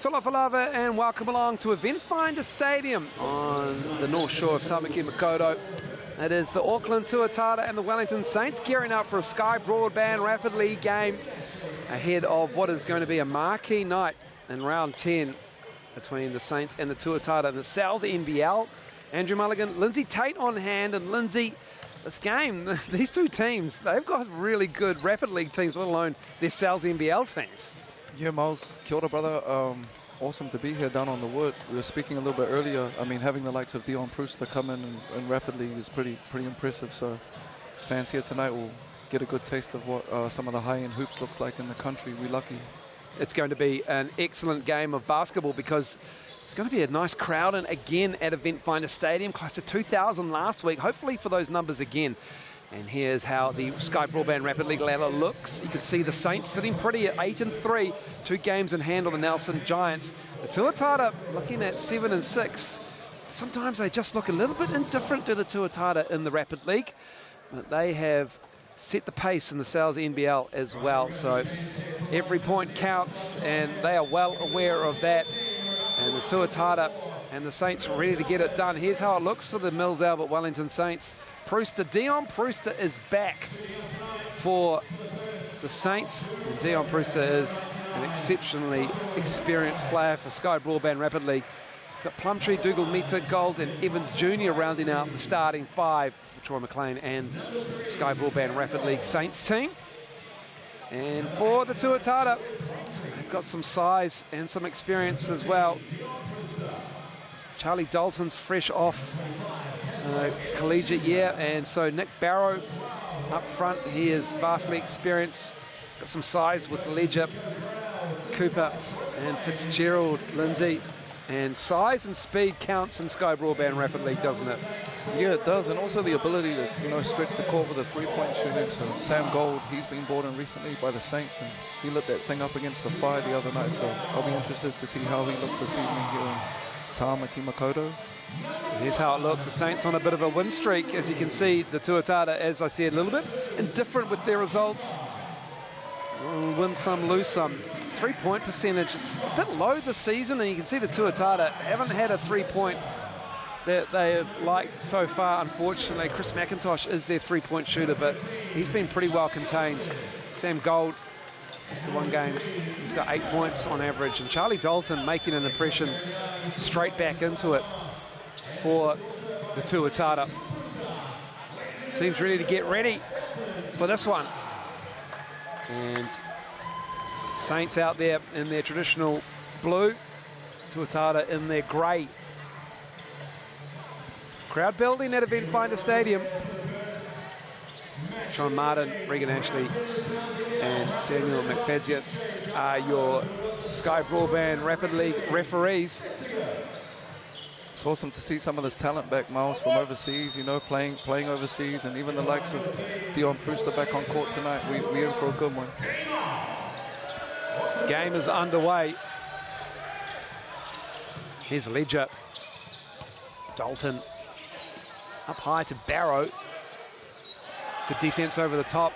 Tula Falava and welcome along to Eventfinda Stadium on the north shore of Tamaki Makaurau. It is the Auckland Tuatara and the Wellington Saints gearing up for a Sky Broadband Rapid League game ahead of what is going to be a marquee night in round 10 between the Saints and the Tuatara in the NZNBL. Andrew Mulligan, Lindsay Tate on hand, and Lindsay, this game, these two teams, they've got really good Rapid League teams, let alone their NZNBL teams. Yeah, Miles, kia ora, brother. Awesome to be here down on the wood. We were speaking a little bit earlier. I mean, having the likes of Dion Prooster come in and Rapid League is pretty impressive. So fans here tonight will get a good taste of what some of the high-end hoops looks like in the country. We're lucky. It's going to be an excellent game of basketball because it's going to be a nice crowd and again at Eventfinda Stadium, close to 2,000 last week. Hopefully for those numbers again. And here's how the Sky Broadband Rapid League ladder looks. You can see the Saints sitting pretty at 8-3, 2 games in hand on the Nelson Giants. The Tuatara looking at 7-6. Sometimes they just look a little bit indifferent to the Tuatara in the Rapid League, but they have set the pace in the NZNBL as well. So every point counts, and they are well aware of that. And the Tuatara and the Saints are ready to get it done. Here's how it looks for the Mills Albert Wellington Saints. Dion Prooster is back for the Saints. And Dion Prooster is an exceptionally experienced player for Sky Broadband Rapid League. Got Plumtree, Dougal Mita, Gold and Evans Jr. rounding out the starting 5 for Troy McLean and Sky Broadband Rapid League Saints team. And for the Tuatara, they've got some size and some experience as well. Charlie Dalton's fresh off collegiate year, and so Nick Barrow up front. He is vastly experienced, got some size with Ledger, Cooper and Fitzgerald, Lindsay, and size and speed counts in Sky Broadband Rapid League, doesn't it? Yeah, it does, and also the ability to stretch the court with a three-point shooting. So Sam Gold, he's been brought in recently by the Saints, and he lit that thing up against the Fire the other night. So I'll be interested to see how he looks this evening here in Tamaki Makaurau. Here's how it looks. The Saints on a bit of a win streak. As you can see, the Tuatara, as I said, a little bit indifferent with their results. Win some, lose some. 3-point percentage is a bit low this season, and you can see the Tuatara haven't had a 3-point that they have liked so far, unfortunately. Chris McIntosh is their 3-point shooter, but he's been pretty well contained. Sam Gold, just the one game, he's got 8 points on average, and Charlie Dalton making an impression straight back into it for the Tuatara. Team's ready to get ready for this one. And Saints out there in their traditional blue, Tuatara in their grey. Crowd building at Eventfinda Stadium. Sean Martin, Regan Ashley and Samuel McFadzia are your Sky Broadband Rapid League referees. It's awesome to see some of this talent back, Miles, from overseas, playing overseas, and even the likes of Dion Prooster back on court tonight. We're in for a good one. Game is underway. Here's Ledger. Dalton up high to Barrow. Good defense over the top.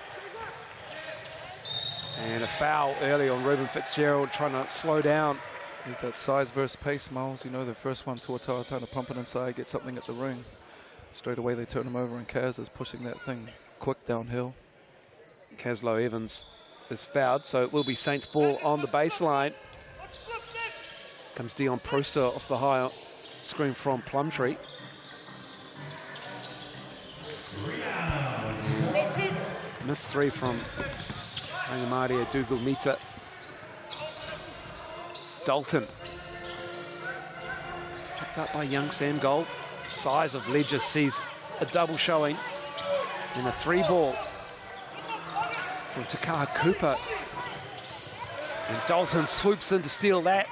And a foul early on Ruben Fitzgerald, trying to slow down. There's that size versus pace, Miles. The first one, Tuatara trying to pump it inside, get something at the ring. Straight away they turn him over, and Kaz is pushing that thing quick downhill. Caslow Evans is fouled, so it will be Saints ball on the baseline. Comes Dion Prooster off the high screen from Plumtree. Missed 3 from Angamaria Dougal Mita. Dalton. Picked up by young Sam Gold. Size of Ledger sees a double showing. And a 3-ball from Takaha Cooper. And Dalton swoops in to steal that.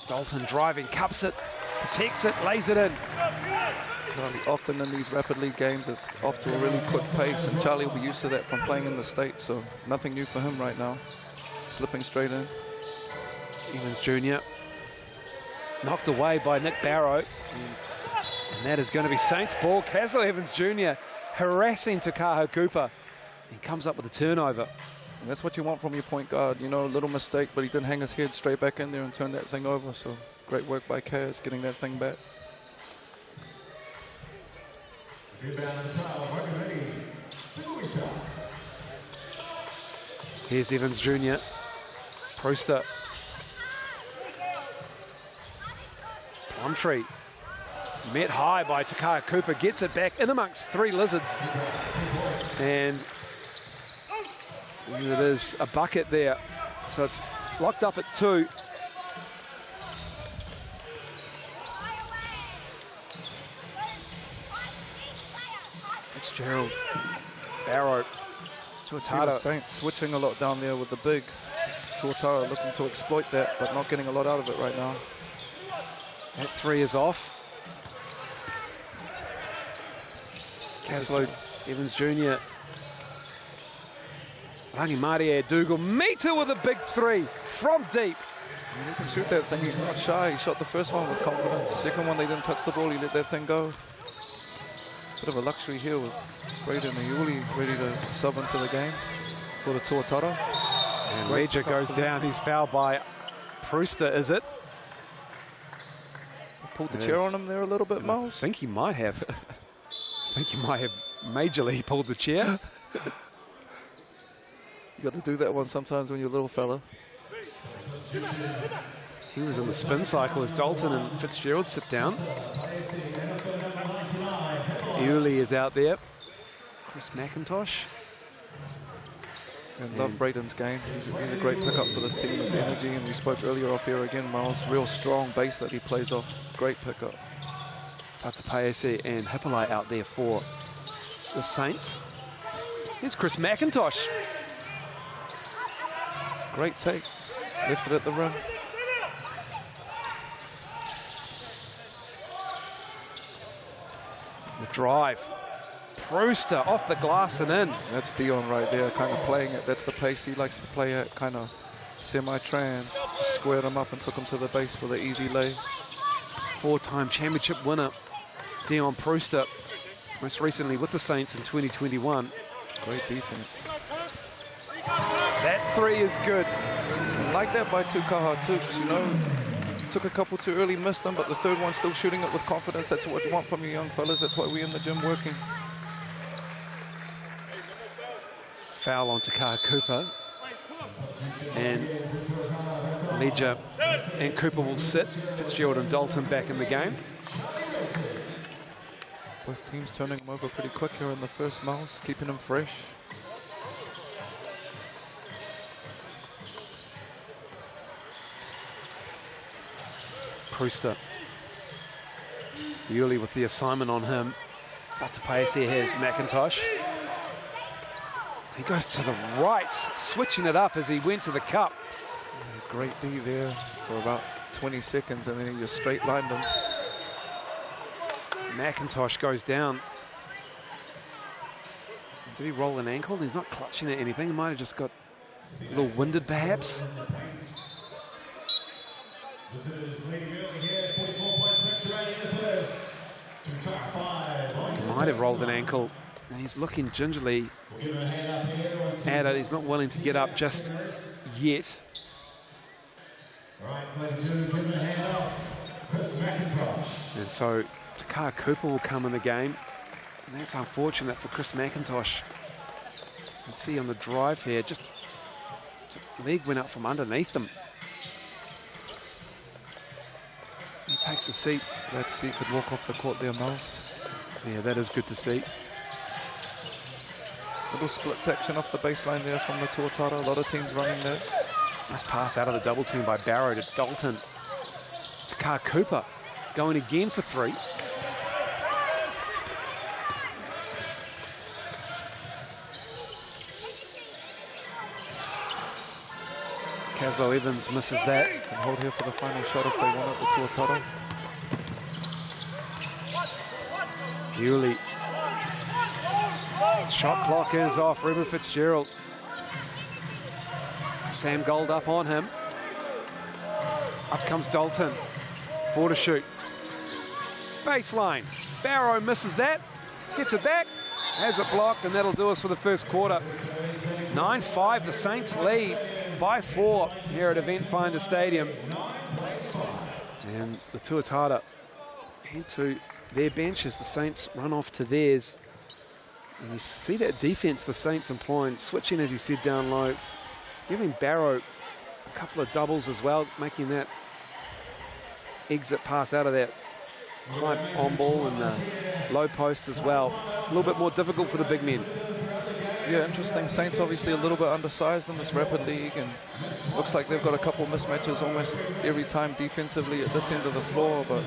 Dalton driving, cups it, protects it, lays it in. Charlie, often in these Rapid League games, it's off to a really quick pace, and Charlie will be used to that from playing in the States, so nothing new for him right now. Slipping straight in. Evans Jr. knocked away by Nick Barrow. And that is going to be Saints ball. Caslow Evans Jr. harassing Takaha Cooper. He comes up with a turnover. And that's what you want from your point guard. You know, a little mistake, but he didn't hang his head straight back in there and turn that thing over. So great work by Kaz getting that thing back. Here's Evans Jr. Prooster. Plumtree. Met high by Takaya Cooper. Gets it back in amongst three lizards. And it is a bucket there. So it's locked up at 2. Fitzgerald. Barrow. Tuatara. Saints switching a lot down there with the bigs. Tuatara looking to exploit that, but not getting a lot out of it right now. That 3 is off. Caslow, Evans Jr. Rangi Maria Dougal. Mita with a big 3 from deep. I mean, he can shoot that thing. He's not shy. He shot the first one with confidence. Second one, they didn't touch the ball. He let that thing go. Bit of a luxury here with Braden Ayuli ready to sub into the game for the Tuatara. And Leger goes down. He's fouled by Prooster, is it? Pulled the chair on him there a little bit, Miles. I think he might have. I think he might have majorly pulled the chair. You got to do that one sometimes when you're a little fella. He was in the spin cycle as Dalton and Fitzgerald sit down. Uli is out there. Chris McIntosh. And love Braden's game. He's a great pickup for this team. His energy, and we spoke earlier off here again, Miles. Real strong base that he plays off. Great pickup. Patapaese and Hippolyte out there for the Saints. Here's Chris McIntosh. Great takes. Left it at the rim. The drive. Prooster off the glass and in. That's Dion right there, kind of playing it. That's the pace he likes to play at, kind of semi-trans. Just squared him up and took him to the base for the easy lay. 4-time championship winner, Dion Prooster. Most recently with the Saints in 2021. Great defense. That 3 is good. I like that by Tukaha Tukes, you know. Took a couple too early, missed them, but the third one still shooting it with confidence. That's what you want from your young fellas. That's why we're in the gym working. Foul on Takaya Cooper. And Leger and Cooper will sit. Fitzgerald and Dalton back in the game. Both teams turning them over pretty quick here in the first, Miles, keeping them fresh. Prooster. Yuli with the assignment on him. Patapaese has McIntosh. He goes to the right, switching it up as he went to the cup. Yeah, great D there for about 20 seconds, and then he just straight lined them. McIntosh goes down. Did he roll an ankle? He's not clutching at anything. He might have just got a little winded, perhaps. He might have rolled an ankle. And he's looking gingerly at it. He's not willing to get up just yet. And so Takaya Cooper will come in the game. And that's unfortunate for Chris McIntosh. You can see on the drive here, just leg went up from underneath him. He takes a seat. Glad to see he could walk off the court there, Miles. Yeah, that is good to see. Little split section off the baseline there from the Tuatara. A lot of teams running there. Nice pass out of the double team by Barrow to Dalton. Takaya Cooper going again for 3. Caslow Evans misses that. Can hold here for the final shot if they want it, the Tuatara. Yuli. Shot clock is off. Ruben Fitzgerald. Sam Gold up on him. Up comes Dalton. 4 to shoot. Baseline. Barrow misses that. Gets it back. Has it blocked, and that'll do us for the first quarter. 9-5, the Saints lead by 4 here at Eventfinda Stadium. And the Tuatara head to their bench as the Saints run off to theirs. And you see that defense the Saints employing, switching, as you said, down low, giving Barrow a couple of doubles as well, making that exit pass out of that high on ball and the low post as well. A little bit more difficult for the big men. Yeah, interesting. Saints obviously a little bit undersized in this rapid league, and looks like they've got a couple mismatches almost every time defensively at this end of the floor, but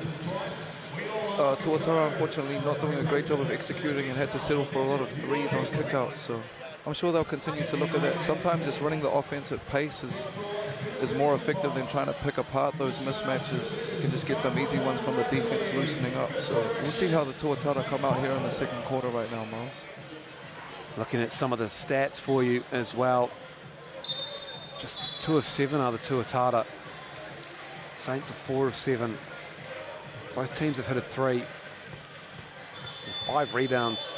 Tuatara unfortunately not doing a great job of executing and had to settle for a lot of threes on kickouts, so I'm sure they'll continue to look at that. Sometimes just running the offense at pace is more effective than trying to pick apart those mismatches. You can just get some easy ones from the defense loosening up. So we'll see how the Tuatara come out here in the second quarter right now, Miles. Looking at some of the stats for you as well. Just 2 of 7 are the Tuatara. Saints are 4 of 7. Both teams have hit a 3. 5 rebounds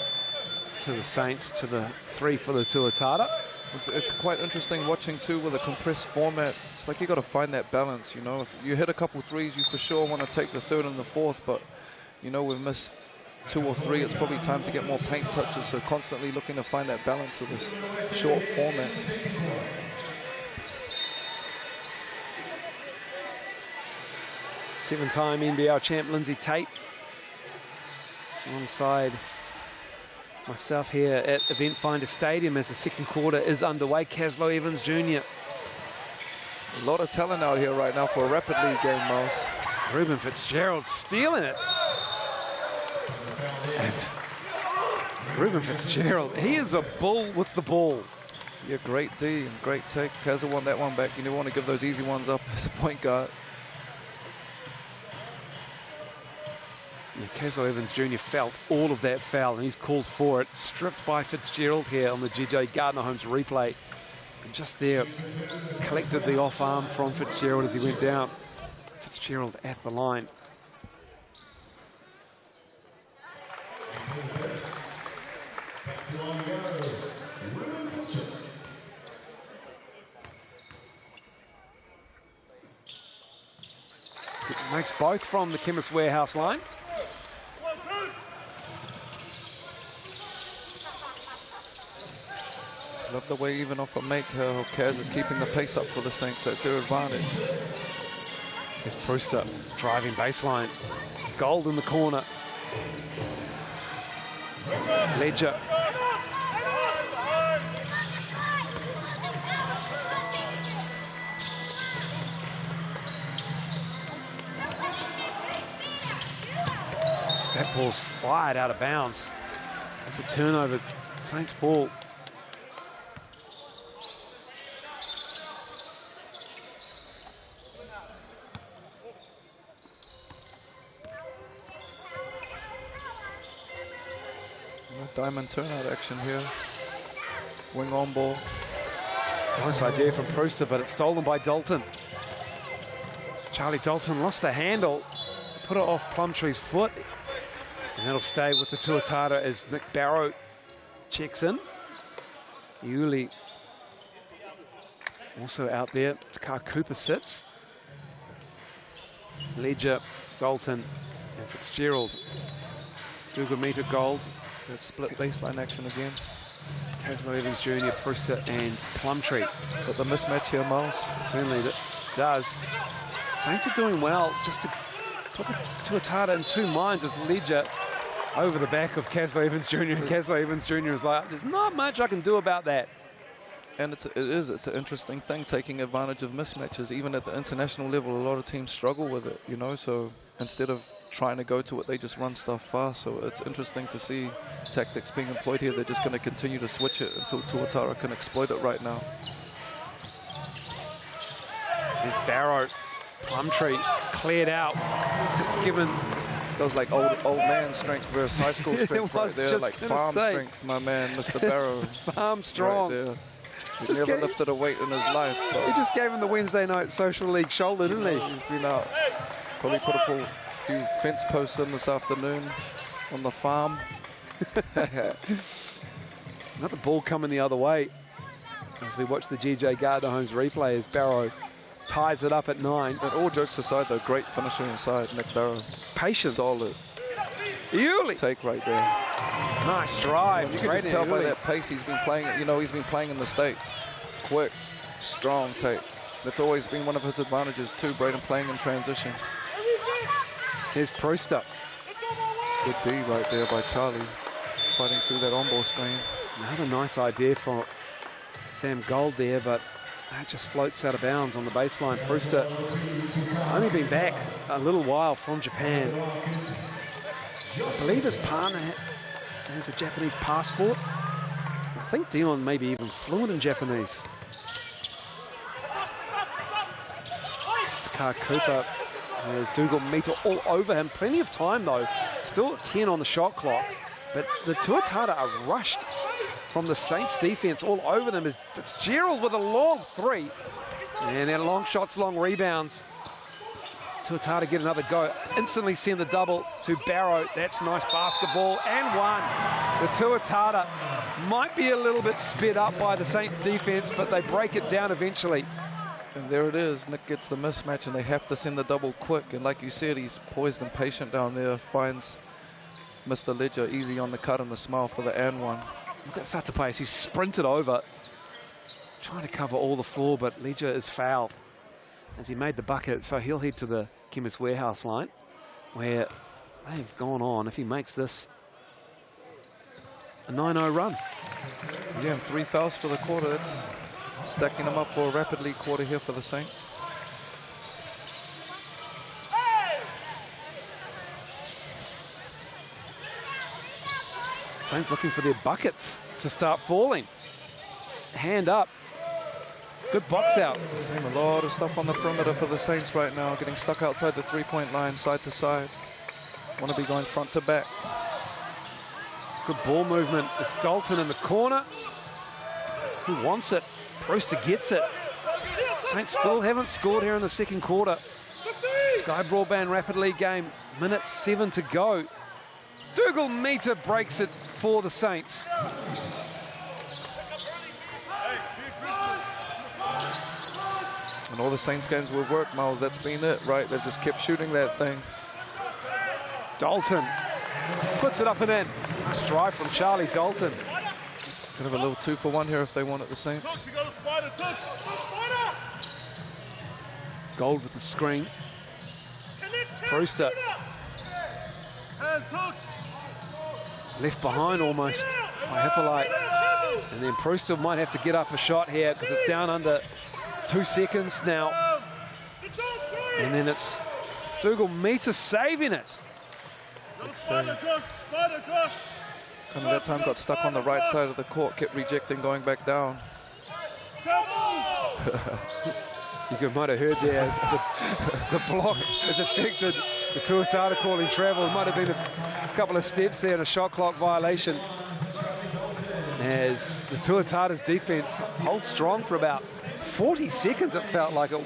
to the Saints, to the 3 for the Tuatara. It's quite interesting watching too with a compressed format. It's like you got to find that balance, you know. If you hit a couple threes, you for sure want to take the 3rd and the 4th, but you know we've missed 2 or 3. It's probably time to get more paint touches, so constantly looking to find that balance of this short format. Seven-time NBL champ Lindsay Tate alongside myself here at Eventfinda Stadium as the second quarter is underway. Caslow Evans Jr. A lot of talent out here right now for a rapid league game, Miles. Ruben Fitzgerald stealing it. And Ruben Fitzgerald, he is a bull with the ball. Yeah, great D and great take. Kazza won that one back. You never want to give those easy ones up as a point guard. Yeah, Caslow Evans Jr. felt all of that foul and he's called for it. Stripped by Fitzgerald here on the GJ Gardner-Holmes replay. And just there, collected the off arm from Fitzgerald as he went down. Fitzgerald at the line. It makes both from the Chemist Warehouse line. Love the way even off a make, Kaz is keeping the pace up for the Saints. That's their advantage. Here's Brewster driving baseline. Gold in the corner. Ledger. That ball's fired out of bounds. That's a turnover. Saints ball. Diamond turnout action here. Wing on ball. Nice idea from Brewster, but it's stolen by Dalton. Charlie Dalton lost the handle, put it off Plumtree's foot, and that'll stay with the Tuatara as Nick Barrow checks in. Yuli also out there. Takar Cooper sits. Ledger, Dalton, and Fitzgerald. Dugomita Gold. That split baseline action again. Caslow Evans Jr., Brewster, and Plumtree. But the mismatch here, Miles. Certainly does. Saints are doing well just to put the Tuatara in 2 minds as Ledger over the back of Caslow Evans Jr. And Caslow Evans Jr. is like, there's not much I can do about that. And it's an interesting thing, taking advantage of mismatches. Even at the international level, a lot of teams struggle with it, you know, so instead of trying to go to it, they just run stuff fast. So it's interesting to see tactics being employed here. They're just going to continue to switch it until Tuatara can exploit it right now. There's Barrow, Plumtree cleared out, just given. That was like old man strength versus high school strength right there, like farm strength, my man, Mr. Barrow. Farm strong. Right there. He's never lifted a weight in his life. He just gave him the Wednesday night social league shoulder, didn't he? He's been out. Probably put a few fence posts in this afternoon on the farm. Another ball coming the other way. As we watch the GJ Gardner Holmes replay as Barrow ties it up at 9. But all jokes aside, though, great finisher inside, Nick Barrow. Patience. Solid. Yuli. Take right there. Nice drive. You can just tell by that pace he's been playing. You know, he's been playing in the States. Quick, strong take. That's always been one of his advantages too, Braden, playing in transition. Here's Prooster. Good D right there by Charlie, fighting through that on-ball screen. Another nice idea for Sam Gold there, but that just floats out of bounds on the baseline. Prooster only been back a little while from Japan. I believe his partner has a Japanese passport. I think Dion may be even fluent in Japanese. Takar Cooper has Dougal Mita all over him. Plenty of time though. Still at 10 on the shot clock. But the Tuatara are rushed from the Saints defense all over them. As Fitzgerald with a long 3. And then long shots, long rebounds. Tuatara get another go. Instantly send the double to Barrow. That's nice basketball and 1. The Tuatara might be a little bit sped up by the Saints defense, but they break it down eventually. And there it is. Nick gets the mismatch and they have to send the double quick. And like you said, he's poised and patient down there. Finds Mr. Ledger easy on the cut and the smile for the and 1. Look at Fatapace. He's sprinted over, trying to cover all the floor, but Ledger is fouled as he made the bucket. So he'll head to the Chemist Warehouse line, where they've gone on. If he makes this a 9-0 run. Yeah, and 3 fouls for the quarter. That's stacking them up for a rapid lead quarter here for the Saints. Saints looking for their buckets to start falling. Hand up. Good box out. Seeing a lot of stuff on the perimeter for the Saints right now, getting stuck outside the three-point line, side to side. Want to be going front to back. Good ball movement. It's Dalton in the corner. Who wants it? Brewster gets it. Saints still haven't scored here in the second quarter. Sky Broadband Rapid League game, minute 7 to go. Dougal Mita breaks it for the Saints. And all the Saints games will work, Miles. That's been it, right? They've just kept shooting that thing. Dalton puts it up and in. Nice drive from Charlie Dalton. Could have a little 2-for-1 here if they want it, the Saints. Gold with the screen. Brewster. Left behind almost by Hippolyte. And then Brewster might have to get up a shot here because it's down under 2 seconds now. And then it's Dougal Mita saving it. Kind of that time got stuck on the right side of the court, kept rejecting, going back down. You might have heard there as the block has affected the Tuatara calling travel. It might have been a couple of steps there and a shot clock violation. As the Tuatara's defense holds strong for about 40 seconds, it felt like it.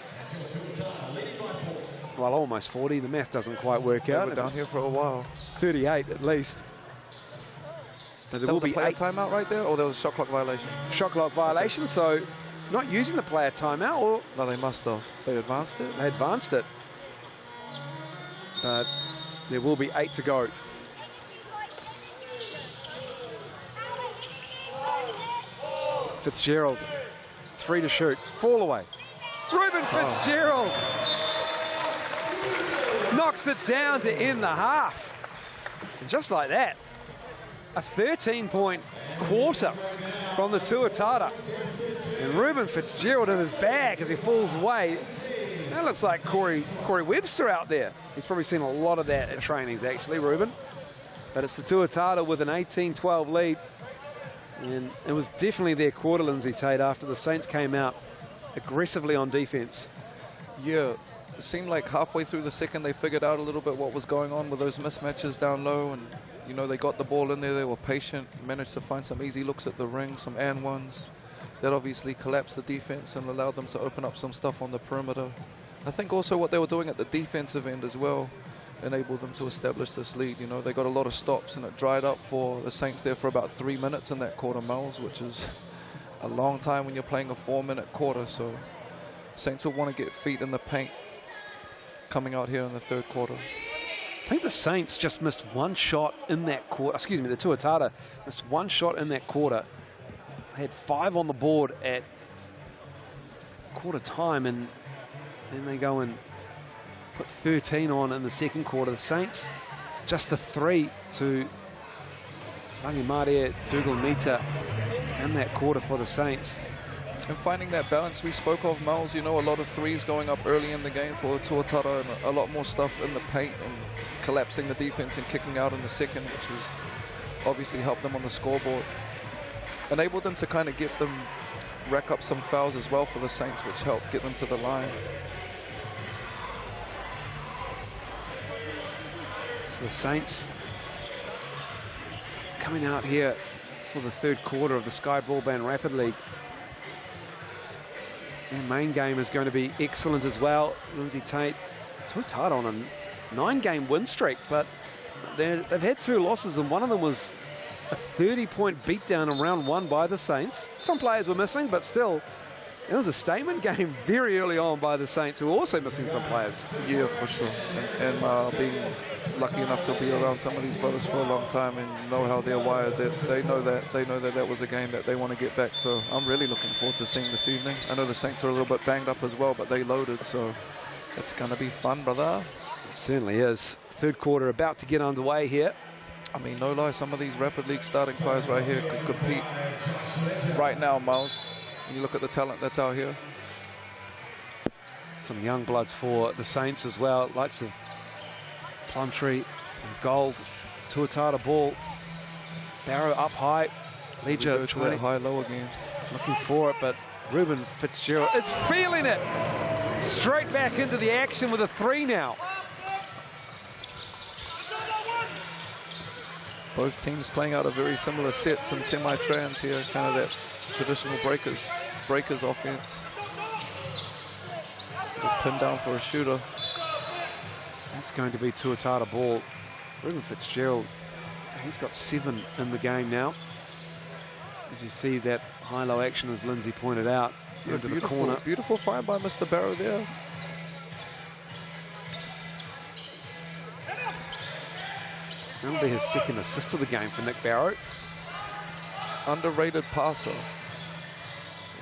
Well, almost 40. The math doesn't quite work out. We're down here for a while. 38 at least. So there will be 8 timeout right there, or there was a shot clock violation? Shot clock violation, so not using the player timeout, or... No, they must though. They advanced it? They advanced it. But there will be 8 to go. Fitzgerald, 3 to shoot, fall away. Ruben Fitzgerald knocks it down to end the half. And just like that, a 13-point quarter from the Tuatara. And Ruben Fitzgerald in his bag as he falls away. That looks like Corey Webster out there. He's probably seen a lot of that at trainings, actually, Ruben. But it's the Tuatara with an 18-12 lead. And it was definitely their quarter, Lindsay Tate, after the Saints came out aggressively on defense. Yeah, it seemed like halfway through the second they figured out a little bit what was going on with those mismatches down low. And, you know, they got the ball in there. They were patient, managed to find some easy looks at the ring, some and ones. That obviously collapsed the defense and allowed them to open up some stuff on the perimeter. I think also what they were doing at the defensive end as well enabled them to establish this lead. You know, they got a lot of stops and it dried up for the Saints there for about 3 minutes in that quarter, Miles, which is a long time when you're playing a 4-minute quarter, so Saints will want to get feet in the paint coming out here in the third quarter. I think the Saints just missed one shot in that quarter. Excuse me, the Tuatara missed one shot in that quarter. They had 5 on the board at quarter time, and then they go and put 13 on in the second quarter. The Saints, just the 3 to Rangimaria, Dougal Mita in that quarter for the Saints. And finding that balance we spoke of, Miles, you know, a lot of threes going up early in the game for Tuatara, and a lot more stuff in the paint and collapsing the defense and kicking out in the second, which has obviously helped them on the scoreboard. Enabled them to kind of get them, rack up some fouls as well for the Saints, which helped get them to the line. So the Saints coming out here for the third quarter of the Sky Broadband Rapid League. Their main game is going to be excellent as well. Lindsay Tate, Tuatara on a 9-game win streak, but they've had 2 losses, and one of them was a 30-point beatdown in round 1 by the Saints. Some players were missing, but still, it was a statement game very early on by the Saints, who were also missing some players. Yeah, for sure. And being lucky enough to be around some of these brothers for a long time and know how they're wired, they know that was a game that they want to get back. So I'm really looking forward to seeing this evening. I know the Saints are a little bit banged up as well, but they loaded, so it's going to be fun, brother. It certainly is. Third quarter about to get underway here. I mean, no lie, some of these Rapid League starting players right here could compete right now, Miles. When you look at the talent that's out here. Some young bloods for the Saints as well, likes of Plumtree and Gold. Tuatara ball. Barrow up high. Legia trying high-low again. Looking for it, but Ruben Fitzgerald is feeling it. Straight back into the action with a 3 now. Both teams playing out of very similar sets and semi-trans here, kind of that traditional breakers offense. Pinned down for a shooter. That's going to be Tuatara ball. Ruben Fitzgerald, he's got 7 in the game now. As you see that high-low action, as Lindsay pointed out, yeah, into the corner. Beautiful fire by Mr. Barrow there. That'll be his 2nd assist of the game for Nick Barrow. Underrated passer.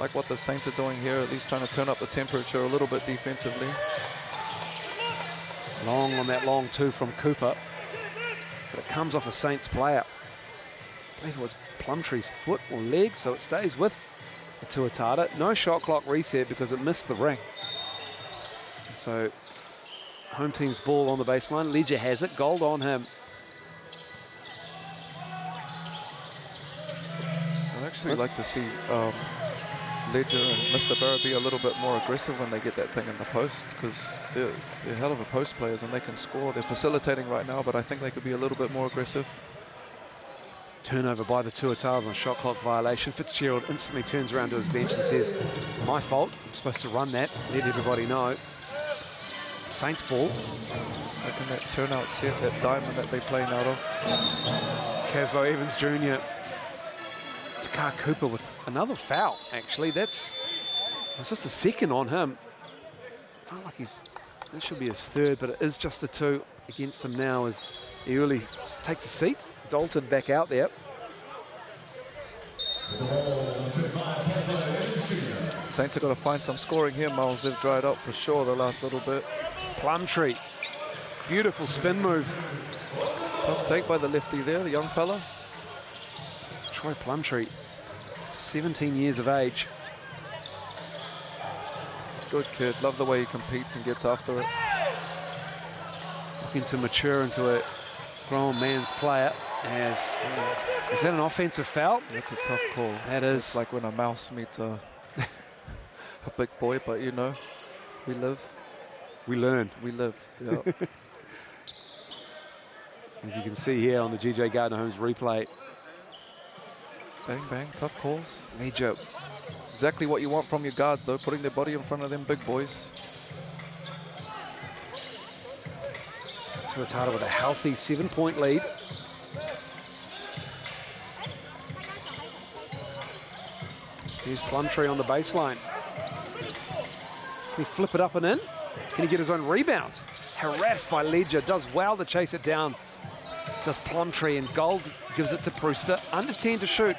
Like what the Saints are doing here, at least trying to turn up the temperature a little bit defensively. Long on that long 2 from Cooper. But it comes off a Saints player. I believe it was Plumtree's foot or leg, so it stays with the Tuatara. No shot clock reset because it missed the ring. So home team's ball on the baseline. Legia has it. Gold on him. I'd actually like to see Legia and Mr. Barrow be a little bit more aggressive when they get that thing in the post, because they're hell of a post players and they can score. They're facilitating right now, but I think they could be a little bit more aggressive. Turnover by the Tuatara on a shot clock violation. Fitzgerald instantly turns around to his bench and says, my fault, I'm supposed to run that, let everybody know. Saints ball. Look at that turnout set, that diamond that they play out of. Caslow Evans Jr. Takar Cooper with another foul, actually. That's just the 2nd on him. Felt like that should be his 3rd, but it is just the 2 against him now as he really takes a seat. Dalton back out there. Saints have got to find some scoring here, Miles. They've dried up for sure the last little bit. Plumtree, beautiful spin move. Tough take by the lefty there, the young fella. Troy Plumtree, 17 years of age. Good kid. Love the way he competes and gets after it. Looking to mature into a grown man's player. Is that an offensive foul? That's a tough call. That is. It's like when a mouse meets a big boy, but you know, we live. We learn. We live, yeah. As you can see here on the GJ Gardner Homes replay. Bang, bang, tough calls. Legia. Exactly what you want from your guards, though, putting their body in front of them big boys. Tuatara with a healthy 7-point lead. Here's Plumtree on the baseline. Can he flip it up and in? Can he get his own rebound? Harassed by Ledger, does well to chase it down. Does Plumtree, and Gold gives it to Brewster. Under 10 to shoot.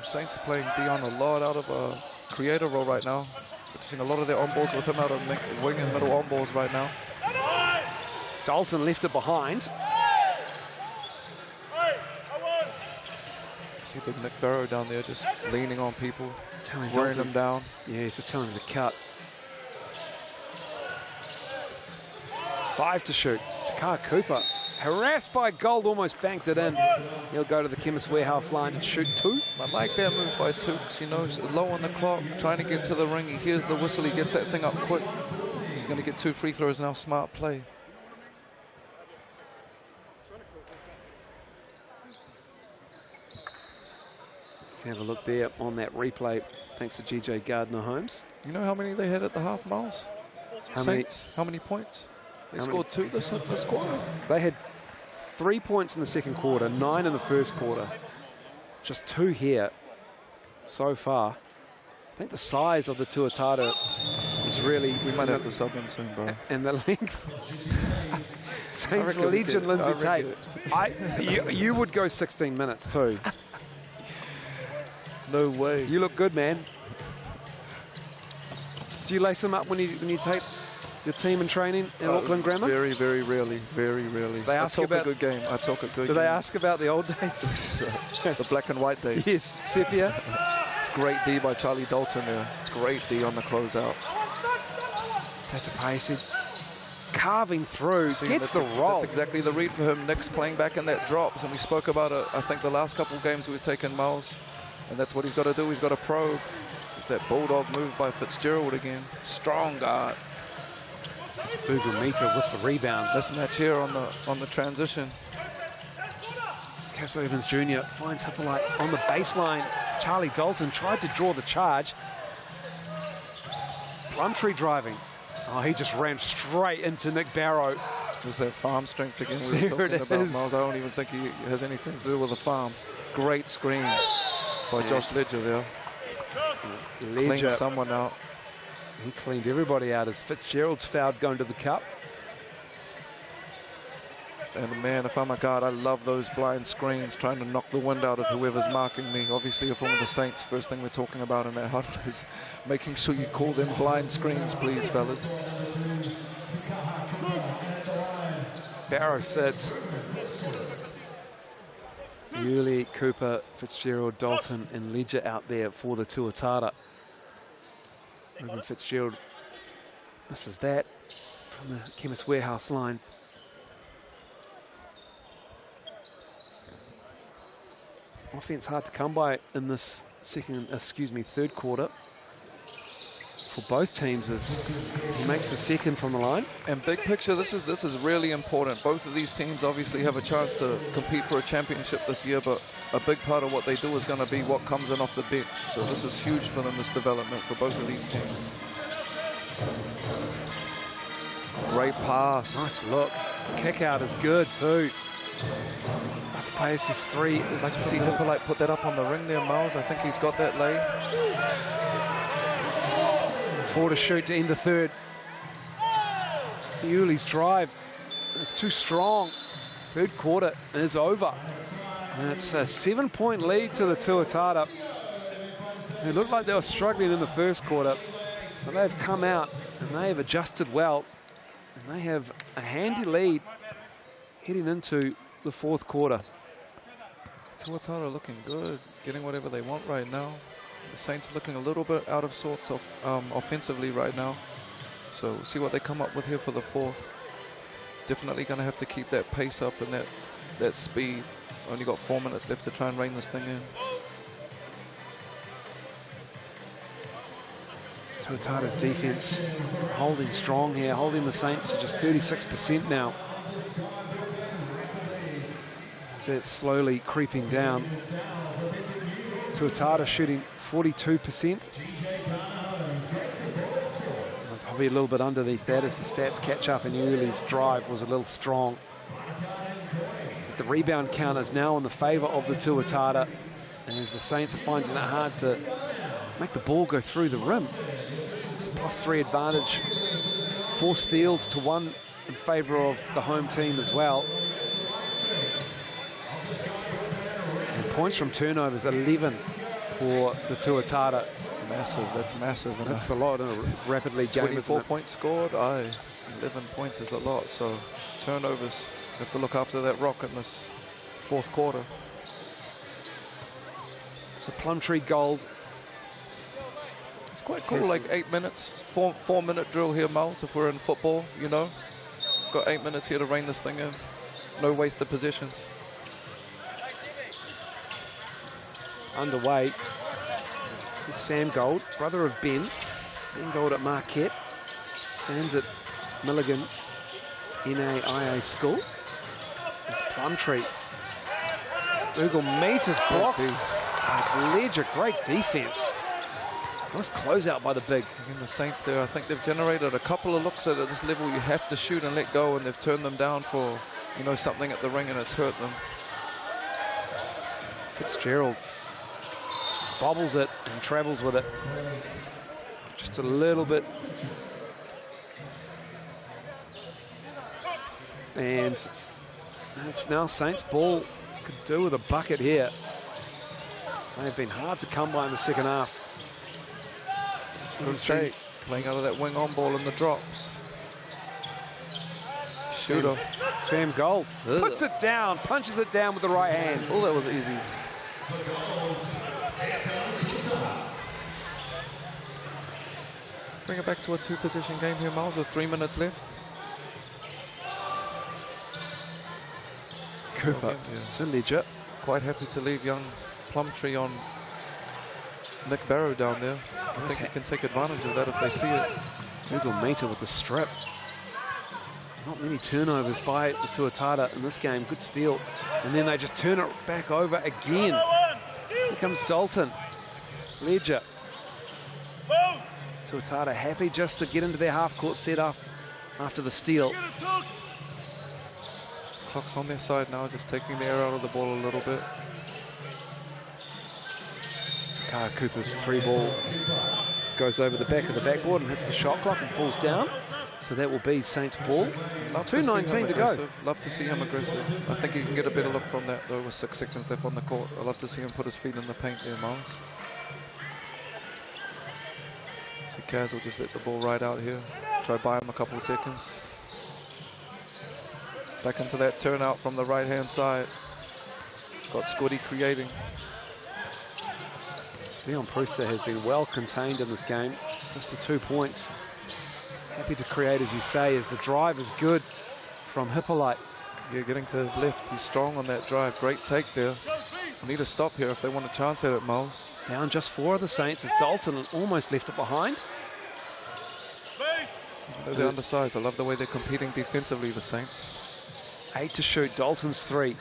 Saints are playing Dion a lot out of a creator role right now. We're seeing a lot of their on-balls with him out of wing and middle on-balls right now. Dalton left it behind. See big Nick Barrow down there just leaning on people, wearing them down. Yeah, he's just telling him to cut. 5 to shoot. Takar Cooper, harassed by Gold, almost banked it in. He'll go to the Chemist Warehouse line and shoot 2. I like that move by Tukes. You know, low on the clock, trying to get to the ring. He hears the whistle, he gets that thing up quick. He's going to get 2 free throws now. Smart play. Have a look there on that replay, thanks to GJ Gardner-Holmes. You know how many they had at the half, Miles? Saints, how many points? They scored 2 this quarter. They had 3 points in the second quarter, 9 in the first quarter. Just 2 here so far. I think the size of the Tuatara is really... We might have to sub him soon, bro. And the length. Saints legend Lindsay Tate. You would go 16 minutes too. No way. You look good, man. Do you lace them up when you take your team in training in Auckland Grammar? Very, very rarely. Very rarely. They ask I talk about a good game. I talk a good game. Do they ask about the old days? The black and white days. Yes, sepia. It's great D by Charlie Dalton there. Great D on the closeout. Patapasi carving through, gets the roll. That's exactly the read for him. Nick's playing back in that drops, and we spoke about it, I think, the last couple of games we've taken Miles. And that's what he's got to do. He's got to probe. It's that bulldog move by Fitzgerald again. Strong guard. Dougal Meter with the rebounds. Mismatch here on the transition. Castle Evans Jr. finds Hippolyte on the baseline. Charlie Dalton tried to draw the charge. Plumtree driving. Oh, he just ran straight into Nick Barrow. There's that farm strength again we were talking about, Miles. I don't even think he has anything to do with the farm. Great screen by Josh Ledger there. Cleaned someone out. He cleaned everybody out as Fitzgerald's fouled going to the cup. And man, if I'm a guard, I love those blind screens, trying to knock the wind out of whoever's marking me. Obviously, if I'm the Saints, first thing we're talking about in that huddle is making sure you call them blind screens, please, fellas. Barrow sits. Yuli, Cooper, Fitzgerald, Dalton, and Ledger out there for the Tuatara. Ruben Fitzgerald misses that from the Chemist Warehouse line. Offense hard to come by in this third quarter for both teams as he makes the second from the line. And big picture, this is really important. Both of these teams obviously have a chance to compete for a championship this year, but a big part of what they do is going to be what comes in off the bench. So this is huge for them, this development for both of these teams. Great pass. Nice look. Kick out is good too. Pace is 3. I'd like to see Hippolyte put that up on the ring there, Miles. I think he's got that lay. 4 to shoot to end the third. Yuli's drive is too strong. Third quarter is over. And it's a 7-point lead to the Tuatara. It looked like they were struggling in the first quarter, but they've come out and they have adjusted well. And they have a handy lead heading into the fourth quarter. Tuatara looking good, getting whatever they want right now. The Saints looking a little bit out of sorts offensively right now. So we'll see what they come up with here for the fourth. Definitely going to have to keep that pace up and that speed. Only got 4 minutes left to try and rein this thing in. Tuatara's defense holding strong here, holding the Saints to just 36% now. So it's slowly creeping down. Tuatara shooting 42%. Probably a little bit underneath that as the stats catch up, and Yuli's drive was a little strong. The rebound count is now in the favour of the Tuatara, and as the Saints are finding it hard to make the ball go through the rim. It's a +3 advantage. 4 steals to 1 in favour of the home team as well. And points from turnovers, 11 for the Tuatara. Massive, that's massive. And that's a lot in a rapid league game, 24 points scored, 11 points is a lot, so turnovers, have to look after that rock in this 4th quarter. It's a Plumtree Gold. It's quite cool, like 8 minutes, 4-minute drill here, Miles, if we're in football, you know. Got 8 minutes here to rein this thing in. No wasted possessions. Underway. Here's Sam Gold, brother of Ben. Sam Gold at Marquette. Sam's at Milligan NAIA school. It's Plumtree. Google meters blocked. Ledger, great defense. Nice closeout by the big. Again, the Saints there, I think they've generated a couple of looks that at this level you have to shoot and let go, and they've turned them down for, you know, something at the ring, and it's hurt them. Fitzgerald bobbles it and travels with it. Just a little bit. And it's now Saints ball. Could do with a bucket here. They've been hard to come by in the second half. Playing out of that wing on ball in the drops. Shooter. Sam Gold puts it down, punches it down with the right hand. Oh, that was easy. Bring it back to a 2-position game here, Miles, with 3 minutes left. Cooper to Ledger. Quite happy to leave young Plumtree on Nick Barrow down there. I think he can take advantage of that if they see it. Dougal Meter with the strip. Not many turnovers by the Tuatara in this game. Good steal. And then they just turn it back over again. Here comes Dalton. Ledger. Tuatara happy just to get into their half-court set off after the steal. Clock's on their side now, just taking the air out of the ball a little bit. Takara Cooper's 3-ball goes over the back of the backboard and hits the shot clock and falls down. So that will be Saints ball. 2:19 to go. Love to see him aggressive. I think he can get a better look from that though with 6 seconds left on the court. I love to see him put his feet in the paint there, Miles. So Kaz will just let the ball ride out here. Try buy him a couple of seconds. Back into that turnout from the right-hand side. Got Scotty creating. Dion Prewster has been well contained in this game. Just the 2 points. Happy to create, as you say, as the drive is good from Hippolyte. Yeah, getting to his left. He's strong on that drive. Great take there. Need a stop here if they want a chance at it, Miles. Down just 4 of the Saints as Dalton almost left it behind. They're undersized. I love the way they're competing defensively, the Saints. 8 to shoot. Dalton's 3.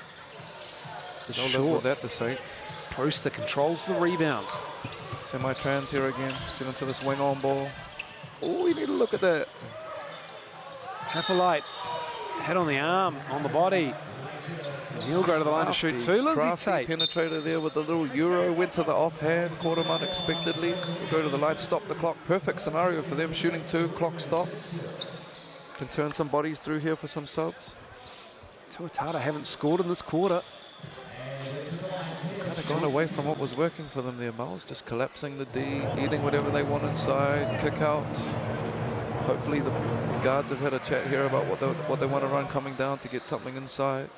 The no short. with that, the Saints. Prewster controls the rebound. Semi-trans here again. Get into this wing-on ball. Oh, you need to look at that. Hippolyte, head on the arm, on the body. And he'll go to the line to shoot 2. Lindsay Tate. Penetrator there with the little euro. Went to the offhand, caught him unexpectedly. Go to the line, stop the clock. Perfect scenario for them. Shooting 2, clock stop. Can turn some bodies through here for some subs. Tuatara haven't scored in this quarter. Kind of gone away from what was working for them there, Miles. Just collapsing the D, eating whatever they want inside, kickouts. Hopefully the guards have had a chat here about what they want to run coming down to get something inside.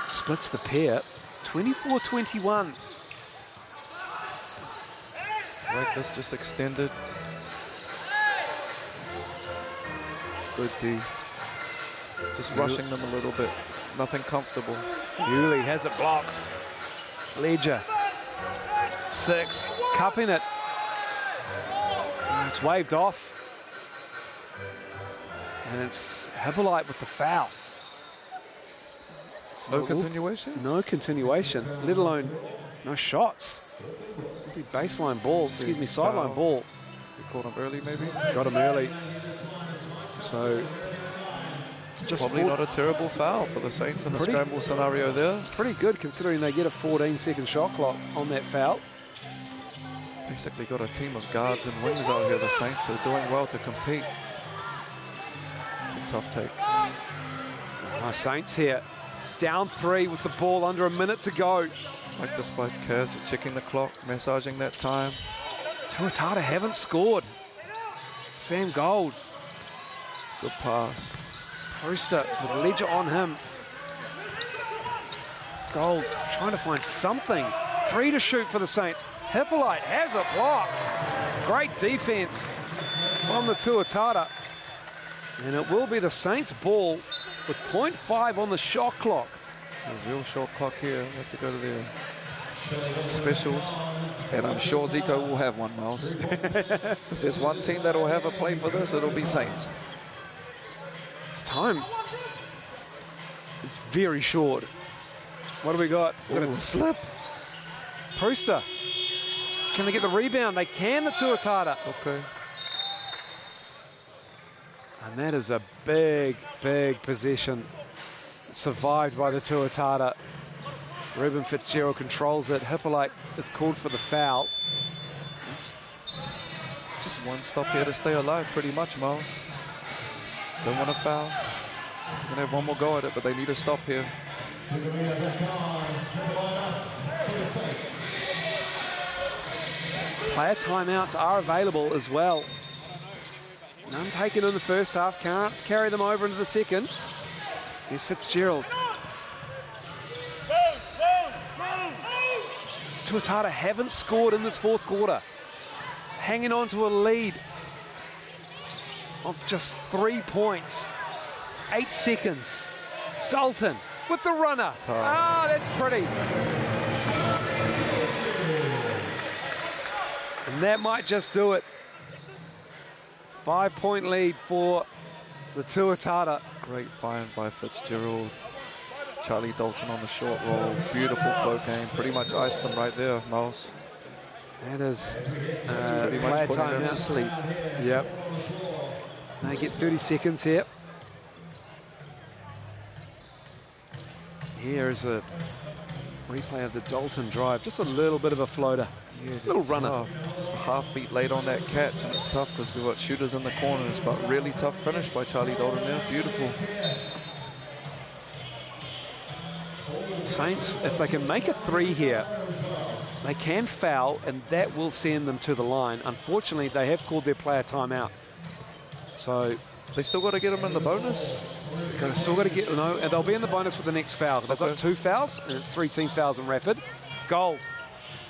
Splits the pair, 24-21. Like this, just extended. Good D. Just rushing them a little bit. Nothing comfortable. Yulee has it blocked. Ledger. 6. Cupping it. And it's waved off. And it's Hippolyte with the foul. No continuation? No continuation, let alone no shots. Maybe baseline ball, excuse me, sideline ball. You caught him early maybe? Got him early. So Probably not a terrible foul for the Saints in the scramble scenario there. Pretty good considering they get a 14-second shot clock on that foul. Basically got a team of guards and wings out here, the Saints are doing well to compete. It's a tough take. Our Saints here, down 3 with the ball under a minute to go. Like this by Kaz, just checking the clock, massaging that time. Tuatara haven't scored. Sam Gold. Good pass. Brewster with Ledger on him. Gold trying to find something. 3 to shoot for the Saints. Hippolyte has it blocked. Great defense from the Tuatara. And it will be the Saints ball with 0.5 on the shot clock. A real short clock here. We have to go to their specials. And I'm sure Zico will have one, Miles. If there's one team that will have a play for this, it'll be Saints. It's time. It's very short. What do we got? Ooh, slip. Brewster. Can they get the rebound? They can, the Tuatara. Okay. And that is a big, big possession. Survived by the Tuatara. Ruben Fitzgerald controls it. Hippolyte is called for the foul. It's just one stop here to stay alive, pretty much, Miles. Don't want to foul. They're going to have one more go at it, but they need a stop here. Player timeouts are available as well. None taken in the first half. Can't carry them over into the second. Here's Fitzgerald. Tuatara haven't scored in this fourth quarter. Hanging on to a lead of just 3 points. 8 seconds. Dalton with the runner. Ah, that's pretty. And that might just do it. 5-point lead for the Tuatara. Great find by Fitzgerald. Charlie Dalton on the short roll. Beautiful flow game. Pretty much iced them right there, Miles. That is pretty much putting them to sleep. Yep. They get 30 seconds here. Here is a replay of the Dalton drive. Just a little bit of a floater. Yeah, little runner. Tough. Just a half beat late on that catch, and it's tough because we've got shooters in the corners, but really tough finish by Charlie Dalton there. Beautiful. Saints, if they can make a 3 here, they can foul, and that will send them to the line. Unfortunately, they have called their player timeout. So they still got to get them in the bonus? Still got to get, no, and they'll be in the bonus with the next foul. They've got 2 fouls, and it's 3 team fouls in rapid. Gold.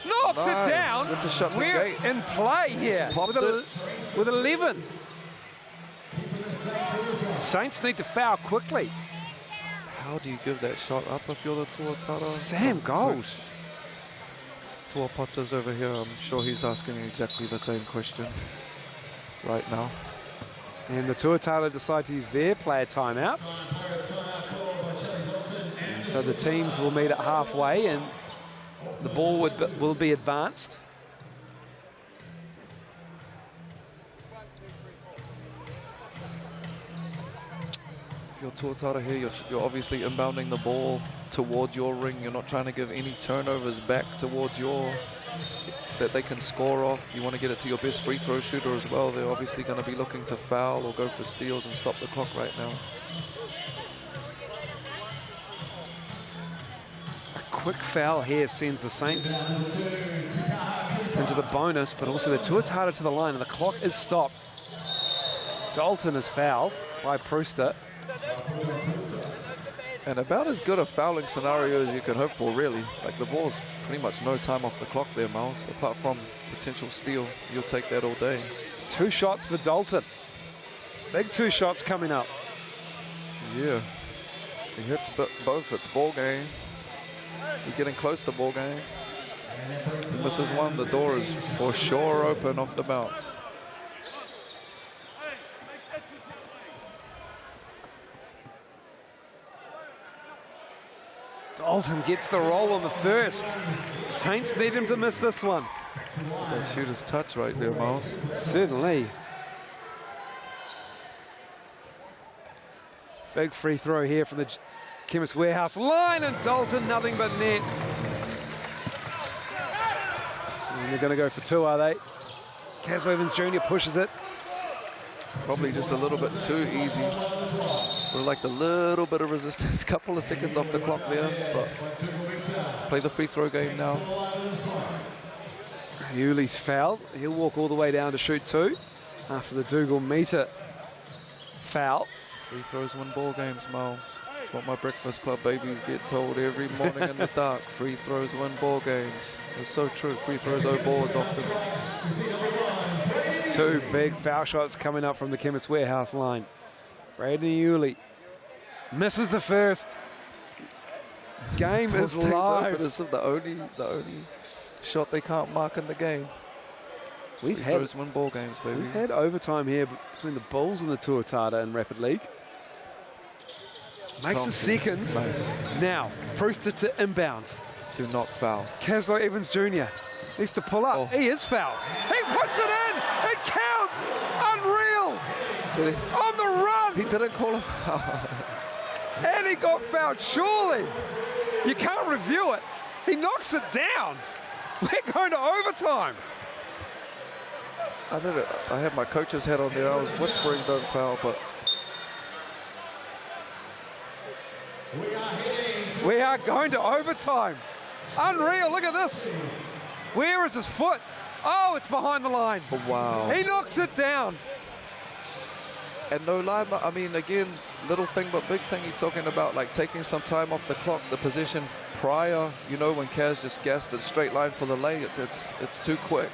Knocks it down. We're in play here with 11. Saints need to foul quickly. How do you give that shot up if you're the Tuatara? Sam Gold. Tuapata's over here. I'm sure he's asking exactly the same question right now. And the Tuatara decide to use their player timeout. And so the teams will meet at halfway, and the ball will be advanced. If you're Tuatara here, you're obviously inbounding the ball towards your ring. You're not trying to give any turnovers back towards that they can score off. You want to get it to your best free throw shooter as well. They're obviously going to be looking to foul or go for steals and stop the clock right now. A quick foul here sends the Saints into the bonus, but also the Tuatara to the line, and the clock is stopped. Dalton is fouled by Brewster. And about as good a fouling scenario as you can hope for, really. Like, the ball's pretty much no time off the clock there, Miles. Apart from potential steal, you'll take that all day. 2 shots for Dalton. Big 2 shots coming up. Yeah. He hits both. It's ball game. You're getting close to ball game. And this is one. The door is for sure open off the bounce. Dalton gets the roll on the first. Saints need him to miss this one. That shooter's touch right there, Miles. Certainly. Big free throw here from the Chemist Warehouse line, and Dalton, nothing but net. And they're going to go for two, are they? Kaz Evans Jr. pushes it. Probably just a little bit too easy. Would have liked a little bit of resistance, couple of seconds off the clock there, but play the free throw game now. Yuli's fouled. He'll walk all the way down to shoot two after the Dougal meter foul. Free throws win ball games, Miles. It's what my breakfast club babies get told every morning in the dark. Free throws win ball games. It's so true. Free throws owe boards often. Two big foul shots coming up from the Chemist Warehouse line. Braden Yuli misses the first. Game is live. It's the only shot they can't mark in the game. Free throws win ball games, baby. We've had overtime here between the Bulls and the Tuatara in Rapid League. Makes the second. Nice. Now, Brewster to inbound. Do not foul. Kaz Evans Jr. needs to pull up. Oh. He is fouled. He puts it in. It counts. Unreal. Did he? On the run. He didn't call a foul. And he got fouled. Surely. You can't review it. He knocks it down. We're going to overtime. I had my coach's hat on there. I was whispering don't foul, but we are going to overtime. Unreal. Look at this. Where is his foot? Oh, it's behind the line. oh, wow. He knocks it down. And no lie, I mean, again, little thing but big thing. You're talking about like taking some time off the clock, the position prior, you know, when Kaz just gassed it straight line for the lay, it's too quick.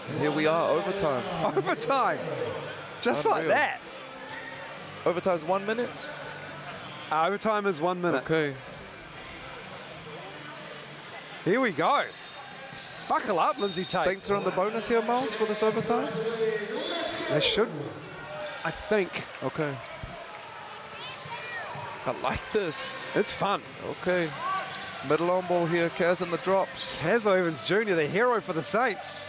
And here we are, overtime. Overtime. Just Unreal. like that. Overtime's 1 minute? Overtime is 1 minute. Okay. Here we go. Buckle up, Lindsay Tate. Saints are on the bonus here, Miles, for this overtime? They should, I think. Okay. I like this. It's fun. Okay. Middle on ball here, Kaz in the drops. Kaz Evans Jr., the hero for the Saints.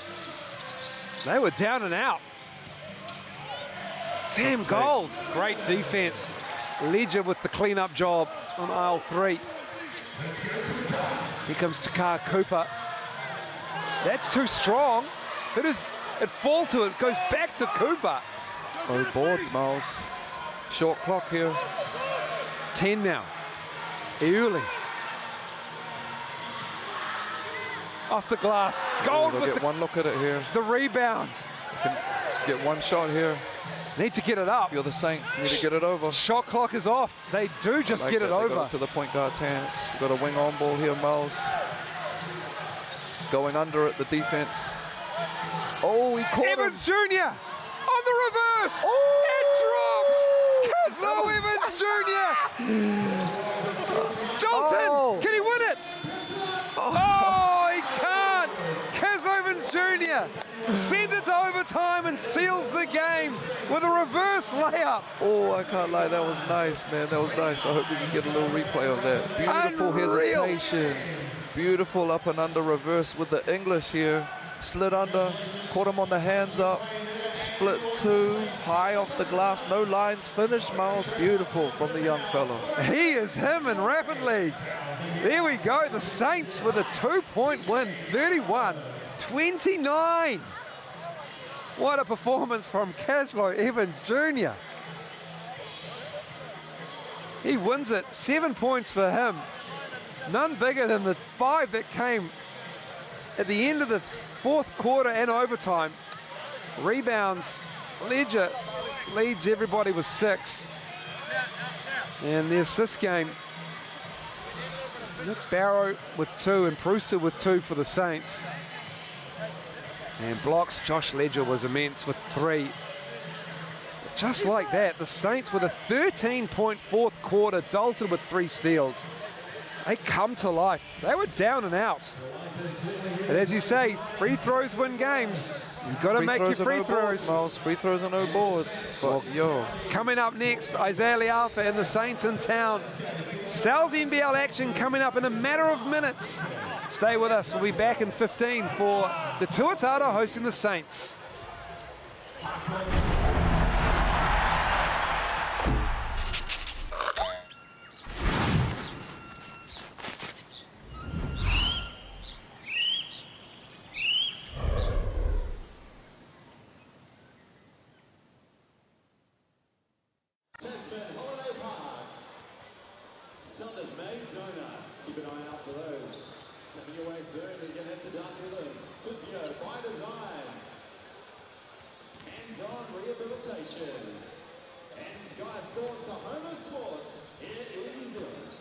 They were down and out. Sam Gold, great defense. Ledger with the clean-up job on aisle 3. Here comes Takar Cooper. That's too strong. It fall to it, goes back to Cooper. Oh, boards, Miles. Short clock here. 10 now. Iuli. Off the glass. Gold with get one look at it here. the rebound. Can get one shot here. Need to get it up. You're the Saints, need to get it over. Shot clock is off. They do just get it They over. got it to the point guard's hands. You've got a wing on ball here, Miles. Going under it, the defense. Oh, he caught Evans him. Jr. on the reverse. Oh! It drops. Kaz Evans Jr. Dalton, Oh. can he win it? Oh, he can't. Kaz Evans Jr. sends it to overtime and seals the game with a reverse layup. Oh, I can't lie, that was nice, man. That was nice. I hope we can get a little replay of that. Beautiful Unreal. hesitation. Beautiful up and under reverse with the English here. Slid under, caught him on the hands up. Split two, high off the glass, no lines, finish, Miles. Beautiful from the young fellow. He is him in Rapid League. There we go, the Saints with a 2-point win, 31-29. What a performance from Kaz Evans Jr. He wins it, 7 points for him. None bigger than the 5 that came at the end of the fourth quarter and overtime. Rebounds, Ledger leads everybody with 6. And the assist game, Nick Barrow with 2 and Brewster with 2 for the Saints. And blocks, Josh Ledger was immense with 3. Just like that, the Saints with a 13-point fourth quarter, Dalton with 3 steals. They come to life. They were down and out. And as you say, free throws win games. You've got to make your free throws. Miles. Free throws and no boards. But, yo. Coming up next, Isaiah Lealfa and the Saints in town. Sal's NBL action coming up in a matter of minutes. Stay with us. We'll be back in 15 for the Tuatara hosting the Saints. of May Donuts. Keep an eye out for those. Coming your way soon, you can head to down to them. Physio by design. Hands-on rehabilitation. And Sky Sport, the home of sports here in New Zealand.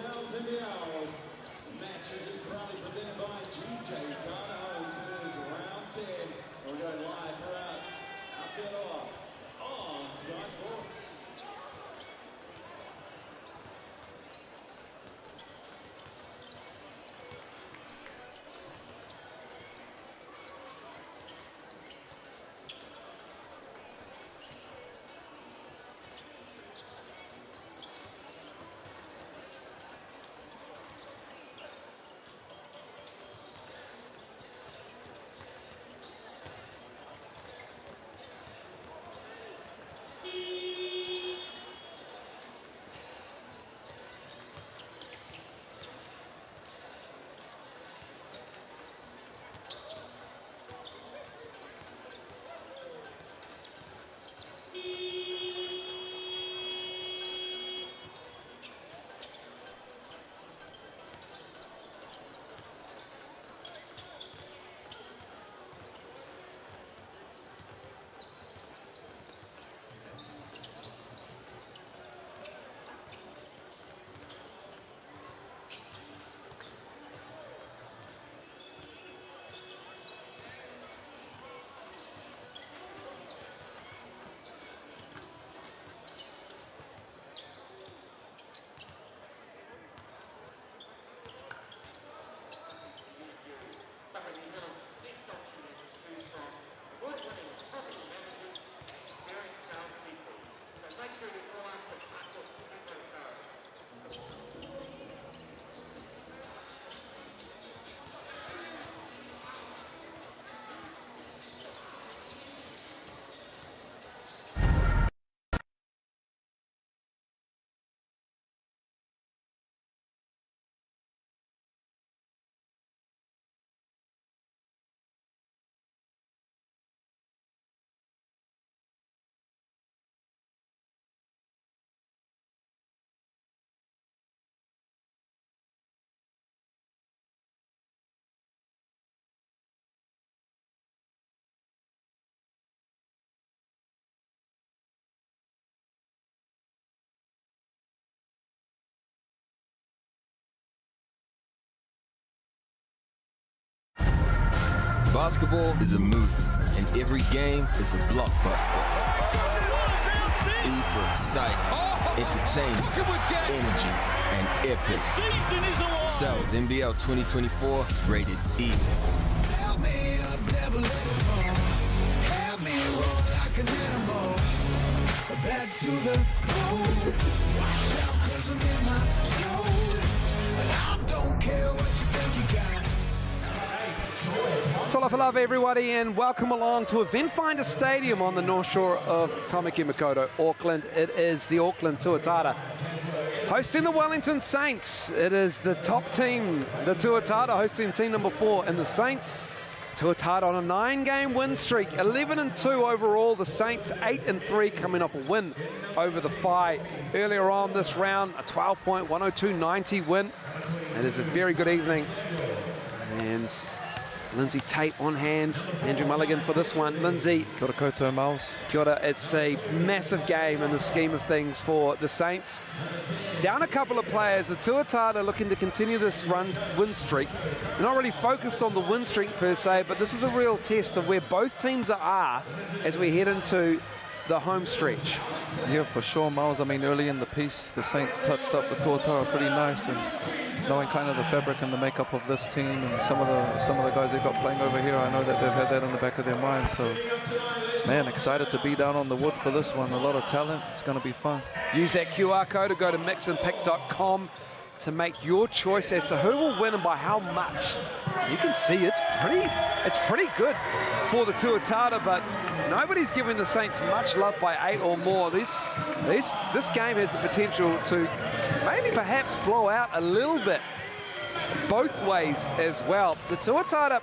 NZNBL. Matches is proudly presented by GJ Garner Homes. It is round 10. We're going live throughout Aotearoa on Sky Sports. Basketball is a movie, and every game is a blockbuster. E for excitement, entertainment, energy, and epic. Cells NBL 2024 is rated E. Help me up, never let it fall. Help me roll like an animal. Back to the bone. Watch out, 'cause I'm in my zone. And I don't care what you think you got. Talofa love everybody and welcome along to Eventfinda Stadium on the north shore of Tamaki Makaurau, Auckland. It is the Auckland Tuatara hosting the Wellington Saints. It is the top team, the Tuatara, hosting team number 4 in the Saints. Tuatara on a 9-game win streak, 11-2 overall. The Saints 8-3 coming off a win over the Phi earlier on this round, a 12-point 102-90 win. It is a very good evening. And Lindsay Tate on hand, Andrew Mulligan for this one. Lindsay. Kia ora koutou, Miles. Kia ora. It's a massive game in the scheme of things for the Saints. Down a couple of players. The Tuatara looking to continue this win streak. They're not really focused on the win streak per se, but this is a real test of where both teams are as we head into the home stretch. Yeah, for sure, Miles. I mean, early in the piece, the Saints touched up the Tuatara pretty nice, and knowing kind of the fabric and the makeup of this team and some of the guys they've got playing over here, I know that they've had that in the back of their mind. So, man, excited to be down on the wood for this one. A lot of talent. It's going to be fun. Use that QR code to go to mixandpick.com to make your choice as to who will win and by how much. You can see it's pretty good for the Tuatara, but nobody's giving the Saints much love by 8 or more. This game has the potential to maybe perhaps blow out a little bit both ways as well. The Tuatara,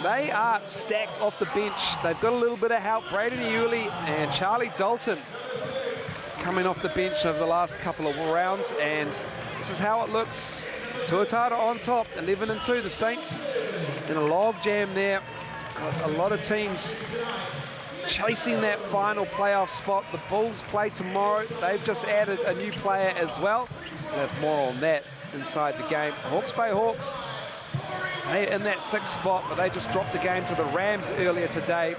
they are stacked off the bench. They've got a little bit of help. Braden Iuli and Charlie Dalton coming off the bench over the last couple of rounds, and this is how it looks. Tuatara on top, 11-2. The Saints in a log jam there. Got a lot of teams chasing that final playoff spot. The Bulls play tomorrow. They've just added a new player as well. We'll have more on that inside the game. Hawke's Bay Hawks, they're in that 6th spot, but they just dropped the game to the Rams earlier today.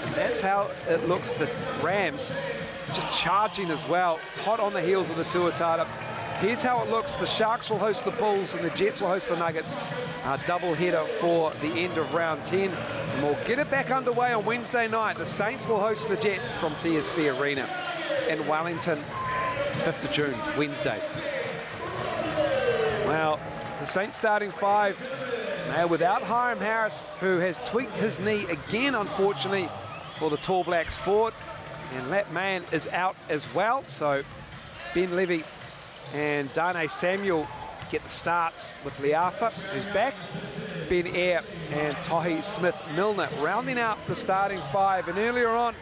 And that's how it looks. The Rams just charging as well, hot on the heels of the Tuatara. Here's how it looks. The Sharks will host the Bulls and the Jets will host the Nuggets. A double header for the end of round 10. And we'll get it back underway on Wednesday night. The Saints will host the Jets from TSB Arena in Wellington, 5th of June, Wednesday. Well, the Saints starting 5. Now without Hiram Harris, who has tweaked his knee again, unfortunately, for the Tall Blacks forward. And that man is out as well. So Ben Levy and Dane Samuel get the starts with Leafa, who's back. Ben Eyre and Tohi Smith-Milner rounding out the starting 5. And earlier on,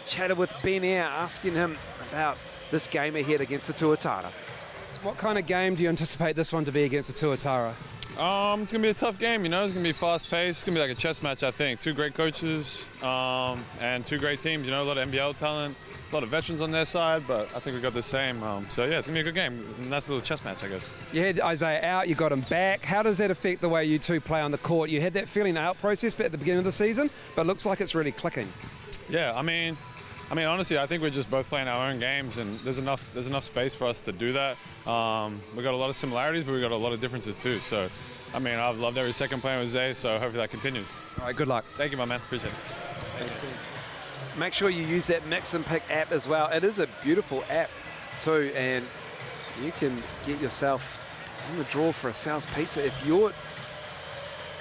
chatted with Ben Eyre, asking him about this game ahead against the Tuatara. What kind of game do you anticipate this one to be against the Tuatara? It's going to be a tough game, you know. It's going to be fast-paced. It's going to be like a chess match, I think. 2 great coaches and 2 great teams, you know, a lot of NBL talent. A lot of veterans on their side, but I think we got the same. So, yeah, it's going to be a good game. Nice little chess match, I guess. You had Isaiah out, you got him back. How does that affect the way you two play on the court? You had that feeling out process at the beginning of the season, but it looks like it's really clicking. Yeah, I mean, honestly, I think we're just both playing our own games, and there's enough space for us to do that. We've got a lot of similarities, but we've got a lot of differences too. So, I mean, I've loved every second playing with Zay, so hopefully that continues. All right, good luck. Thank you, my man. Appreciate it. Make sure you use that Mix and Pick app as well. It is a beautiful app too, and you can get yourself in the draw for a Sal's Pizza if your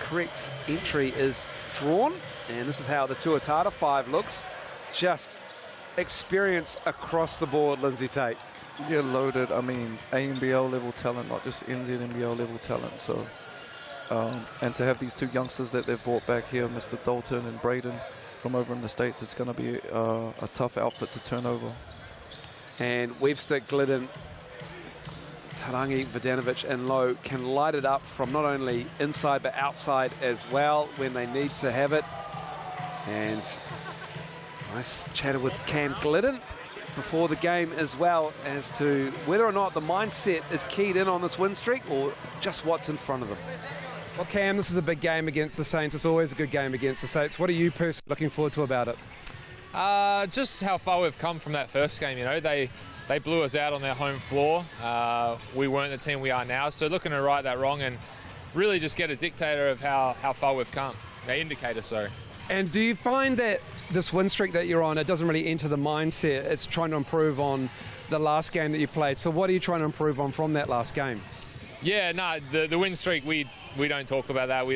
correct entry is drawn. And this is how the Tuatara 5 looks. Just experience across the board, Lindsay Tate. You're loaded. I mean, ANBL level talent, not just NZNBL level talent. So, and to have these 2 youngsters that they've brought back here, Mr. Dalton and Braden, from over in the States, it's going to be a tough outfit to turn over. And Webster, Glidden, Tarangi, Vodanovic and Lowe can light it up from not only inside but outside as well when they need to have it. And nice chatter with Cam Glidden before the game as well as to whether or not the mindset is keyed in on this win streak or just what's in front of them. Well, Cam, this is a big game against the Saints. It's always a good game against the Saints. What are you personally looking forward to about it? Just how far we've come from that first game. You know, they blew us out on their home floor. We weren't the team we are now. So looking to right that wrong and really just get a dictator of how far we've come. An indicator, sorry. And do you find that this win streak that you're on, it doesn't really enter the mindset? It's trying to improve on the last game that you played. So what are you trying to improve on from that last game? Yeah, no, the win streak, we don't talk about that.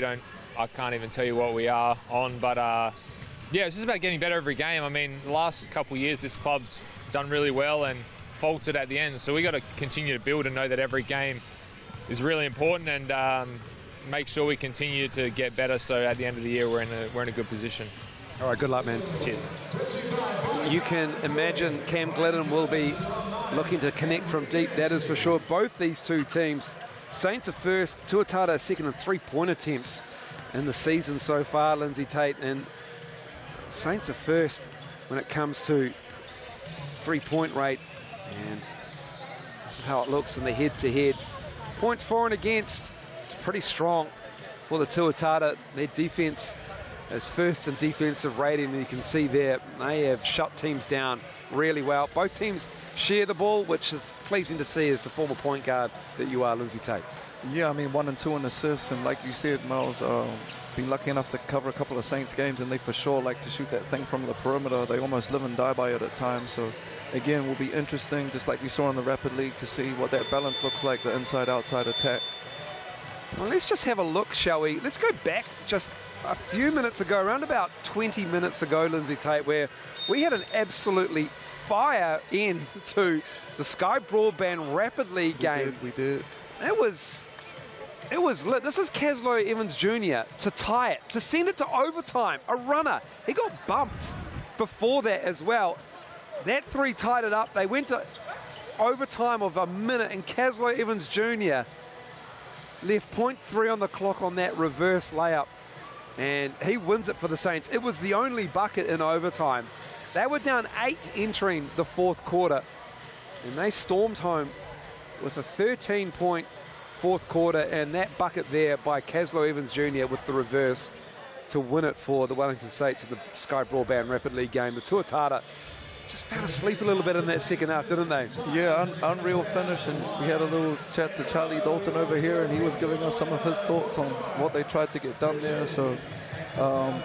I can't even tell you what we are on. But, yeah, it's just about getting better every game. I mean, the last couple of years, this club's done really well and faltered at the end. So we got to continue to build and know that every game is really important and make sure we continue to get better. So at the end of the year, we're in a good position. All right, good luck, man. Cheers. You can imagine Cam Glidden will be looking to connect from deep, that is for sure. Both these 2 teams, Saints are first, Tuatara second in 3-point attempts in the season so far, Lindsay Tate, and Saints are first when it comes to 3-point rate, and this is how it looks in the head-to-head. Points for and against, it's pretty strong for the Tuatara. Their defense is first in defensive rating, and you can see there they have shut teams down really well. Both teams share the ball, which is pleasing to see as the former point guard that you are, Lindsay Tate. Yeah, I mean, 1 and 2 in assists, and like you said, Miles, been lucky enough to cover a couple of Saints games, and they for sure like to shoot that thing from the perimeter. They almost live and die by it at times. So again, will be interesting, just like we saw in the Rapid League, to see what that balance looks like, the inside-outside attack. Well, let's just have a look, shall we? Let's go back just a few minutes ago, around about 20 minutes ago, Lindsay Tate, where we had an absolutely fire end to the Sky Broadband Rapid League game. We did. It was lit. This is Caslow Evans Jr. to tie it, to send it to overtime. A runner. He got bumped before that as well. That 3 tied it up. They went to overtime of a minute, and Caslow Evans Jr. left .3 on the clock on that reverse layup. and he wins it for the Saints. It was the only bucket in overtime. They were down 8 entering the fourth quarter, and they stormed home with a 13-point fourth quarter, and that bucket there by Caslow Evans Jr. with the reverse to win it for the Wellington Saints in the Sky Broadband Rapid League game. The Tuatara just fell asleep a little bit in that second half, didn't they? Yeah, unreal finish, and we had a little chat to Charlie Dalton over here, and he was giving us some of his thoughts on what they tried to get done there. So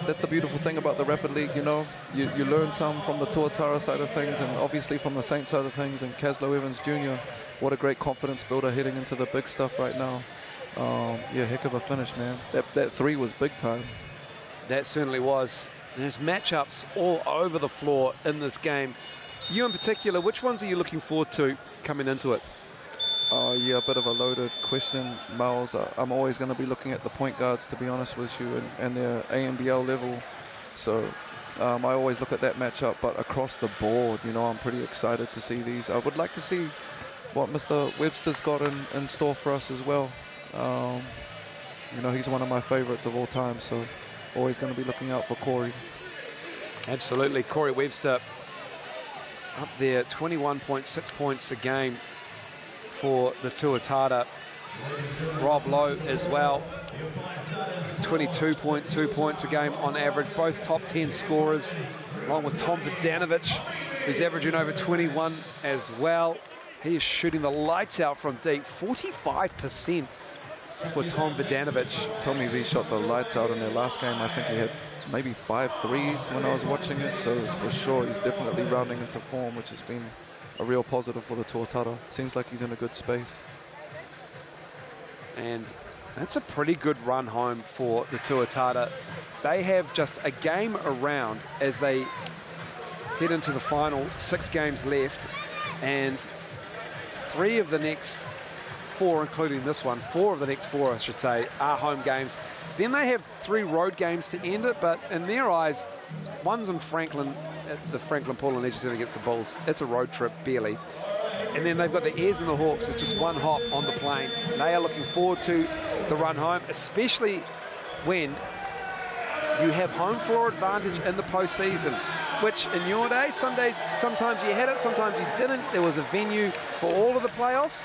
that's the beautiful thing about the Rapid League, you know. You learn some from the Tuatara side of things, and obviously from the Saints side of things, and Caslow Evans Jr., what a great confidence builder heading into the big stuff right now. Yeah, heck of a finish, man. That three was big time. That certainly was. There's matchups all over the floor in this game. You in particular, which ones are you looking forward to coming into it? Yeah, a bit of a loaded question, Miles. I'm always going to be looking at the point guards, to be honest with you, and their ANBL level. So I always look at that matchup, but across the board, you know, I'm pretty excited to see these. I would like to see what Mr. Webster's got in store for us as well. You know, he's one of my favorites of all time, so always going to be looking out for Corey. Absolutely. Corey Webster up there, 21.6 points a game for the Tuatara. Rob Lowe as well, 22.2 points a game on average, both top 10 scorers, along with Tom Vodanovic, who's averaging over 21 as well. He is shooting the lights out from deep, 45% for Tom Vodanovic. Tommy V shot the lights out in their last game. I think he had maybe 5 threes when I was watching it, so for sure he's definitely rounding into form, which has been a real positive for the Tuatara. Seems like he's in a good space. And that's a pretty good run home for the Tuatara. They have just a game around as they head into the final, 6 games left, and 3 of the next 4, including this one, 4 of the next 4, I should say, are home games. Then they have 3 road games to end it, but in their eyes, one's in Franklin, at the Franklin Polynesian Centre against the Bulls. It's a road trip, barely. And then they've got the Airs and the Hawks. It's just one hop on the plane. They are looking forward to the run home, especially when you have home floor advantage in the postseason, which in your day, sometimes you had it, sometimes you didn't. There was a venue for all of the playoffs.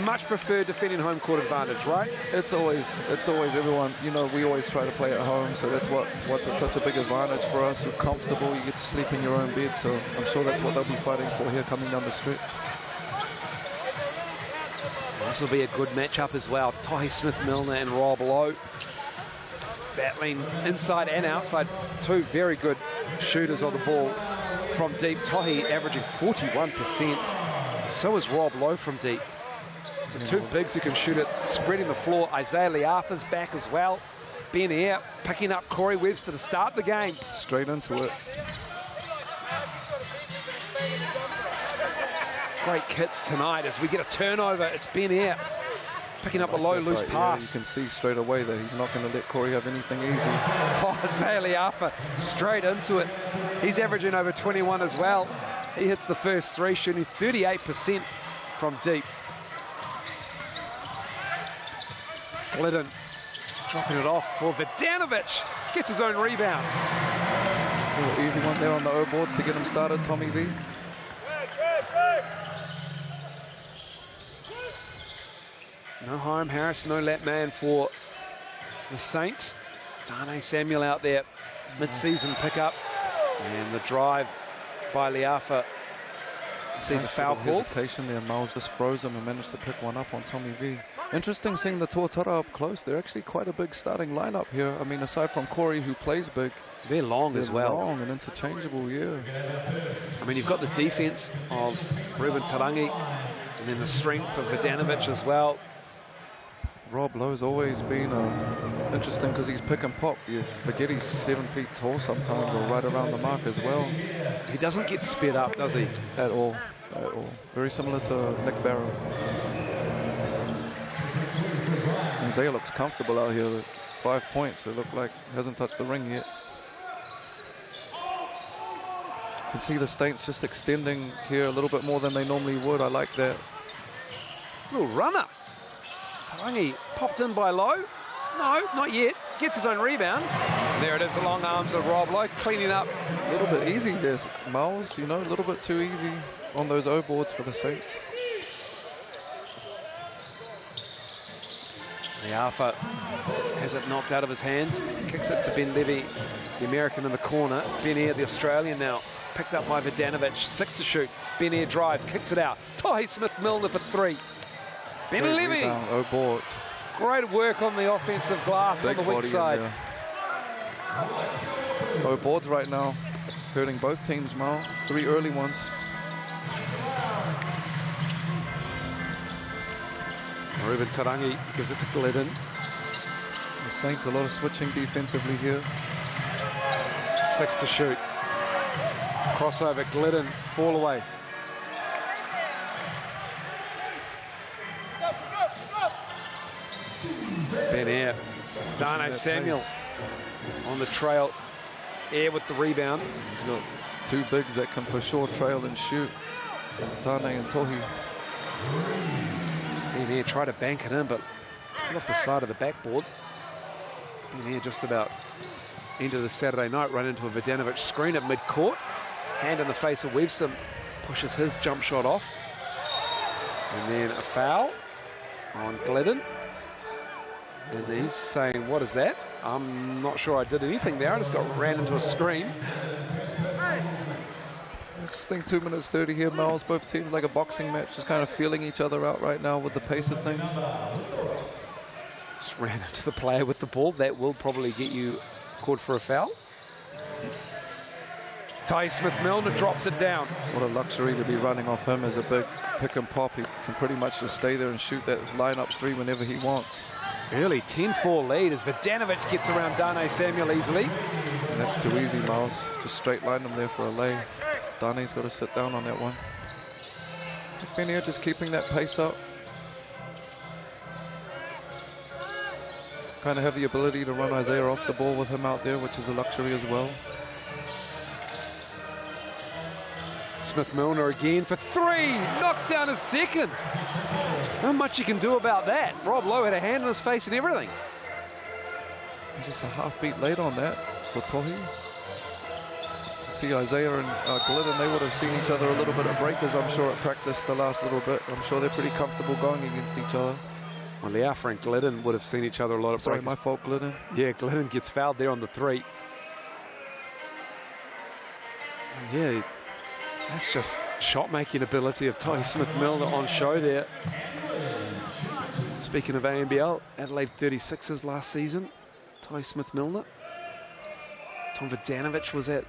Much preferred defending home court advantage, right? It's always everyone, you know, we always try to play at home, so that's what's such a big advantage for us. You're comfortable, you get to sleep in your own bed, so I'm sure that's what they'll be fighting for here coming down the stretch. This will be a good matchup as well. Tohi Smith-Milner and Rob Lowe battling inside and outside. 2 very good shooters on the ball from deep. Tohi averaging 41%. So is Rob Lowe from deep. So 2 bigs who can shoot it, spreading the floor. Isaiah Liafa's back as well. Ben Air picking up Corey Webster to start the game. Straight into it. Great kits tonight as we get a turnover. It's Ben Air picking up a low, loose pass. Yeah, you can see straight away that he's not going to let Corey have anything easy. Oh, Isaiah Liafa straight into it. He's averaging over 21 as well. He hits the first 3, shooting 38% from deep. Glidden dropping it off for Vodanovic. Gets his own rebound. Little easy one there on the O boards to get him started, Tommy V. No Hiram Harris, no lap man for the Saints. Darnay Samuel out there, mid-season pickup. And the drive by Liafa sees a foul call. Hesitation there, Miles just froze him and managed to pick one up on Tommy V. Interesting seeing the Tuatara up close. They're actually quite a big starting lineup here. I mean, aside from Corey, who plays big, they're long as well. Long and interchangeable, yeah. I mean, you've got the defense of Ruben Tarangi, and then the strength of Vodanovic as well. Rob Lowe's always been interesting because he's pick and pop. You forget he's 7 feet tall sometimes, or right around the mark as well. He doesn't get sped up, does he? At all, at all. Very similar to Nick Barrow. Isaiah looks comfortable out here with 5 points. It looked like he hasn't touched the ring yet. You can see the Saints just extending here a little bit more than they normally would. I like that. Little runner. Tarangi popped in by Lowe. No, not yet. gets his own rebound. There it is, the long arms of Rob Lowe cleaning up. A little bit easy there, Miles, you know, a little bit too easy on those O boards for the Saints. Liafa has it knocked out of his hands, kicks it to Ben Levy, the American in the corner. Ben Air, the Australian now, picked up by Vidanovic, 6 to shoot. Ben Air drives, kicks it out. Tohi Smith-Milner for 3. Ben Levy. O board. Great work on the offensive glass on the weak side. O boards right now, hurting both teams, Mal. 3 early ones. Ruben Tarangi gives it to Glidden. The Saints, a lot of switching defensively here. 6 to shoot. Crossover, Glidden, fall away. Ben Air, Darnay Samuel on the trail. Air with the rebound. He's got 2 bigs that can for sure trail and shoot. Darnay and Tohi. Ben Air tried to bank it in, but off the side of the backboard. Ben Air just about into the Saturday night, run into a Vidanovic screen at mid-court. Hand in the face of Webster, pushes his jump shot off. And then a foul on Glidden. And he's saying, what is that? I'm not sure I did anything there. I just ran into a screen. Interesting 2 minutes 30 here, Miles. Both teams like a boxing match, just kind of feeling each other out right now with the pace of things. Just ran into the player with the ball. That will probably get you called for a foul. Ty Smith-Milner drops it down. What a luxury to be running off him as a big pick and pop. He can pretty much just stay there and shoot that line-up 3 whenever he wants. Early 10-4 lead as Vidanovic gets around Darnay Samuel easily. And that's too easy, Miles. Just straight line him there for a lay. Darnay's got to sit down on that one. Ben Air just keeping that pace up. Kind of have the ability to run Isaiah off the ball with him out there, which is a luxury as well. Smith-Milner again for 3. Knocks down his second. Not much you can do about that. Rob Lowe had a hand in his face and everything. Just a half beat late on that for Tohi. See Isaiah and Glidden, they would have seen each other a little bit at breakers, I'm sure, at practice the last little bit. I'm sure they're pretty comfortable going against each other. Well, Liafa and Glidden would have seen each other a lot of Sorry, breakers. my fault, Glidden. Yeah, Glidden gets fouled there on the 3. Yeah, that's just shot-making ability of Tohi Smith-Milner on show there. Speaking of ANBL, Adelaide 36ers last season. Tohi Smith-Milner. Tom Vidanovic was at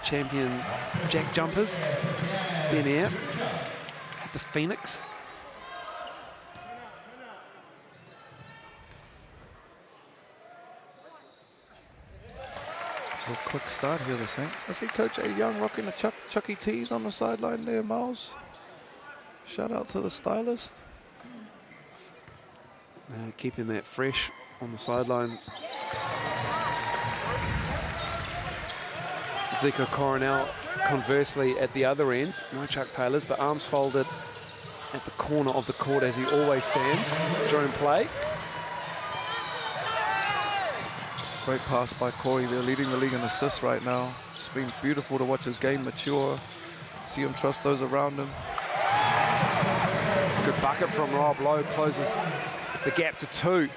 champion Jack Jumpers. Ben Air at the Phoenix. A quick start here, the Saints. I see Coach A. Young rocking the Chuck E. Tees on the sideline there, Miles. Shout out to the stylist. Keeping that fresh on the sidelines. Zico Coronel, conversely, at the other end. No Chuck Taylors, but arms folded at the corner of the court as he always stands during play. Great pass by Corey. They're leading the league in assists right now. It's been beautiful to watch his game mature. See him trust those around him. Good bucket from Rob Lowe, closes the gap to 2.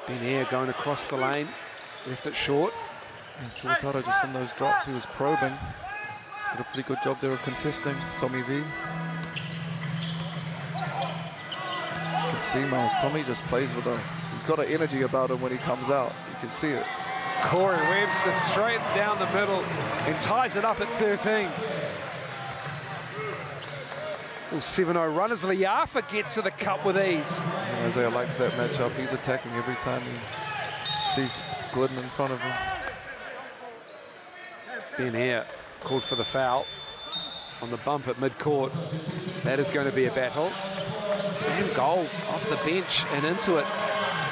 Ben Air going across the lane, left it short. And Tuatara just in those drops, he was probing. Did a pretty good job there of contesting Tommy V. You can see Miles, Tommy just plays with a, he's got an energy about him when he comes out. You can see it. Corey Webster straight down the middle and ties it up at 13. Little 7-0 runners. Liafa gets to the cup with ease. And Isaiah likes that matchup. He's attacking every time he sees Glidden in front of him. Ben Air called for the foul on the bump at mid-court. That is going to be a battle. Sam Gold off the bench and into it.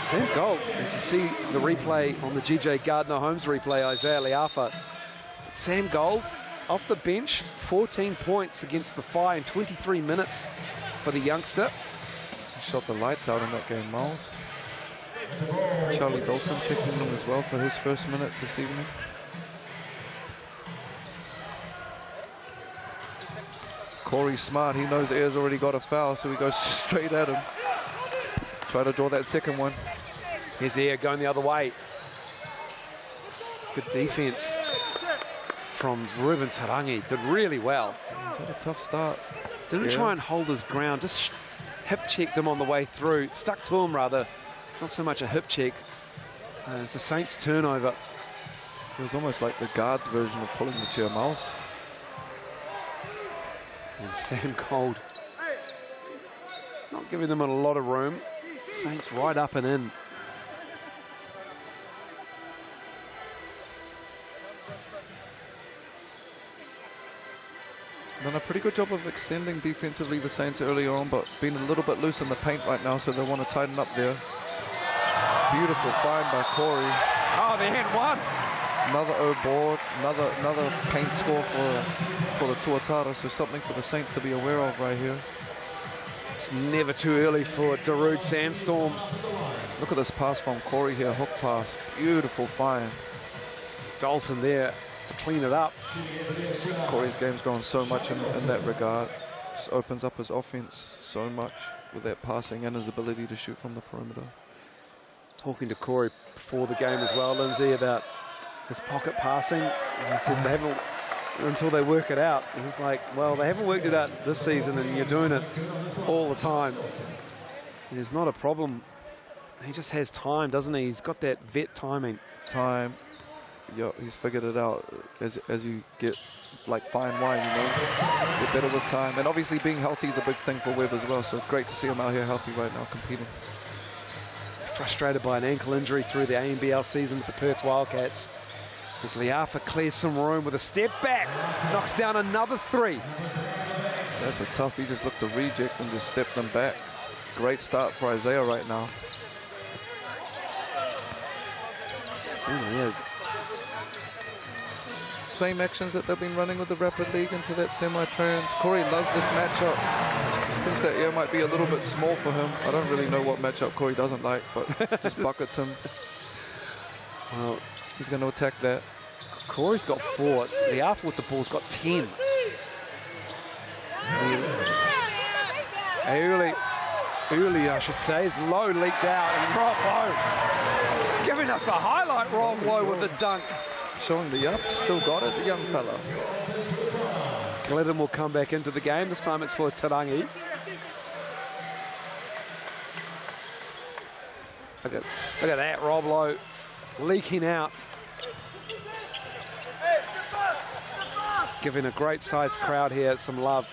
Sam Gold, as you see the replay on the GJ Gardner-Holmes replay, Isaiah Liafa. Sam Gold off the bench, 14 points against the Fire in 23 minutes for the youngster. shot the lights out in that game, Miles. Charlie Dalton checking in as well for his first minutes this evening. Corey smart, he knows Ayer's already got a foul, so he goes straight at him. Try to draw that second one. Here's Ayer going the other way. Good defense from Ruben Tarangi. Did really well. He's had a tough start. Didn't try and hold his ground, just hip checked him on the way through. Stuck to him rather, not so much a hip check. And it's a Saints turnover. It was almost like the guards version of pulling the chair, Miles. And Sam Gold not giving them a lot of room. Saints right up and in. Done a pretty good job of extending defensively, the Saints, early on, but being a little bit loose in the paint right now, so they want to tighten up there. Beautiful find by Corey. Oh, they had one. Another O board, another paint score for the Tuatara, so something for the Saints to be aware of right here. It's never too early for Darude Sandstorm. Look at this pass from Corey here, hook pass. Beautiful find. Dalton there to clean it up. Corey's game's grown so much in that regard. Just opens up his offense so much with that passing and his ability to shoot from the perimeter. Talking to Corey before the game as well, Lindsay, about his pocket passing. And he said they haven't, until they work it out. And he's like, well, they haven't worked it out this season and you're doing it all the time. And there's not a problem. He just has time, doesn't he? He's got that vet timing. Time. Yeah, he's figured it out as you get like fine wine, you know, get better with time. And obviously being healthy is a big thing for Webb as well, so great to see him out here healthy right now, competing. Frustrated by an ankle injury through the ANBL season with the Perth Wildcats. As Liafa clears some room with a step back, knocks down another three. That's a tough, he just looked to reject and just step them back. Great start for Isaiah right now. Certainly is. Same actions that they've been running with the Rapid League into that semi-trans. Corey loves this matchup. Just thinks that Ayer might be a little bit small for him. I don't really know what matchup Corey doesn't like, but just buckets him. Well, he's going to attack that. Corey's got 4. Liafa with the ball's got 10. Early, I should say, is Lowe leaked out, and Rob Lowe giving us a highlight. Rob Lowe with the dunk. Showing the up, still got it, the young fella. Glidden will come back into the game. This time it's for Tarangi. Look at that, Rob Lowe leaking out. Giving a great sized crowd here some love.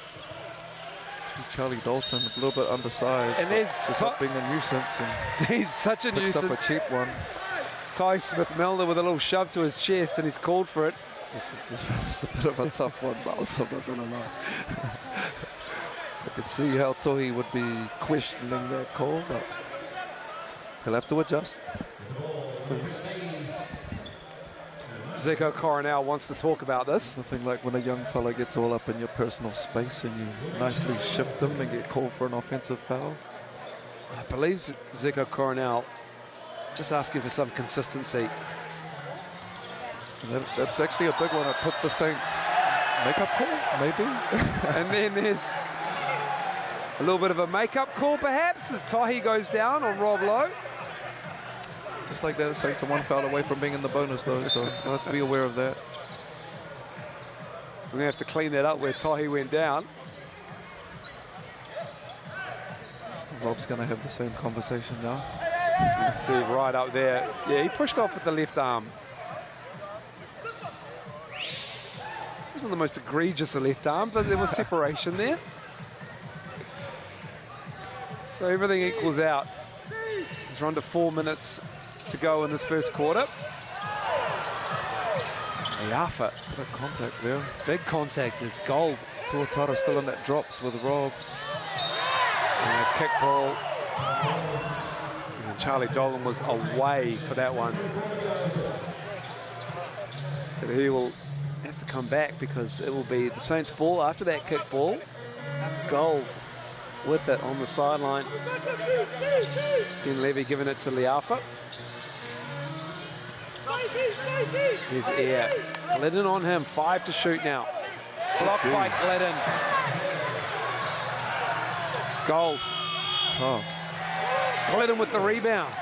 See Charlie Dalton, a little bit undersized. And there's just up being a nuisance. And he's such a picks nuisance. up a cheap one. Ty Smith-Milner with a little shove to his chest, and he's called for it. It's a bit of a tough one, Miles, I'm not gonna lie. I could see how Tohi would be questioning that call, but he'll have to adjust. Zico Coronel wants to talk about this. Nothing like when a young fella gets all up in your personal space and you nicely shift them and get called for an offensive foul. I believe Zico Coronel just asking for some consistency. That's actually a big one. It puts the Saints makeup call, maybe. And then there's a little bit of a makeup call, perhaps, as Tahi goes down on Rob Lowe. Just like that, the Saints are one foul away from being in the bonus, though, so they'll have to be aware of that. We're going to have to clean that up where Tahi went down. Rob's going to have the same conversation now. You see right up there. Yeah, he pushed off with the left arm. It wasn't the most egregious of left arm, but there was separation there. So everything equals out. It's under 4 minutes to go in this first quarter. Liafa. Bit of contact there. Big contact is gold. Tuatara still in that drops with Rob. And a kick ball. And Charlie Dolan was away for that one. But he will have to come back because it will be the Saints ball after that kick ball. Gold with it on the sideline. Ben Levy giving it to Liafa. Here's Air. Glidden on him, 5 to shoot now. Blocked by Glidden. Gold. Oh. Glidden with the rebound.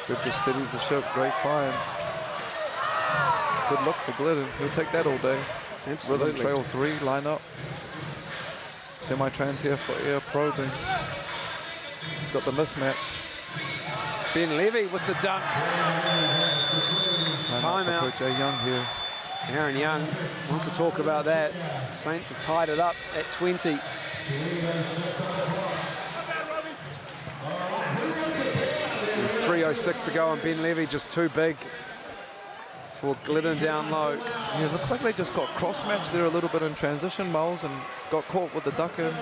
Good to steadies the ship, great find. Good look for Glidden, he'll take that all day. Absolutely. Rhythm trail 3, line up. Semi-trans here for Air probing. He's got the mismatch. Ben Levy with the dunk. Timeout. Coach A. Young here. Aaron Young wants to talk about that. Saints have tied it up at 20. 3:06 to go, and Ben Levy just too big for Glidden down low. Yeah, looks like they just got cross-matched there a little bit in transition, Miles, and got caught with the duck in.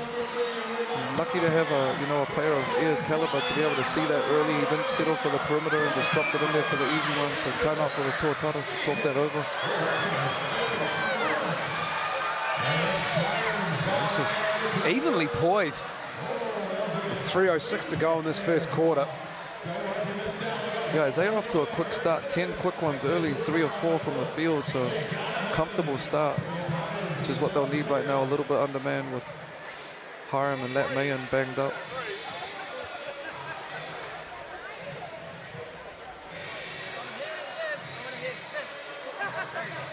Lucky to have a player of Air's caliber to be able to see that early. He didn't settle for the perimeter and just dropped it in there for the easy one. So timeout for the Tuatara to talk that over. This is evenly poised. 3:06 to go in this first quarter. Yeah, they're off to a quick start. 10 quick ones early, 3 or 4 from the field. So comfortable start, which is what they'll need right now. A little bit undermanned with Hiram and Lat Mayan banged up.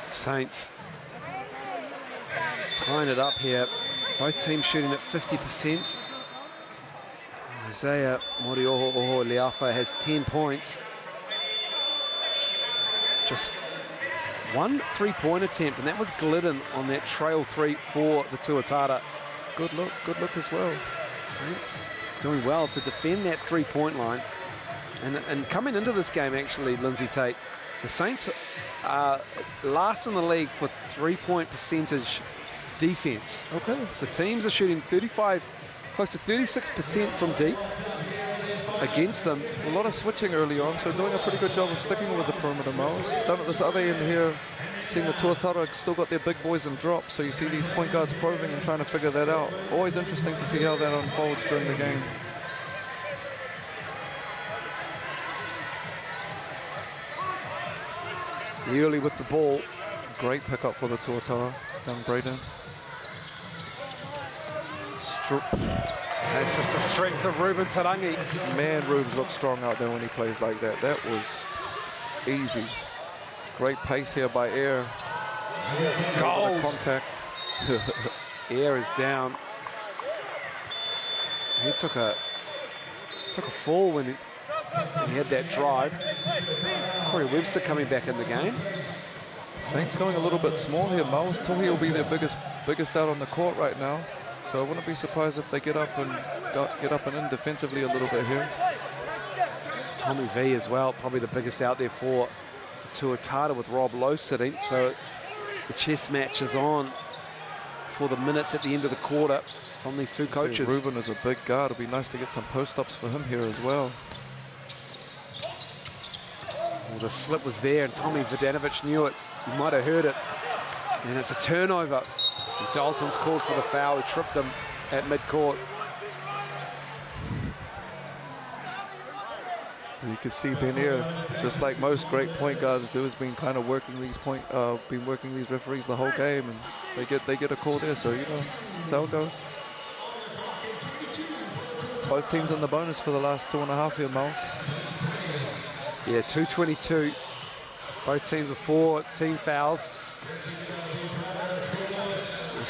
Saints tying it up here. Both teams shooting at 50%. Isaiah Morioho Liafa has 10 points. Just one three-point attempt, and that was Glidden on that trail 3 for the Tuatara. Good look as well. Saints doing well to defend that three-point line. And coming into this game, actually, Lindsay Tate, the Saints are last in the league for three-point percentage defense. Okay. So teams are shooting 35, close to 36% from deep against them. A lot of switching early on, so doing a pretty good job of sticking with the perimeter, Miles. Down at this other end here, seeing the Tuatara still got their big boys in drop, so you see these point guards probing and trying to figure that out. Always interesting to see how that unfolds during the game. Early with the ball. Great pickup for the Tuatara. Young Braden. That's just the strength of Ruben Tarangi. Man, Rubes looks strong out there when he plays like that. That was easy. Great pace here by Air. Gold. Contact. Air is down. He took a fall when he had that drive. Corey Webster coming back in the game. Saints going a little bit small here. Miles Tuhi will be their biggest out on the court right now. So I wouldn't be surprised if they get up and in defensively a little bit here. Tommy V as well, probably the biggest out there for Tuatara with Rob Lowe sitting. So the chess match is on for the minutes at the end of the quarter from these two coaches. Ruben is a big guard. It'll be nice to get some post-ups for him here as well. Well, the slip was there and Tommy Vodanovic knew it. He might have heard it. And it's a turnover. And Dalton's called for the foul. He tripped him at midcourt. You can see Benair, just like most great point guards do, has been kind of working these referees the whole game, and they get a call there. So that's how it goes. Both teams in the bonus for the last 2.5 here, Mal. Yeah, 2:22. Both teams with 4 team fouls.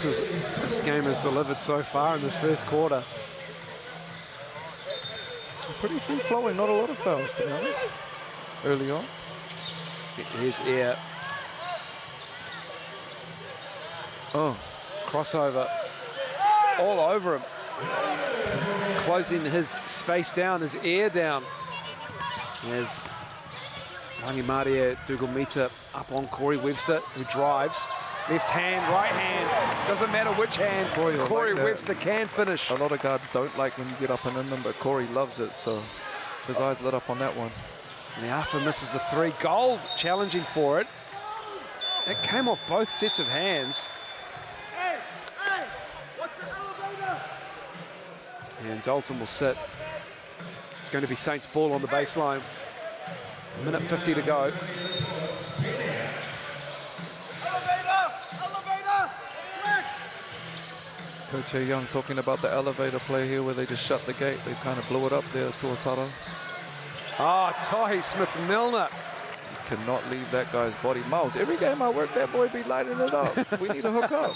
This game has delivered so far in this first quarter. Pretty free-flowing, not a lot of fouls, to be honest, early on. Here's Air. Oh, crossover all over him. Closing his space down, his Air down. There's Rangimaria Dugomita up on Corey Webster, who drives. Left hand, right hand, doesn't matter which hand. Corey like Webster can finish. A lot of guards don't like when you get up and in them, but Corey loves it, so his eyes lit up on that one. Liafa misses the 3. Gold challenging for it. It came off both sets of hands. And Dalton will sit. It's going to be Saints ball on the baseline. Minute 50 to go. Coach A. Young talking about the elevator play here where they just shut the gate. They kind of blew it up there, Tuatara. Ah, Tahi Smith-Milner. You cannot leave that guy's body. Miles, every game I work, that boy be lighting it up. We need to hook up.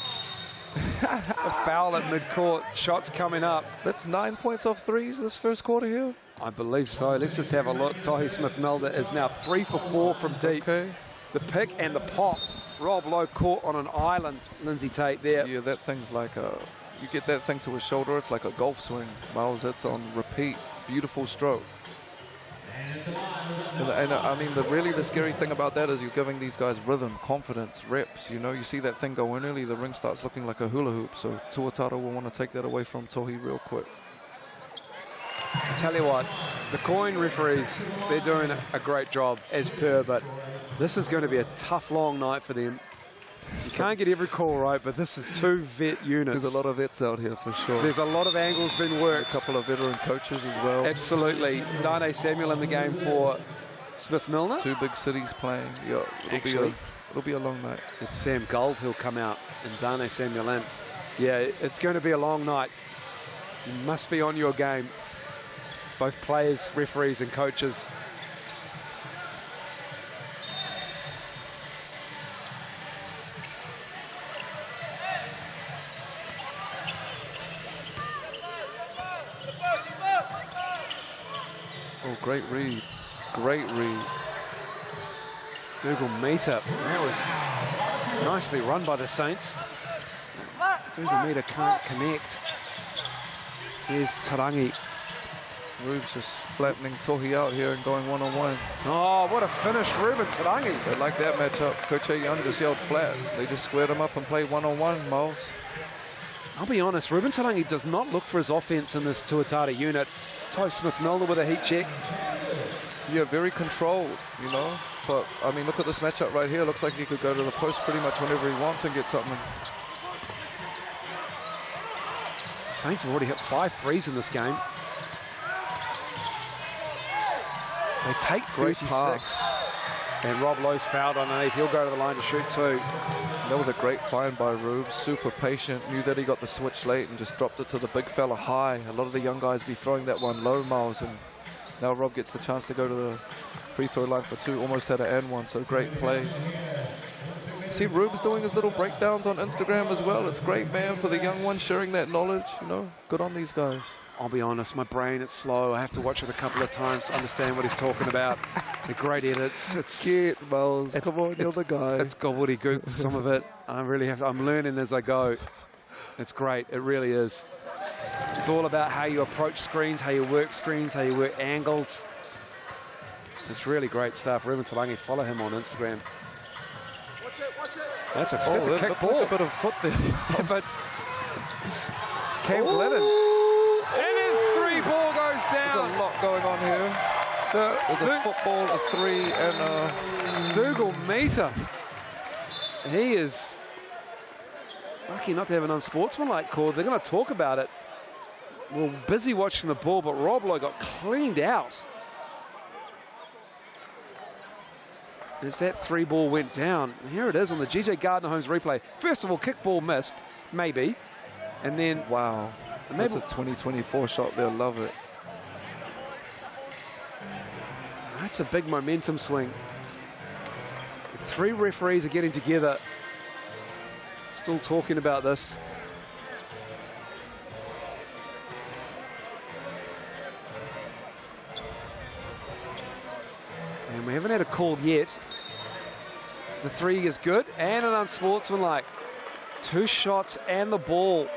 A foul at midcourt. Shots coming up. That's 9 points off threes this first quarter here. I believe so. Let's just have a look. Tahi Smith-Milner is now 3 for 4 from deep. Okay. The pick and the pop. Rob Lowe caught on an island. Lindsay Tate there. Yeah, that thing's like a... You get that thing to his shoulder, it's like a golf swing. Miles, it's on repeat. Beautiful stroke. And I mean, really the scary thing about that is you're giving these guys rhythm, confidence, reps. You know, you see that thing go in early, the ring starts looking like a hula hoop. So Tuatara will want to take that away from Tohi real quick. I tell you what, the coin referees, they're doing a great job as per, but this is going to be a tough, long night for them. You can't get every call right, but this is 2 vet units. There's a lot of vets out here for sure. There's a lot of angles being worked. A couple of veteran coaches as well. Absolutely. Dane Samuel in the game for Smith-Milner. 2 big cities playing. Yeah, it'll be a long night. It's Sam Gold who'll come out and Dane Samuel in. Yeah, it's going to be a long night. You must be on your game. Both players, referees and coaches. Oh, great read. Great read. Dougal Meter. That was nicely run by the Saints. Dougal Meter can't connect. Here's Tarangi. Rube's just flattening Tohi out here and going one-on-one. Oh, what a finish, Ruben Tarangi. They like that matchup. Coach A. Young just yelled flat. They just squared him up and played one-on-one, Miles. I'll be honest, Ruben Tarangi does not look for his offense in this Tuatara unit. Ty Smith-Milner with a heat check. Yeah, very controlled, you know. But, I mean, look at this matchup right here. Looks like he could go to the post pretty much whenever he wants and get something. Saints have already hit 5 threes in this game. They take 36. Pass. And Rob Lowe's fouled underneath. He'll go to the line to shoot 2. That was a great find by Rube. Super patient. Knew that he got the switch late and just dropped it to the big fella high. A lot of the young guys be throwing that one low, Miles. And now Rob gets the chance to go to the free throw line for 2. Almost had an and one, so great play. See, Rube's doing his little breakdowns on Instagram as well. It's great, man, for the young ones sharing that knowledge. You know, good on these guys. I'll be honest, my brain is slow. I have to watch it a couple of times to understand what he's talking about. The great edits. It's Miles. Come on, you're the guy. It's gobbledygook, some of it. I really have to, I'm learning as I go. It's great. It really is. It's all about how you approach screens, how you work angles. It's really great stuff. Ruben Tarangi, follow him on Instagram. That's a kick ball. Like a bit of foot there. But Cam Glennon. And then 3 ball goes down. There's a lot going on here. So there's a football, a 3, and a... Dougal Meter. He is lucky not to have an unsportsmanlike call. They're going to talk about it. We're busy watching the ball, but Rob Lowe got cleaned out. As that 3 ball went down, here it is on the GJ Gardner Holmes replay. First of all, kick ball missed, maybe. And then... Wow. That's a 2024 shot there, love it. That's a big momentum swing. 3 referees are getting together. Still talking about this. And we haven't had a call yet. The 3 is good and an unsportsmanlike. 2 shots and the ball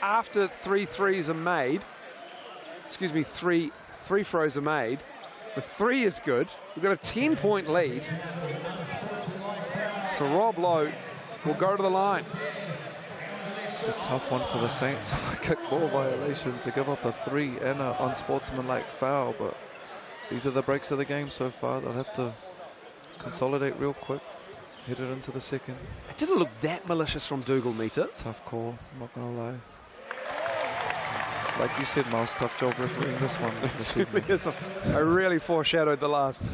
after 3 threes are made. Excuse me, 3 free throws are made. The 3 is good. We've got a 10-point lead. So Rob Lowe will go to the line. It's a tough one for the Saints. A kickball violation to give up a 3 and an unsportsmanlike foul, but these are the breaks of the game so far. They'll have to consolidate real quick. Hit it into the second. It didn't look that malicious from Dougal Meter. Tough call, I'm not going to lie. Like you said, Miles, tough job refereeing this one. It certainly is. I really foreshadowed the last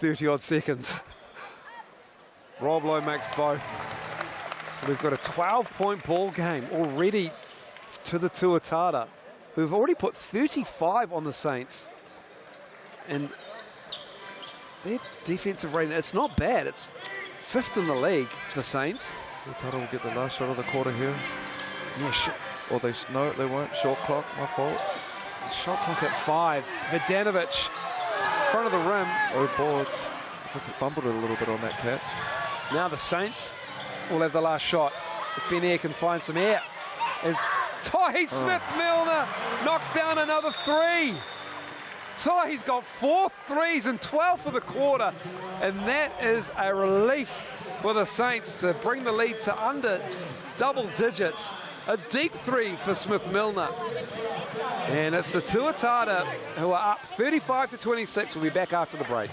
30-odd seconds. Rob Lowe makes both. So we've got a 12-point ball game already to the Tuatara, who've already put 35 on the Saints. And their defensive rating, it's not bad. It's 5th in the league, the Saints. Tuatara will get the last shot of the quarter here. Yeah, Or no, they won't. Short clock, my fault. shot clock at 5. Vidanovic, front of the rim. Oh, boards. I think he fumbled it a little bit on that catch. Now the Saints will have the last shot. If Ben Air can find some air. As Tahi Smith-Milner knocks down another 3. Tahi's got 4 threes and 12 for the quarter. And that is a relief for the Saints to bring the lead to under double digits. A deep 3 for Smith-Milner. And it's the Tuatara who are up 35-26. We'll be back after the break.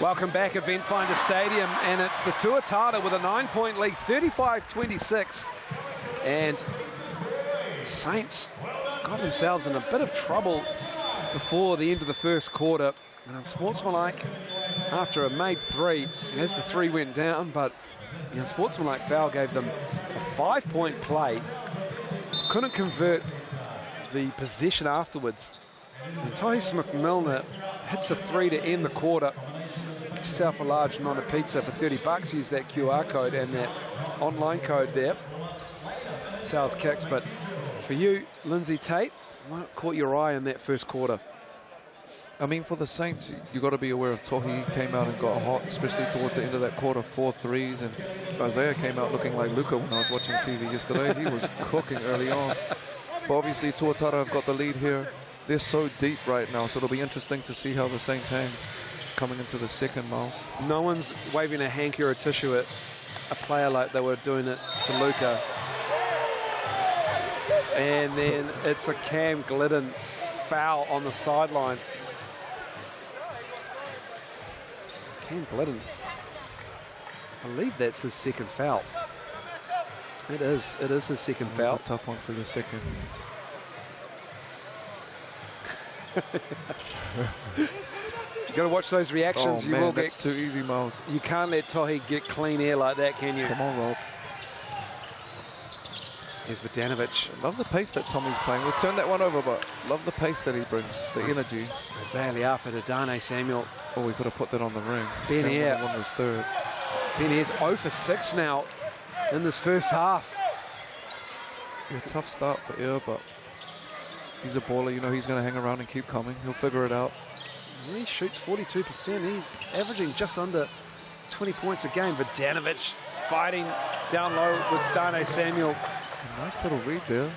Welcome back, Eventfinda Stadium, and it's the Tuatara with a 9-point lead, 35-26. And the Saints got themselves in a bit of trouble before the end of the first quarter. And unsportsmanlike, after a made 3, as the 3 went down, but the unsportsmanlike foul gave them a 5-point play. Couldn't convert the possession afterwards. And Tahi Smith-Milner hits a 3 to end the quarter. Get yourself a large nona pizza for $30. Use that QR code and that online code there. Sales kicks, but for you, Lindsay Tate, what caught your eye in that first quarter? I mean, for the Saints, you got to be aware of Tahi. He came out and got hot, especially towards the end of that quarter, 4 threes. And Isaiah came out looking like Luka when I was watching TV yesterday. He was cooking early on. But obviously, Tuatara have got the lead here. They're so deep right now, so it'll be interesting to see how the Saints hang coming into the second, Miles. No one's waving a hanky or a tissue at a player like they were doing it to Luka. And then it's a Cam Glidden foul on the sideline. Cam Glidden, I believe that's his second foul. It is his second foul. A tough one for your second. You got to watch those reactions. Oh, you man, will that's get too easy, Miles. You can't let Tahi get clean air like that, can you? Come on, Rob. Here's Vidanovic. Love the pace that Tommy's playing. We'll turn that one over, but love the pace that he brings, the energy. Isaiah Liafa to Dane Samuel. Oh, we could have put that on the ring. Ben Air. One was third. Ben Air's 0 for 6 now in this first half. Yeah, tough start for Air, but he's a baller. You know he's going to hang around and keep coming. He'll figure it out. Yeah, he shoots 42%. He's averaging just under 20 points a game. Vidanovic fighting down low with Dane Samuel. A nice little read there.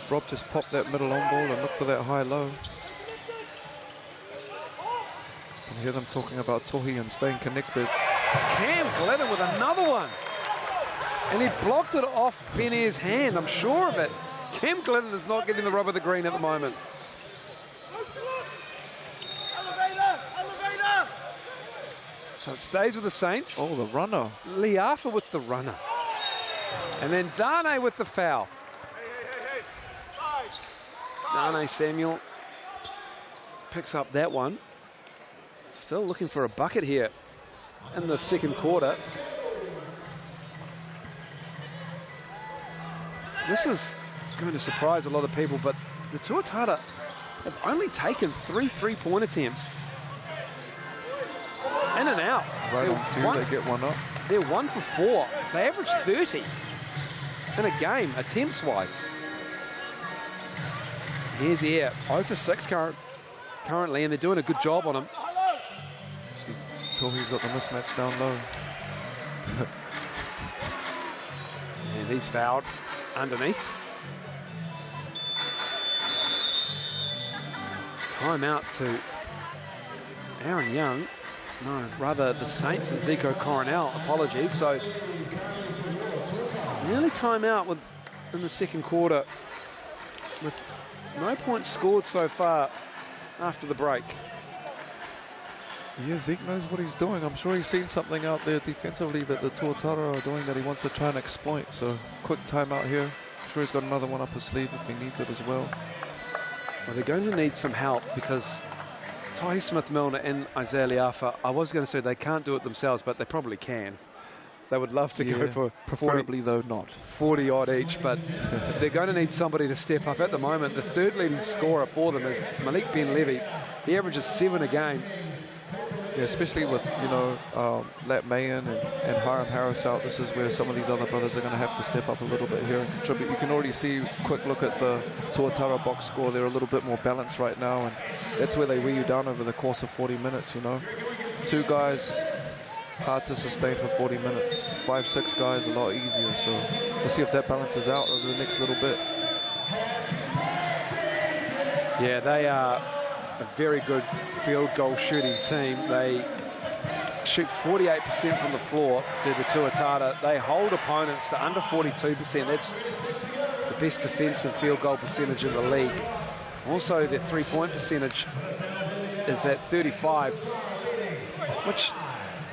Rob just popped that middle on ball and looked for that high-low. You hear them talking about Tohi and staying connected. Cam Glidden with another one. And he blocked it off Ben Air's hand, I'm sure of it. Cam Glidden is not getting the rub of the green at the moment. So it stays with the Saints. Oh, the runner. Liafa with the runner. And then Dane with the foul. Dane Samuel picks up that one. Still looking for a bucket here in the second quarter. This is going to surprise a lot of people, but the Tuatara have only taken 3 3-point attempts. In and out. Right on cue, they get one up. They're 1 for 4. They average 30 in a game, attempts-wise. Here's Air, 0 for 6 currently, and they're doing a good job on him. Tohi's got the mismatch down low. And he's fouled underneath. Timeout to Aaron Young. No, rather the Saints and Zico Coronel. Apologies. So nearly timeout in the second quarter with no points scored so far after the break. Yeah, Zeke knows what he's doing. I'm sure he's seen something out there defensively that the Tuatara are doing that he wants to try and exploit. So quick timeout here. I'm sure he's got another one up his sleeve if he needs it as well. Well, they're going to need some help because Tahi Smith-Milner and Isaiah Liafa, I was going to say they can't do it themselves, but they probably can. They would love to go for preferably 40, though not 40 odd each, but they're going to need somebody to step up at the moment. The third leading scorer for them is Malik Ben Levy. He averages 7 a game. Yeah, especially with, you know, Lat Mayan and Hiram Harris out, this is where some of these other brothers are going to have to step up a little bit here and contribute. You can already see, quick look at the Tuatara box score, they're a little bit more balanced right now, and that's where they wear you down over the course of 40 minutes, you know. 2 guys, hard to sustain for 40 minutes. 5, 6 guys, a lot easier, so we'll see if that balances out over the next little bit. Yeah, they are a very good field goal shooting team. They shoot 48% from the floor to the Tuatara. They hold opponents to under 42%. That's the best defensive field goal percentage in the league. Also, their 3-point percentage is at 35, which,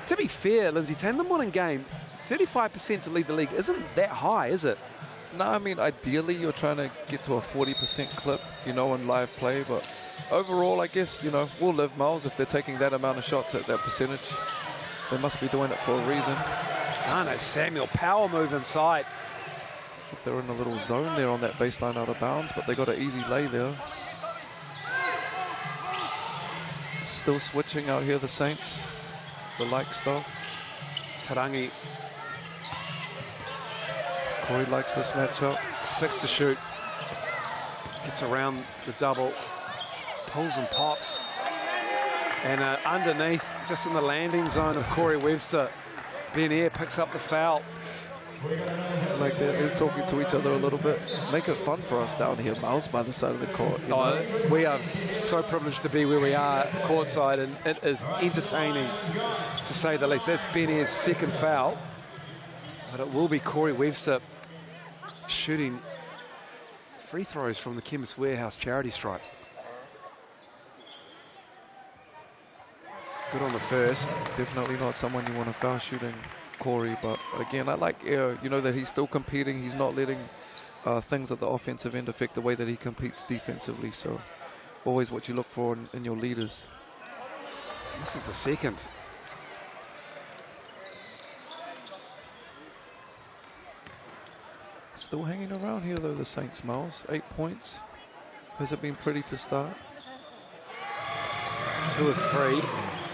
to be fair, Lindsay, 10 modern game, 35% to lead the league isn't that high, is it? No, I mean, ideally, you're trying to get to a 40% clip, you know, in live play, but overall, I guess, you know, we'll live, Miles, if they're taking that amount of shots at that percentage. They must be doing it for a reason. Dane Samuel, power move inside. If they're in a little zone there on that baseline out of bounds, but they got an easy lay there. Still switching out here, the Saints. The like stuff. Tarangi, Corey likes this matchup. 6 to shoot. Gets around the double. Pulls and pops. And underneath, just in the landing zone of Corey Webster, Ben Air picks up the foul. Like they're talking to each other a little bit. Make it fun for us down here, Miles, by the side of the court. You know? We are so privileged to be where we are courtside, and it is entertaining, to say the least. That's Ben Air's second foul. But it will be Corey Webster shooting free throws from the Chemist Warehouse charity stripe. Good on the first. Definitely not someone you want to foul shooting Corey, but again, I like Air, you know, that he's still competing. He's not letting things at the offensive end affect the way that he competes defensively, so always what you look for in your leaders. This is the second. Still hanging around here though, the Saints, Miles. 8 points. Has it been pretty to start? 2 of 3.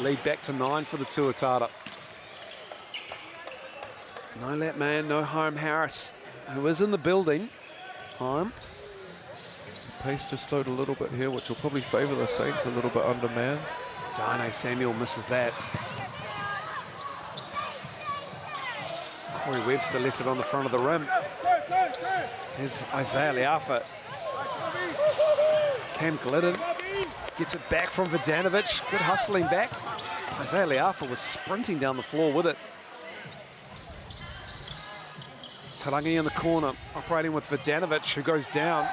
Lead back to 9 for the Tuatara. No Lat Man, no Hiram Harris, who is in the building. Hiram. Pace just slowed a little bit here, which will probably favor the Saints a little bit under man. Dane Samuel misses that. Corey Webster left it on the front of the rim. Here's Isaiah Liafa. Cam Glidden gets it back from Vidanovic. Good hustling back Isaiah Leafa was sprinting down the floor with it. Tarangi in the corner, operating with Vidanovic, who goes down.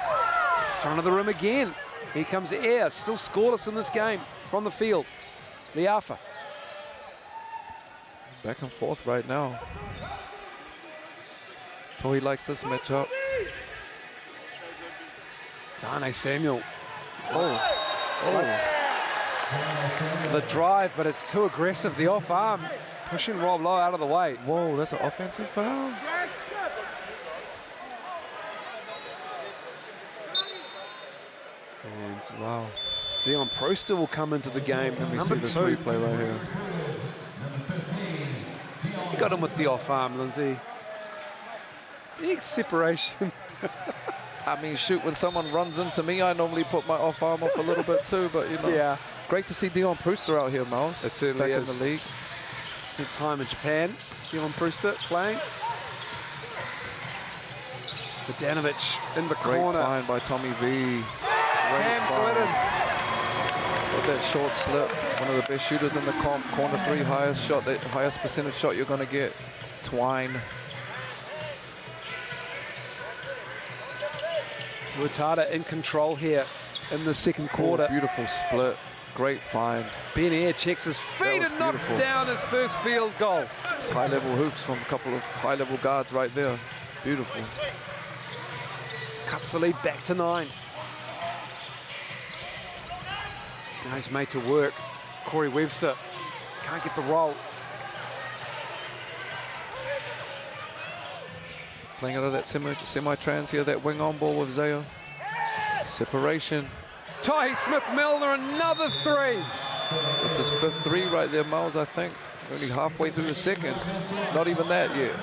Front of the rim again. Here comes Air, still scoreless in this game from the field. Leafa. Back and forth right now. Tohi likes this matchup. Dane Samuel. The drive, but it's too aggressive. The off arm pushing Rob Lowe out of the way. Whoa, that's an offensive foul. And Wow. Dion Proster will come into the game. Let me Number see this 2. replay right here. He got him with the off arm, Lindsay. Big separation. I mean, shoot, when someone runs into me, I normally put my off arm up a little bit too, but you know. Yeah. Great to see Dion Proster out here, Miles. It certainly back is. in the league. Spent time in Japan. Dion Proster playing. Vidanovic in the Great corner. find by Tommy V. Cam Glidden. With that short slip, one of the best shooters in the comp. Corner 3, highest shot, the highest percentage shot you're going to get. Twine. Tuatara in control here in the second quarter. Beautiful split. Great find. Ben Air checks his feet was and knocks beautiful. down his first field goal. It's high-level hoops from a couple of high-level guards right there. Beautiful. Cuts the lead back to 9. Now he's made to work. Corey Webster can't get the roll. Playing out of that semi-trans here, that wing on ball with Zaya. Separation. Ty Smith-Milner, another 3. It's his 5th 3 right there, Miles, I think. Only halfway through the second. Not even that yet.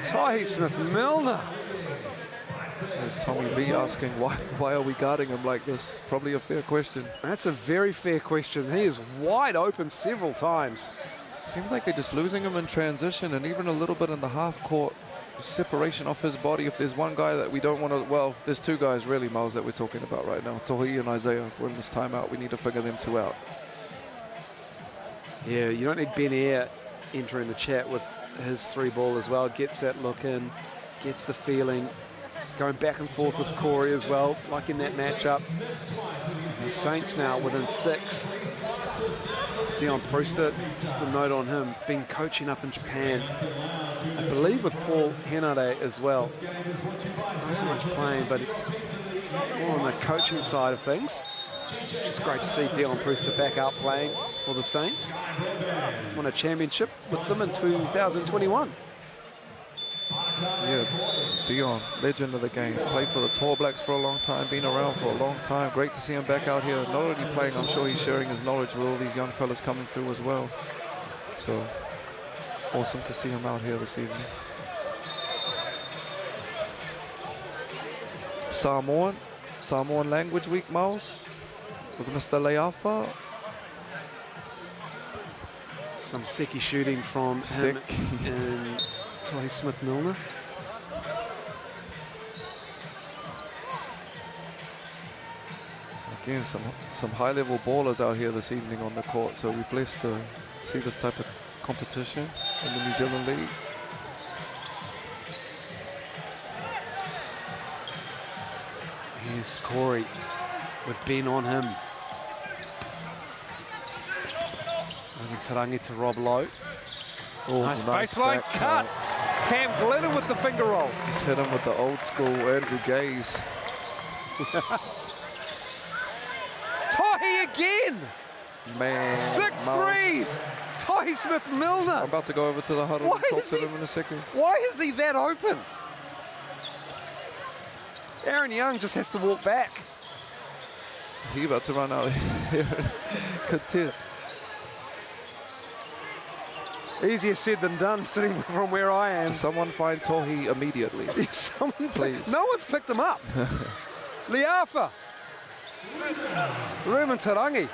Ty Smith-Milner. There's Tommy V asking, why are we guarding him like this? Probably a fair question. That's a very fair question. He is wide open several times. Seems like they're just losing him in transition and even a little bit in the half-court separation off his body. If there's one guy that we don't want to, well, there's 2 guys really, Miles, that we're talking about right now. Tohi and Isaiah. We're in this timeout. We need to figure them 2 out. Yeah, you don't need Ben Air entering the chat with his 3 ball as well. Gets that look in, gets the feeling. Going back and forth with Corey as well, like in that matchup. The Saints now within 6. Dion Proster, just a note on him, been coaching up in Japan. I believe with Paul Henare as well. Not so much playing, but more on the coaching side of things. It's great to see Dion Proster back out playing for the Saints. Won a championship with them in 2021. Yeah, Dion, legend of the game. Played for the Tall Blacks for a long time, been around for a long time. Great to see him back out here. Not only playing, I'm sure he's sharing his knowledge with all these young fellas coming through as well. So, awesome to see him out here this evening. Samoan Language Week, Miles, with Mr. Leafa. Some Seki shooting from him and Ty Smith-Milner. Again, some high-level ballers out here this evening on the court, so we're blessed to see this type of competition in the New Zealand League. Here's Corey with Ben on him. Over Tarangi to Rob Lowe. Oh, Nice baseline back cut. Cam Glidden with the finger roll. Just hit him with the old school Andrew Gaze. Tohi again. Man. 6 Miles. threes. Ty Smith-Milner. I'm about to go over to the huddle Why and talk is to he- them in a second. Why is he that open? Aaron Young just has to walk back. He about to run out here. Contest. Easier said than done, sitting from where I am. Someone find Tohi immediately. Someone, Please. No one's picked him up. Leafa. Ruben Tarangi.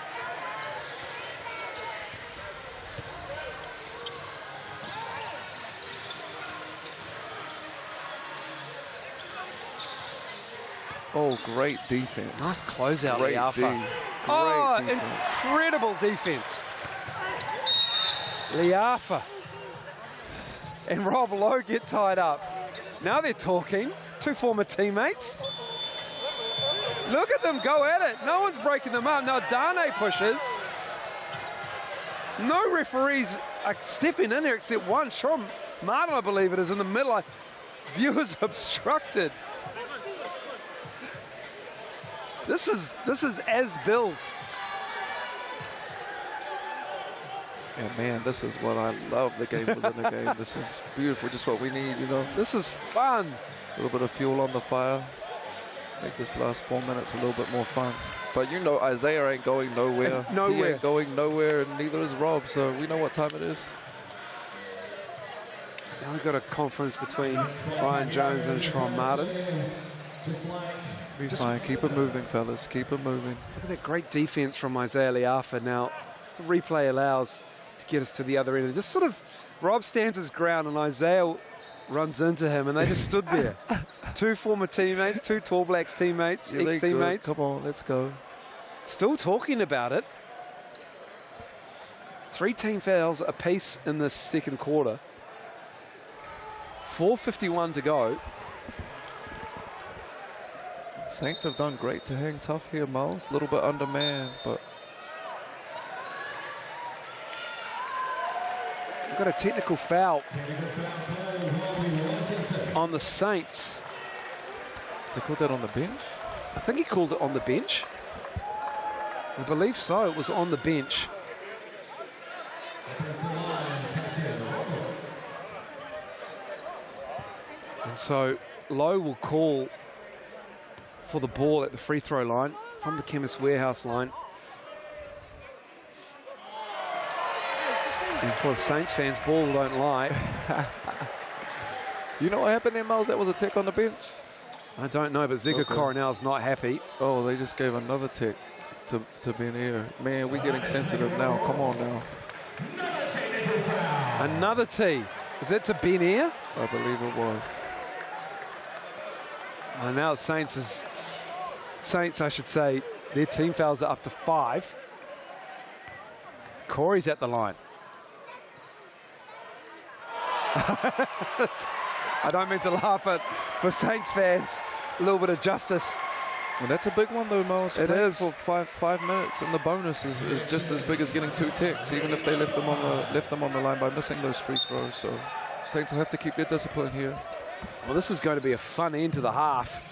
Oh, great defense. Nice closeout, Great Leafa. D. Great Oh, defense. incredible defense. Liafa and Rob Lowe get tied up. Now they're talking. Two former teammates. Look at them go at it. No one's breaking them up. Now Dane pushes. No referees are stepping in here except one. Sean Martin, I believe it is, in the middle. Viewers obstructed. This is as build. Yeah, man, this is what I love, the game within the game. This is beautiful, just what we need, you know. This is fun. A little bit of fuel on the fire. Make this last 4 minutes a little bit more fun. But you know Isaiah ain't going nowhere. Nowhere. He ain't going nowhere, and neither is Rob, so we know what time it is. Now we've got a conference between Brian Jones and Sean Martin. Be fine. Keep it moving, fellas. Keep it moving. Look at that great defense from Isaiah Liafa. Now, the replay allows to get us to the other end. And just sort of, Rob stands his ground and Isaiah runs into him, and they just stood there. Two former teammates, two Tall Blacks teammates, Yeah, ex-teammates. Come on, let's go. Still talking about it. 3 team fouls apiece in this second quarter. 4:51 to go. Saints have done great to hang tough here, Miles. A little bit undermanned, but we've got a technical foul on the Saints. they called that on the bench? I think he called it on the bench. I believe so. It was on the bench. And so Lowe will call for the ball at the free throw line from the Chemist Warehouse line. And for the Saints fans, ball don't lie. You know what happened there, Miles? That was a tick on the bench? I don't know, but Zika Coronel's not happy. Oh, they just gave another tick to Ben Air. Man, we're getting sensitive now. Come on now. Another tee. Is it to Ben Air? I believe it was. And now the Saints, I should say, their team fouls are up to 5. Corey's at the line. I don't mean to laugh, but for Saints fans, a little bit of justice. And that's a big one, though, Miles. It Playing is. for five minutes, and the bonus is just as big as getting 2 ticks, even if they left them on the line by missing those free throws. So Saints will have to keep their discipline here. Well, this is going to be a fun end to the half.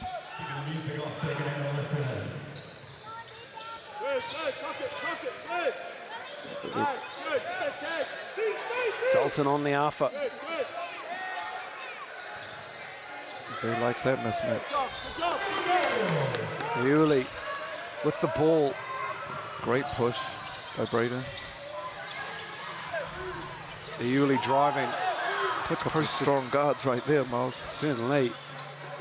Dalton on the alpha. So he likes that mismatch. Yuli with the ball. Great push by Braden. Yuli driving. Couple strong guards right there, Miles. Certainly.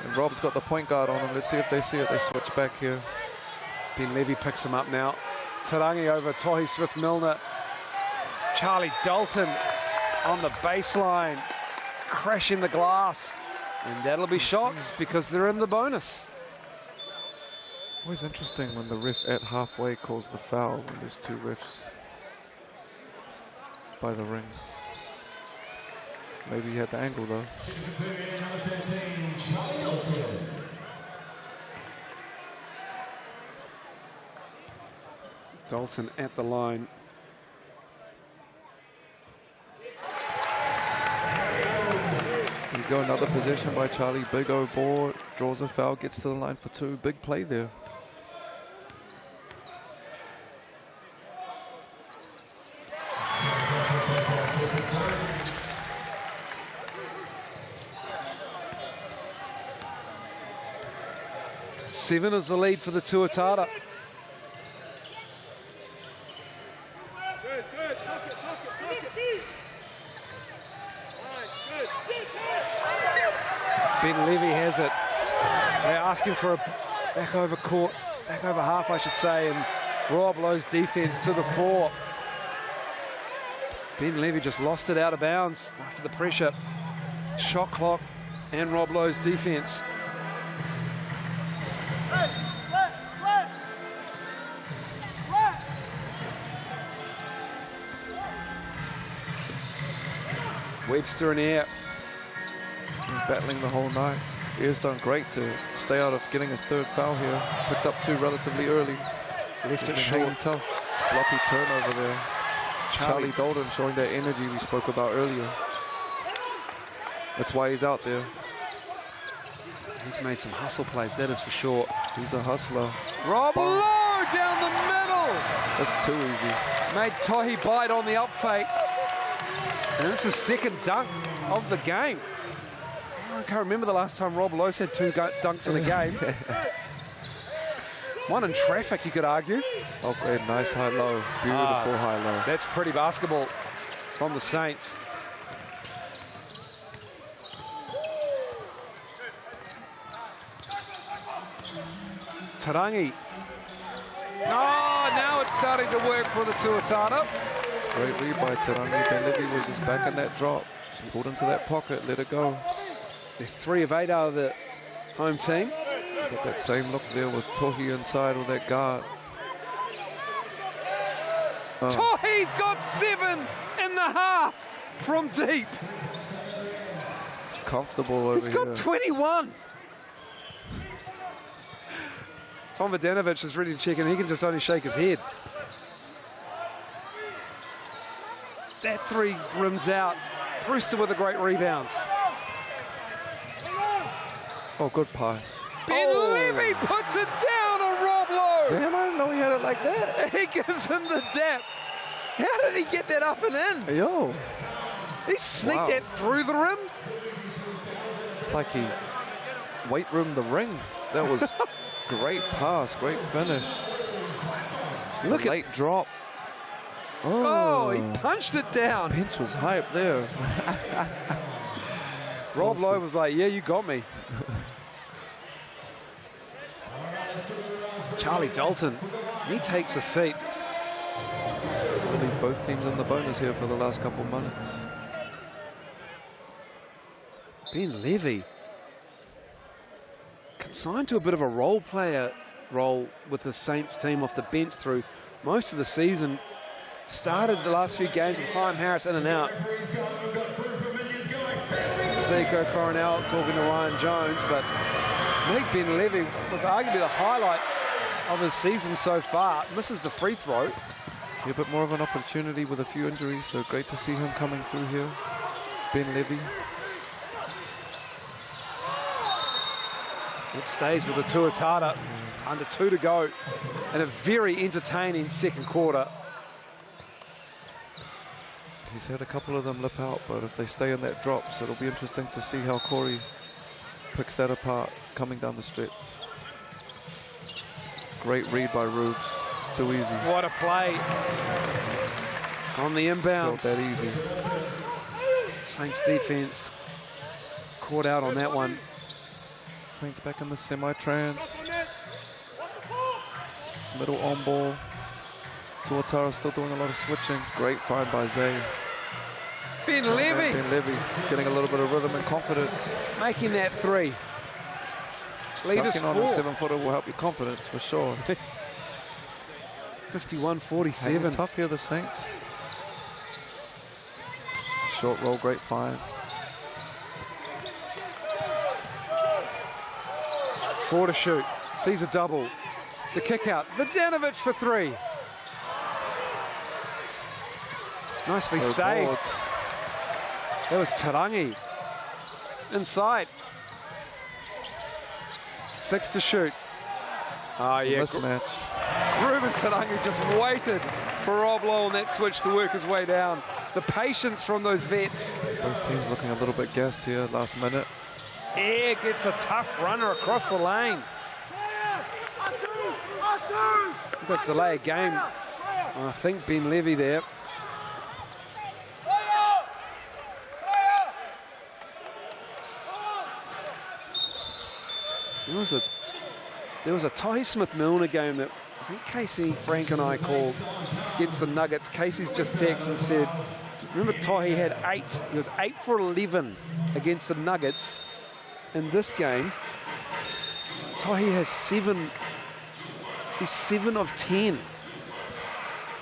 And Rob's got the point guard on him. Let's see if they see it. They switch back here. Ben Levy picks him up now. Tarangi over Tohi Smith-Milner. Charlie Dalton on the baseline, crashing the glass. And that'll be shots because they're in the bonus. Always interesting when the ref at halfway calls the foul when there's 2 refs by the ring. Maybe he had the angle though. Dalton at the line. Here you go, another possession by Charlie. Big O board, draws a foul, gets to the line for 2. Big play there. Seven is the lead for the Tuatara. Ben Levy has it. They're asking for a back over half, I should say, and Rob Lowe's defense to the fore. Ben Levy just lost it out of bounds after the pressure. Shot clock and Rob Lowe's defense. Webster in air. Battling the whole night. He has done great to stay out of getting his third foul here. Picked up 2 relatively early. Left it Hanging short. tough. Sloppy turnover there. Charlie Dalton showing that energy we spoke about earlier. That's why he's out there. He's made some hustle plays, that is for sure. He's a hustler. Rob Lowe down the middle. That's too easy. Made Tohi bite on the up fake. And it's his second dunk of the game. I can't remember the last time Rob Lowe's had 2 dunks in a game. One in traffic, you could argue. Oh, great. Nice high-low. Beautiful high-low. That's pretty basketball from the Saints. Tarangi. Oh, now it's starting to work for the Tuatara. Great read by Tarangi. Ben Levy was just back in that drop. Just pulled into that pocket, let it go. They're 3 of 8 out of the home team. Got that same look there with Tohi inside with that guard. Tohi's got 7.5 from deep. It's comfortable over He's got here. 21. Tom Vodanovic is ready to check in. He can just only shake his head. That 3 rims out. Brewster with a great rebound. Oh, good pass. Ben Levy puts it down on Rob Lowe. Damn, I didn't know he had it like that. He gives him the dap. How did he get that up and in? Yo. He sneaked Wow. that through the rim. Like he weight roomed the ring. That was great pass, great finish. Look The at late drop. Oh, he punched it down. Bench was hype there. Rob Lowe was like, yeah, you got me. Charlie Dalton, he takes a seat. Really, both teams in the bonus here for the last couple minutes. Ben Levy, consigned to a bit of a role player role with the Saints team off the bench through most of the season. Started the last few games with Chaim Harris in and out. Zico Coronel talking to Ryan Jones, but I think Ben Levy was arguably the highlight of his season so far. Misses the free throw. Yeah, a bit more of an opportunity with a few injuries, so great to see him coming through here. Ben Levy. It stays with the Tuatara. Under 2 to go. And a very entertaining second quarter. He's had a couple of them lip out, but if they stay in that drop, so it'll be interesting to see how Corey picks that apart coming down the stretch. Great read by Rubes. It's too easy. What a play on the Felt inbounds. that easy. Saints defense caught out on that one. Saints back in the semi-trans. It's middle on ball. Tuatara still doing a lot of switching. Great find by Zay. Ben Levy Ben Levy getting a little bit of rhythm and confidence. making that 3. Lead us Dunking on a 4. 7-footer will help your confidence for sure. 51-47. Hanging tough here, the Saints. Short roll, great find. 4 to shoot. Sees a double. The kick out. Vodanovic for 3. Nicely No saved. boards. That was Tarangi. Inside. 6 to shoot. Oh, yeah. Mismatch. Ruben Tarangi just waited for Rob Lowe on that switch to work his way down. The patience from those vets. Both teams looking a little bit gassed here last minute. Air gets a tough runner across the lane. We've got delay of game. I think Ben Levy there. There was a Ty Smith-Milner game that I think Casey, Frank and I called against the Nuggets. Casey's just texted and said, remember Ty had 8. He was 8 for 11 against the Nuggets. In this game, Ty has 7. He's 7 of 10.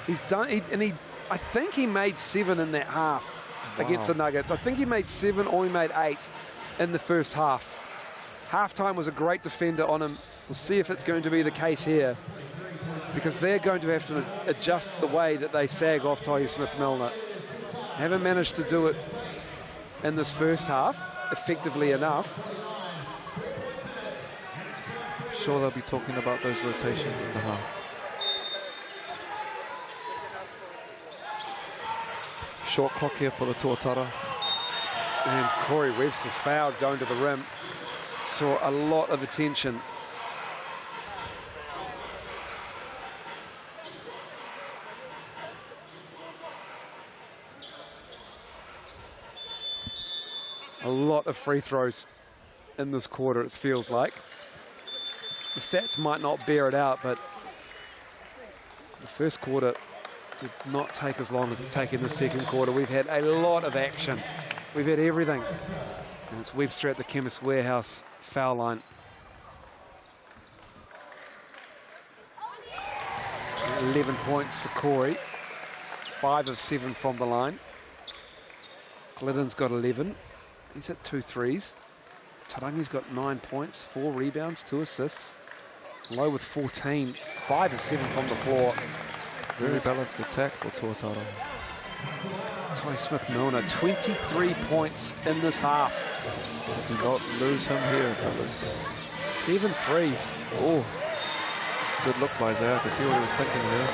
He's done, I think he made 7 in that half. against the Nuggets. I think he made 7 or he made 8 in the first half. Halftime was a great defender on him. We'll see if it's going to be the case here, because they're going to have to adjust the way that they sag off Taihi Smith-Milner. Haven't managed to do it in this first half effectively enough. Sure, they'll be talking about those rotations in the half. Short clock here for the Tuatara. And Corey Webster's fouled going to the rim. Saw a lot of attention. A lot of free throws in this quarter, it feels like. The stats might not bear it out, but the first quarter did not take as long as it's taken the second quarter. We've had a lot of action. We've had everything. And it's Webster at the Chemist Warehouse foul line. 11 points for Corey. 5 of 7 from the line. Glidden's got 11. He's hit 2 threes. Tarangi's got 9 points, 4 rebounds, 2 assists. Low with 14, 5 of 7 from the floor. Very balanced attack for Tuatara. Taihi Smith-Milner, 23 points in this half. Let's not lose him here, fellas. 7 threes. Oh, good look by Isaiah. I can see what he was thinking there.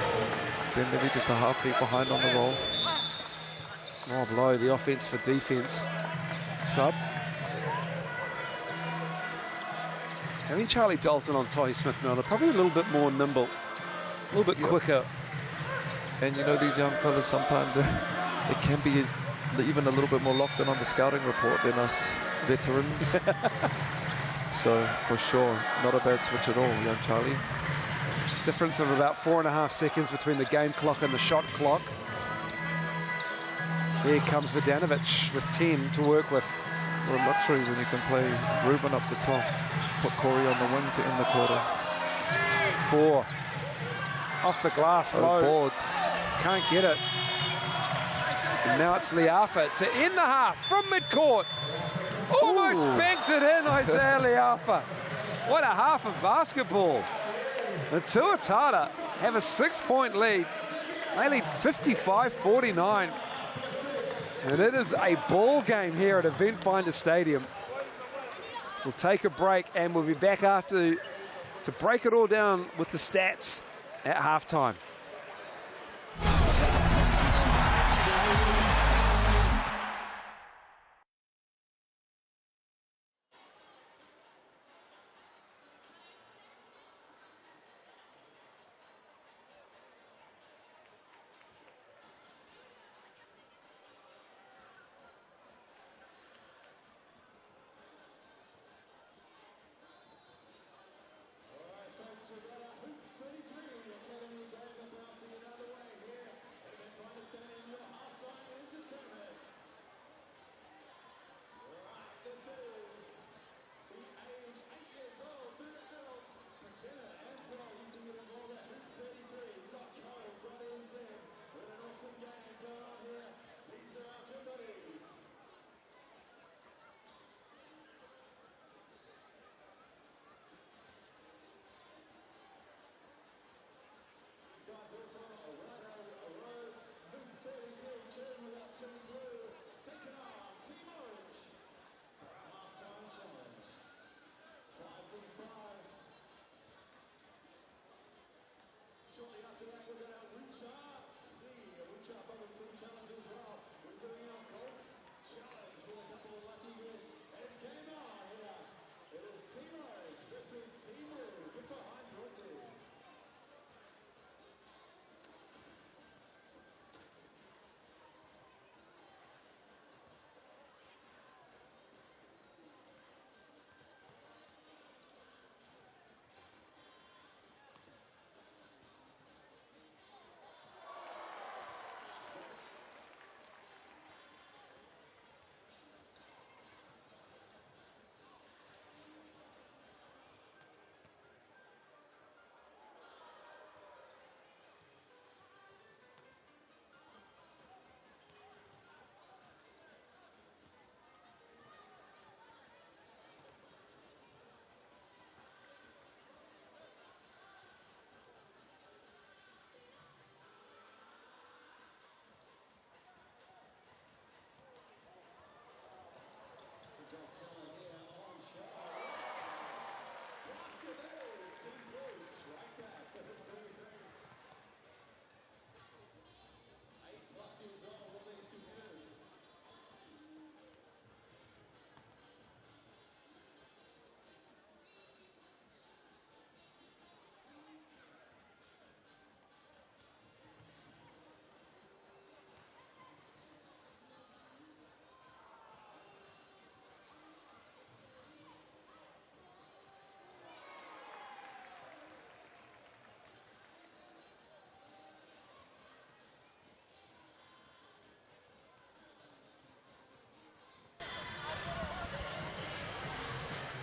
Then maybe just a half beat behind on the roll. Rob Lowe, the offense for defense sub. Having Charlie Dalton on Taihi Smith-Milner, probably a little bit more nimble, a little bit quicker. And you know, these young fellas sometimes they can be even a little bit more locked in on the scouting report than us veterans. So for sure, not a bad switch at all, young Charlie. Difference of about 4.5 seconds between the game clock and the shot clock. Here comes Vodanovic with 10 to work with. What a luxury when you can play Ruben up the top, put Corey on the wing to end the quarter. 4. Off the glass, low. Boards. Can't get it. And now it's Liafa to end the half from midcourt. Almost banked it in, Isaiah Liafa. What a half of basketball. The Tuatara have a 6-point lead. They lead 55-49. And it is a ball game here at Eventfinda Stadium. We'll take a break and we'll be back after to break it all down with the stats at halftime.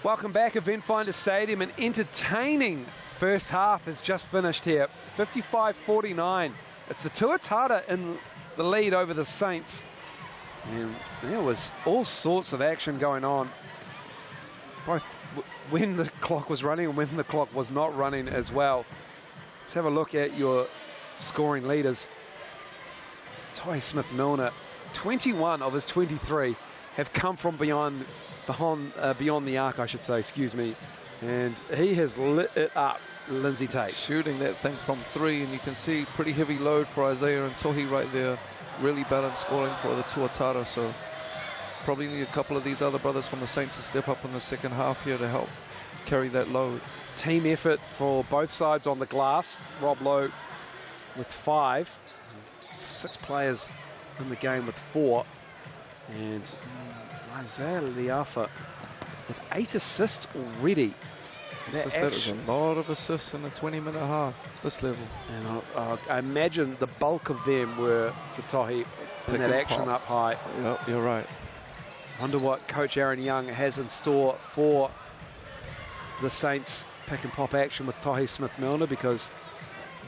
Welcome back, Eventfinda Stadium. An entertaining first half has just finished here. 55-49. It's the Tuatara in the lead over the Saints. And there was all sorts of action going on, both when the clock was running and when the clock was not running as well. Let's have a look at your scoring leaders. Ty Smith-Milner, 21 of his 23 have come from beyond the arc, I should say, excuse me. And he has lit it up, Lindsay Tate. Shooting that thing from 3, and you can see pretty heavy load for Isaiah and Tohi right there. Really balanced scoring for the Tuatara, so probably need a couple of these other brothers from the Saints to step up in the second half here to help carry that load. Team effort for both sides on the glass. Rob Lowe with 5. 6 players in the game with 4. And Isaiah Liafa with 8 assists already. That is a lot of assists in a 20-minute half, this level. And I imagine the bulk of them were to Tohi in that action up high. Yep, you're right. Wonder what Coach Aaron Young has in store for the Saints pick and pop action with Tohi Smith-Milner, because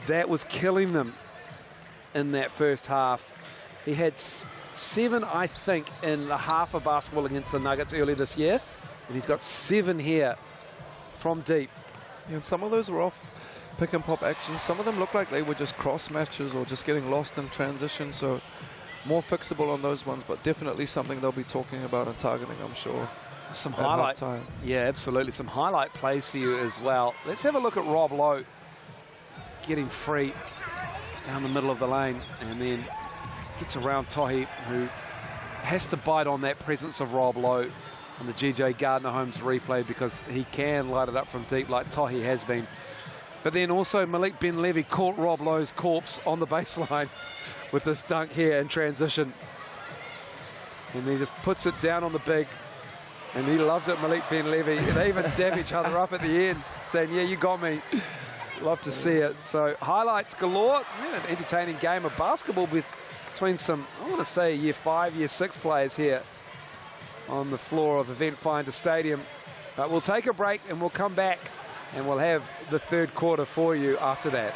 that was killing them in that first half. He had 7, I think, in the half of basketball against the Nuggets earlier this year, and he's got 7 here from deep. Yeah, and some of those were off pick and pop action. Some of them look like they were just cross matches or just getting lost in transition, so more fixable on those ones, but definitely something they'll be talking about and targeting, I'm sure. Some highlight time. Yeah, absolutely. Some highlight plays for you as well. Let's have a look at Rob Lowe getting free down the middle of the lane, and then gets around Tohi, who has to bite on that presence of Rob Lowe on the GJ Gardner-Holmes replay, because he can light it up from deep like Tohi has been. But then also Malik Ben-Levy caught Rob Lowe's corpse on the baseline with this dunk here in transition. And he just puts it down on the big. And he loved it, Malik Ben-Levy. They even dab each other up at the end, saying, yeah, you got me. Love to see it. So highlights galore. Yeah, an entertaining game of basketball between some, I want to say, year 5, year 6 players here on the floor of Eventfinda Stadium. But we'll take a break and we'll come back and we'll have the third quarter for you after that.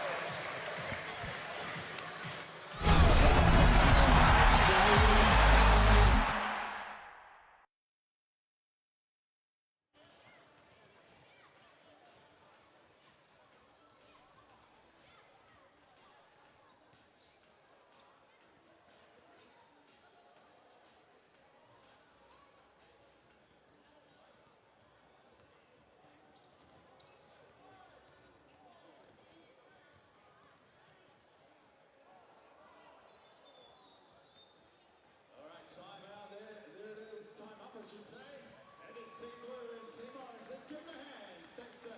Time out there. There it is. Time up, I should say. And it's Team Blue and Team Orange. Let's give them a hand. Thanks to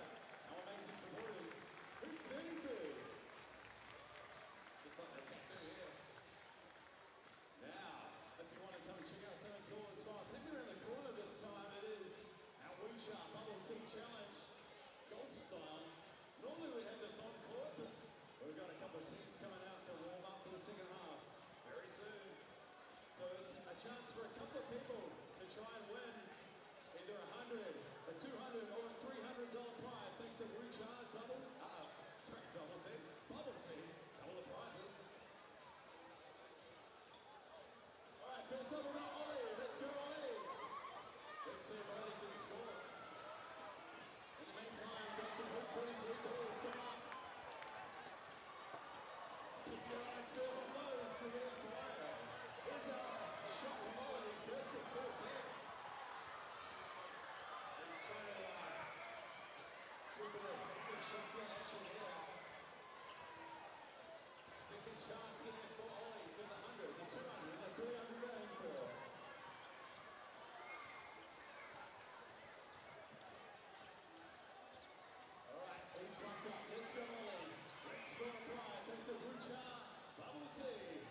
our amazing supporters. Who's 32? Just like the tattoo here. Now, if you want to come and check out some cool as well, take me around the corner this time. It is our Wucha Bubble Tea Challenge golf style. Normally we'd have this on court, but we've got a couple of teams coming out to warm up for the second half very soon. So it's a chance for a couple of people to try and win either $100, a $200, or a $300 prize thanks to Wucha Bubble Tea, Bubble Tea, double the prizes. All right, first up we've got Ollie. Let's go, Ollie. Let's see if Ollie can score. In the meantime, got some Hoop 23 balls coming up. Keep your eyes filled on those to get it fire. Here's a shot from Ollie, first at 2 attempts. He's trying to do a bit of shot flat action here. Second chance here for Ollie, so the 100, the 200, and the 300 aim for. Alright, he's fucked up. Let's go, Ollie. Let's score a prize thanks to Wucha Bubble Tea.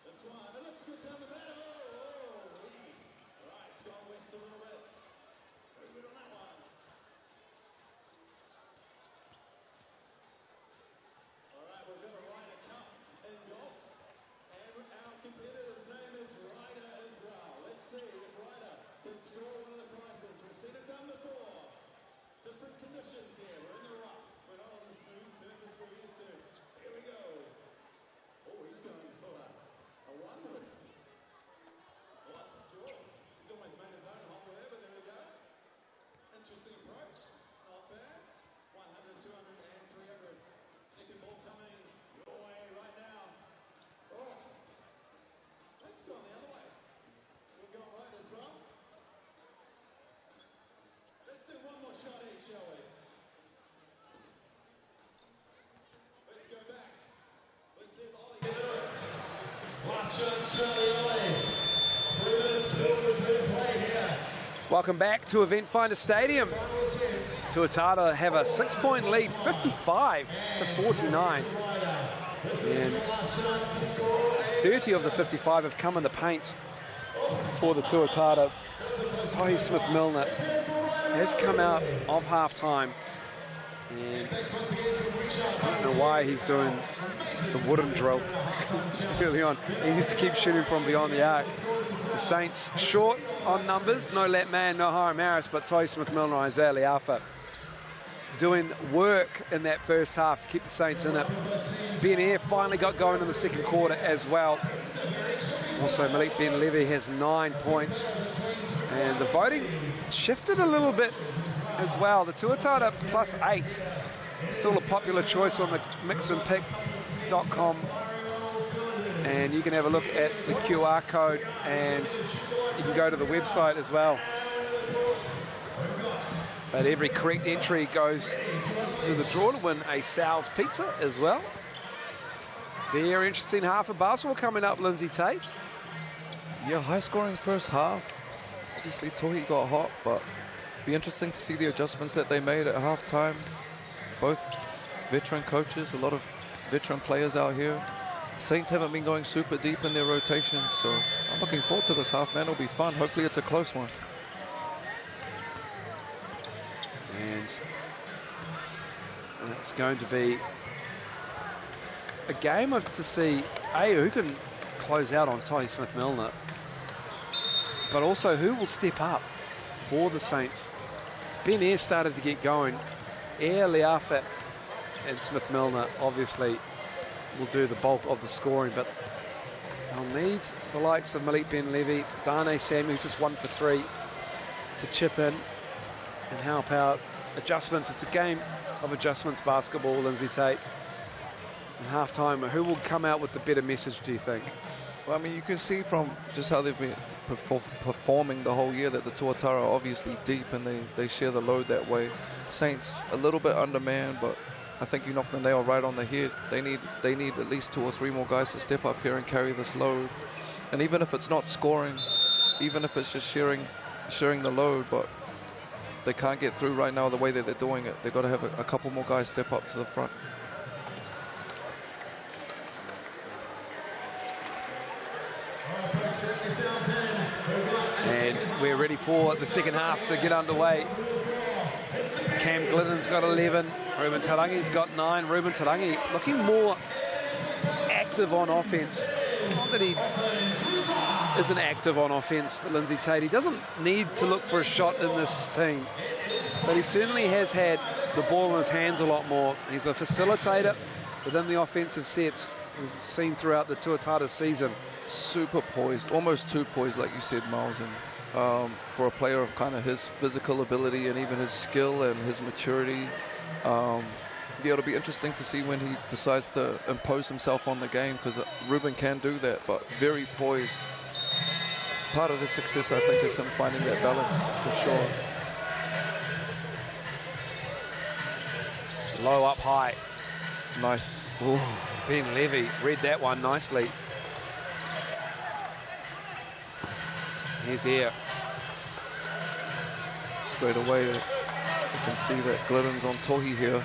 That's right. It looks good down the middle. Oh, right, it's gone west a little bit. Very good on that one. All right, we've got a Ryder Cup in golf. And our competitor's name is Ryder as well. Let's see if Ryder can score one of the prizes. We've seen it Welcome back to Eventfinda Stadium. Tuatara have a 6-point lead, 55 to 49. And 30 of the 55 have come in the paint for the Tuatara. Tohi Smith-Milner has come out of half-time. And I don't know why he's doing the wooden drill early on. He needs to keep shooting from beyond the arc. The Saints short on numbers. No Lat Man, no Hiram Harris, but Tohi Smith-Milner and Isaiah Leafa doing work in that first half to keep the Saints in it. Ben Air finally got going in the second quarter as well. Also, Malik Ben Levy has 9 points. And the voting shifted a little bit as well. The Tuatara +8. Still a popular choice on the mixandpick.com. And you can have a look at the QR code and you can go to the website as well. But every correct entry goes to the draw to win a Sal's Pizza as well. Very interesting half of basketball coming up, Lindsay Tate. Yeah, high-scoring first half. Obviously, Tohi got hot, but be interesting to see the adjustments that they made at halftime. Both veteran coaches, a lot of veteran players out here. Saints haven't been going super deep in their rotations, so I'm looking forward to this half, man. It'll be fun. Hopefully, it's a close one. And it's going to be a game to see, who can close out on Tohi Smith-Milner, but also who will step up for the Saints. Ben Air started to get going. Air, Leafa and Smith-Milner obviously will do the bulk of the scoring, but they'll need the likes of Malik Ben Levy, Darnay Samuel, who's just 1 for 3, to chip in and help out. Adjustments, it's a game of adjustments basketball, Lindsay Tate. In halftime, who will come out with the better message, do you think? Well, I mean, you can see from just how they've been performing the whole year that the Tuatara are obviously deep and they share the load that way. Saints a little bit undermanned, but I think you knocked the nail right on the head. They need at least 2 or 3 more guys to step up here and carry this load. And even if it's not scoring, even if it's just sharing the load, but they can't get through right now the way that they're doing it. They've got to have a couple more guys step up to the front. And we're ready for the second half to get underway. Cam Glidden's got 11. Ruben Tarangi's got 9. Ruben Tarangi looking more active on offense. Not that he isn't active on offense, but Lindsay Tate, he doesn't need to look for a shot in this team. But he certainly has had the ball in his hands a lot more. He's a facilitator within the offensive sets we've seen throughout the Tuatara season. Super poised, almost too poised, like you said, Miles. And for a player of kind of his physical ability and even his skill and his maturity, yeah, it'll be interesting to see when he decides to impose himself on the game, because Ruben can do that, but very poised. Part of the success, I think, is him finding that balance, for sure. Low up high. Nice. Ooh. Ben Levy read that one nicely. He's here. Straight away, you can see that Glidden's on Tohi here.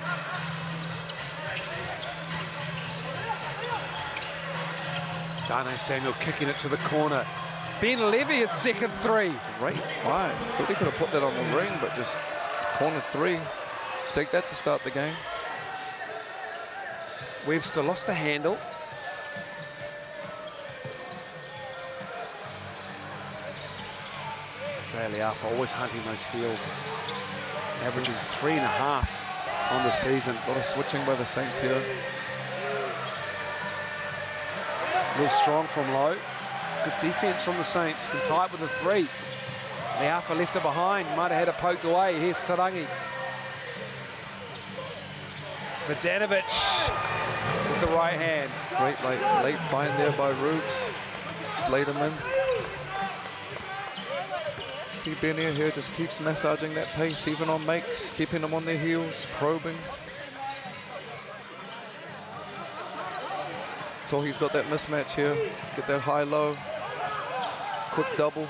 Darnay Samuel kicking it to the corner. Ben Levy, his second 3. Great find. Thought he could have put that on the ring, but just corner 3. Take that to start the game. Webster lost the handle. Leafa always hunting those steals. Averaging 3.5 on the season. A lot of switching by the Saints here. Real strong from low. Good defense from the Saints. Can tie it with a 3. Leafa left it behind. Might have had it poked away. Here's Tarangi. Vidanovic with the right hand. Great late find there by Rubes. Slayed him in. See Ben here just keeps massaging that pace, even on makes, keeping them on their heels, probing. Tohi's got that mismatch here. Get that high-low. Quick double.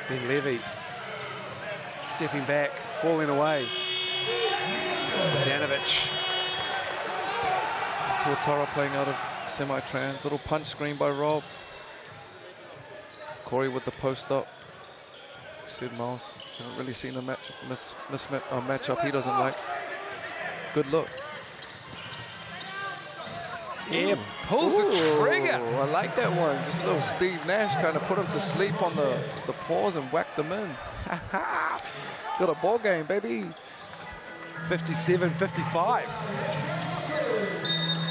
Ben Levy stepping back, falling away. Danovic. Tuatara playing out of semi-trans. Little punch screen by Rob. Corey with the post up. Sid Miles. Haven't really seen a matchup he doesn't like. Good look. Yeah, pulls the trigger. I like that one. Just a little Steve Nash kind of put him to sleep on the pause and whacked them in. Got a ball game, baby. 57-55.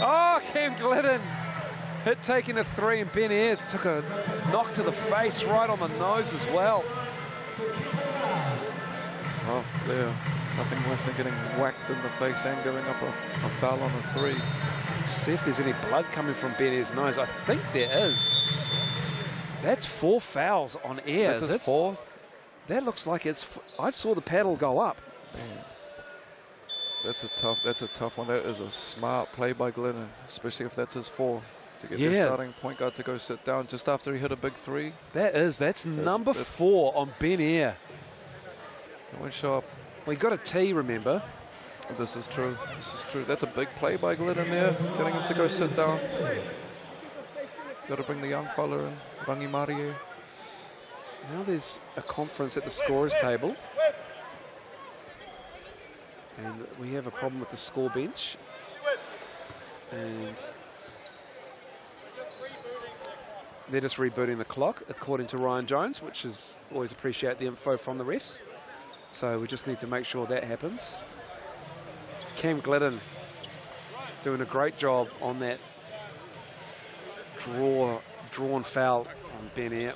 Oh, Cam Glidden. Hit taking a three, and Ben Ayre took a knock to the face right on the nose as well. Oh, yeah. Nothing worse than getting whacked in the face and giving up a foul on a three. See if there's any blood coming from Ben Ayre's nose. I think there is. That's 4 fouls on Ayre. That's his fourth? That looks like it's... I saw the paddle go up. Man. That's a tough one. That is a smart play by Glennon, especially if that's his fourth. To get the starting point guard to go sit down just after he hit a big three. That's number 4 on Ben Ayre. It went sharp. Well, he got a T, remember? This is true. This is true. That's a big play by Glennon there, getting him to go sit down. Got to bring the young fella in, Rangi Marie. Now there's a conference at the scorers table. And we have a problem with the score bench. And they're just rebooting the clock, according to Ryan Jones, which is always appreciate the info from the refs. So we just need to make sure that happens. Cam Glidden doing a great job on that drawn foul on Ben Ayre.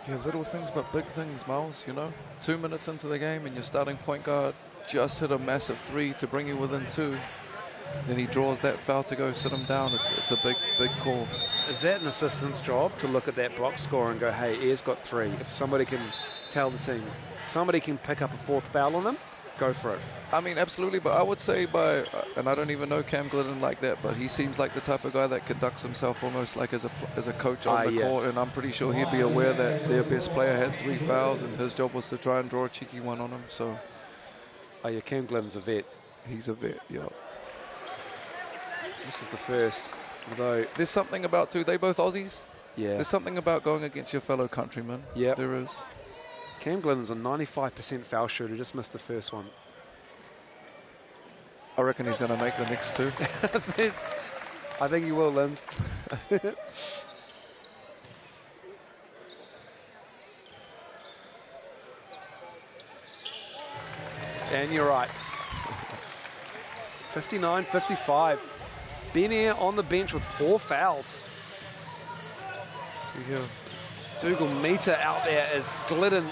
Yeah, little things but big things, Miles, you know. 2 minutes into the game and your starting point guard just hit a massive three to bring you within 2. Then he draws that foul to go sit him down. It's a big call. Is that an assistant's job to look at that box score and go, hey, Ayre's got 3. If somebody can tell the team, somebody can pick up a 4th foul on them, go for it. I mean, absolutely, but I would say and I don't even know Cam Glidden like that, but he seems like the type of guy that conducts himself almost like as a coach on the court, and I'm pretty sure he'd be aware that their best player had 3 fouls, and his job was to try and draw a cheeky one on him, so. Oh, yeah, Cam Glidden's a vet. He's a vet, yeah. This is the first, although... There's something about, too, they both Aussies. Yeah. There's something about going against your fellow countrymen. Yeah. There is. Cam Glidden's a 95% foul shooter, just missed the first one. I reckon he's going to make the next 2. I think he will, Linz. And you're right. 59-55. Ben Ayre on the bench with 4 fouls. See here. Dougal Meter out there as Glidden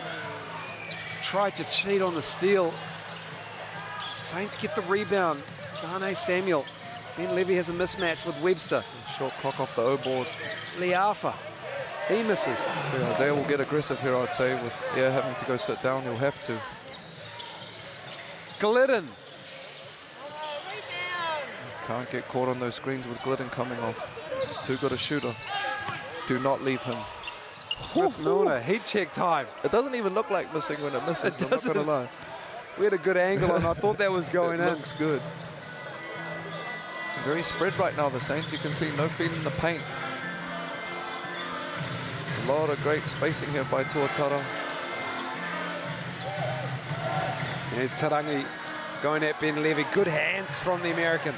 tried to cheat on the steal. Saints get the rebound. Dane Samuel. Ben Levy has a mismatch with Webster. Short clock off the O board. Liafa. He misses. So Isaiah will get aggressive here, I'd say, with having to go sit down. He'll have to. Glidden. Can't get caught on those screens with Glidden coming off. He's too good a shooter. Do not leave him. Smith-Milner, heat check time. It doesn't even look like missing when it misses, I'm not going to lie. We had a good angle and I thought that was going in. Looks good. Very spread right now, the Saints. You can see no feet in the paint. A lot of great spacing here by Tuatara. There's Tarangi going at Ben Levy. Good hands from the American.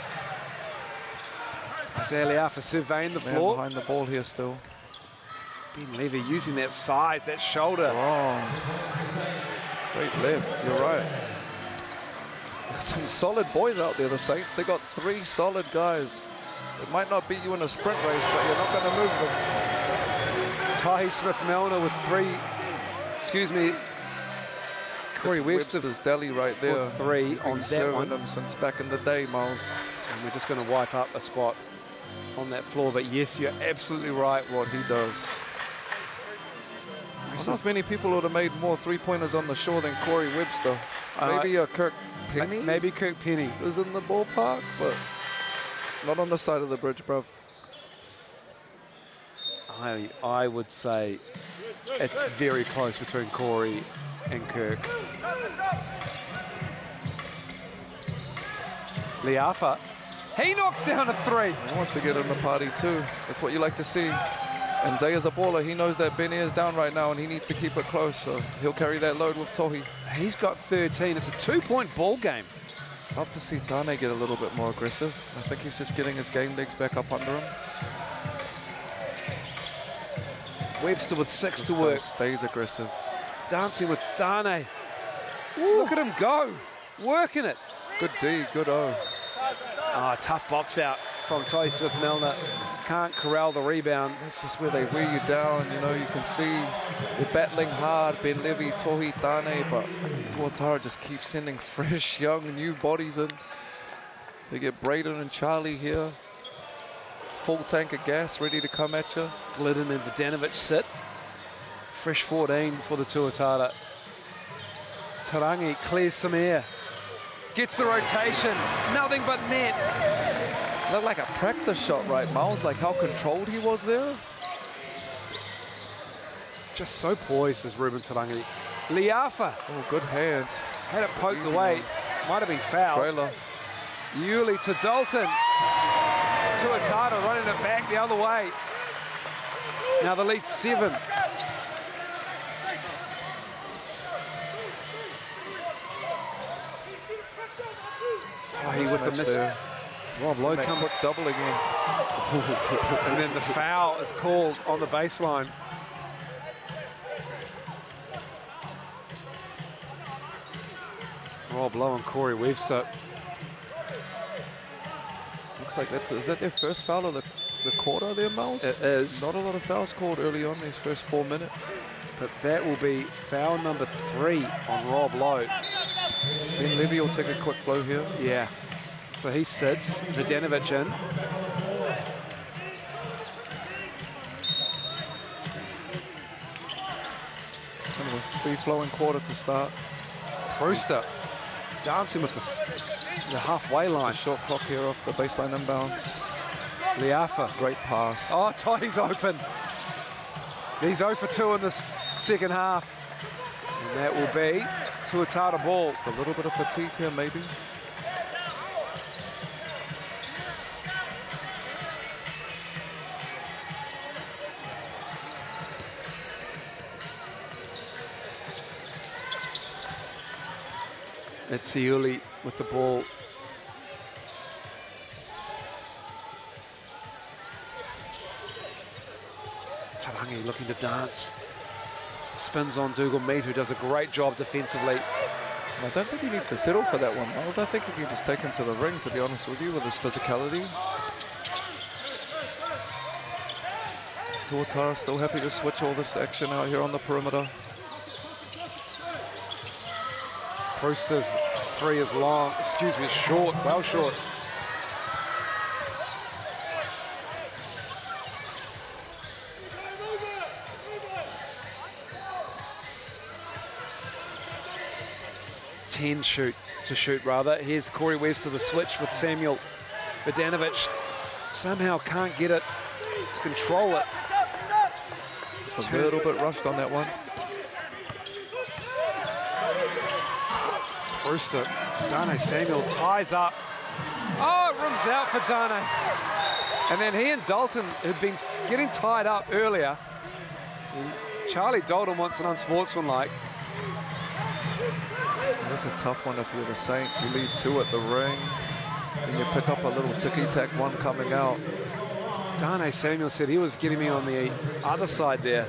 Isaiah Liafa surveying the floor. Behind the ball here still. Ben Levy using that size, that shoulder. Strong. Great left, you're right. Some solid boys out there, the Saints. They got 3 solid guys. It might not beat you in a sprint race, but you're not going to move them. Ty Smith-Milner with 3. Excuse me. Corey Webster's deli right there. 3 on that serving one. them since back in the day, Miles. And we're just going to wipe up a spot on that floor. But yes, you're absolutely right. What he does. I don't know if many people would have made more 3-pointers on the shore than Corey Webster. Maybe Kirk Penny. Maybe Kirk Penny was in the ballpark, but not on the side of the bridge, bruv. I would say it's very close between Corey and Kirk. Liafa, he knocks down a 3. He wants to get in the party too. That's what you like to see. And Zaya's a baller. He knows that Benny is down right now and he needs to keep it close, so he'll carry that load with Tohi. He's got 13. It's a 2-point ball game. Love to see Dane get a little bit more aggressive. I think he's just getting his game legs back up under him. Webster with 6 This to guy work. stays aggressive. Dancing with Dane. Look at him go. Working it. Good D, good O. Oh, tough box out from Tohi Smith-Milner. Can't corral the rebound. That's just where they wear you down. You know, you can see they're battling hard. Ben Levy, Tohi, Dane, but Tuatara just keeps sending fresh, young, new bodies in. They get Braden and Charlie here. Full tank of gas ready to come at you. Glidden and Vodanovic sit. Fresh 14 for the Tuatara. Tarangi clears some air. Gets the rotation. Nothing but net. Looked like a practice shot, right, Miles? Like how controlled he was there. Just so poised as Ruben Tarangi. Liafa Oh, good hands. had it poked Easy away. one. Might have been fouled. Trailer. Yuli to Dalton. Tuatara running it back the other way. Now the lead's 7. Oh, he with the Mismatch miss. there. Rob Lowe Make come, quick double again. and then the foul is called on the baseline. Rob Lowe and Corey Webster. Looks like is that their first foul of the quarter there, Miles? It is. Not a lot of fouls called early on these first 4 minutes. But that will be foul number 3 on Rob Lowe. Ben Levy will take a quick blow here. Yeah. So he sits. Vodanovic in. Kind of a free-flowing quarter to start. Brewster dancing with the halfway line. Short clock here off the baseline inbounds. Liafa. Great pass. Oh, Tohi's open. He's 0 for 2 in the second half. And that will be Tuatara ball. Just a little bit of fatigue here, maybe. It's Yuli with the ball. Tarangi looking to dance. Spins on Dougal Mead, who does a great job defensively. I don't think he needs to settle for that one, Miles. I think he can just take him to the ring, to be honest with you, with his physicality. Tuatara still happy to switch all this action out here on the perimeter. Brewster's 3 is long, short, well short. To shoot rather. Here's Corey Webster the switch with Samuel. Vodanovic somehow can't get it to control it. Just a little bit rushed on that one. Brewster, Dane Samuel ties up. Oh, it rims out for Dane. And then he and Dalton had been getting tied up earlier. And Charlie Dalton wants an unsportsmanlike. That's a tough one if you're the Saints. You leave 2 at the ring, and you pick up a little ticky-tack one coming out. Dane Samuel said he was getting me on the other side there.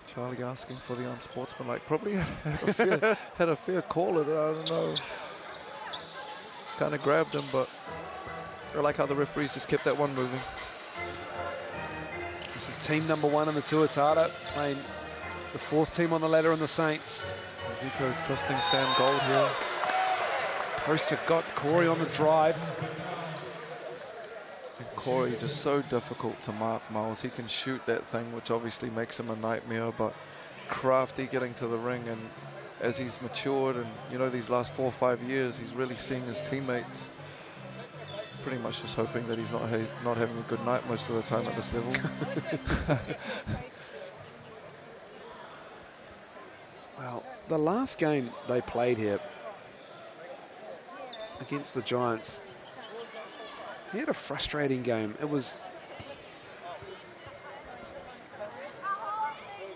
Charlie asking for the unsportsmanlike. Probably had a fair call at it. I don't know. Just kind of grabbed him, but I like how the referees just kept that one moving. This is team number 1 in the Tuatara, playing the 4th team on the ladder in the Saints. Zico trusting Sam Gold here. Brewster got Corey on the drive. And Corey just so difficult to mark, Miles. He can shoot that thing, which obviously makes him a nightmare, but crafty getting to the ring. And as he's matured and, you know, these last 4 or 5 years, he's really seeing his teammates pretty much just hoping that he's not having a good night most of the time at this level. Well, the last game they played here against the Giants, he had a frustrating game. It was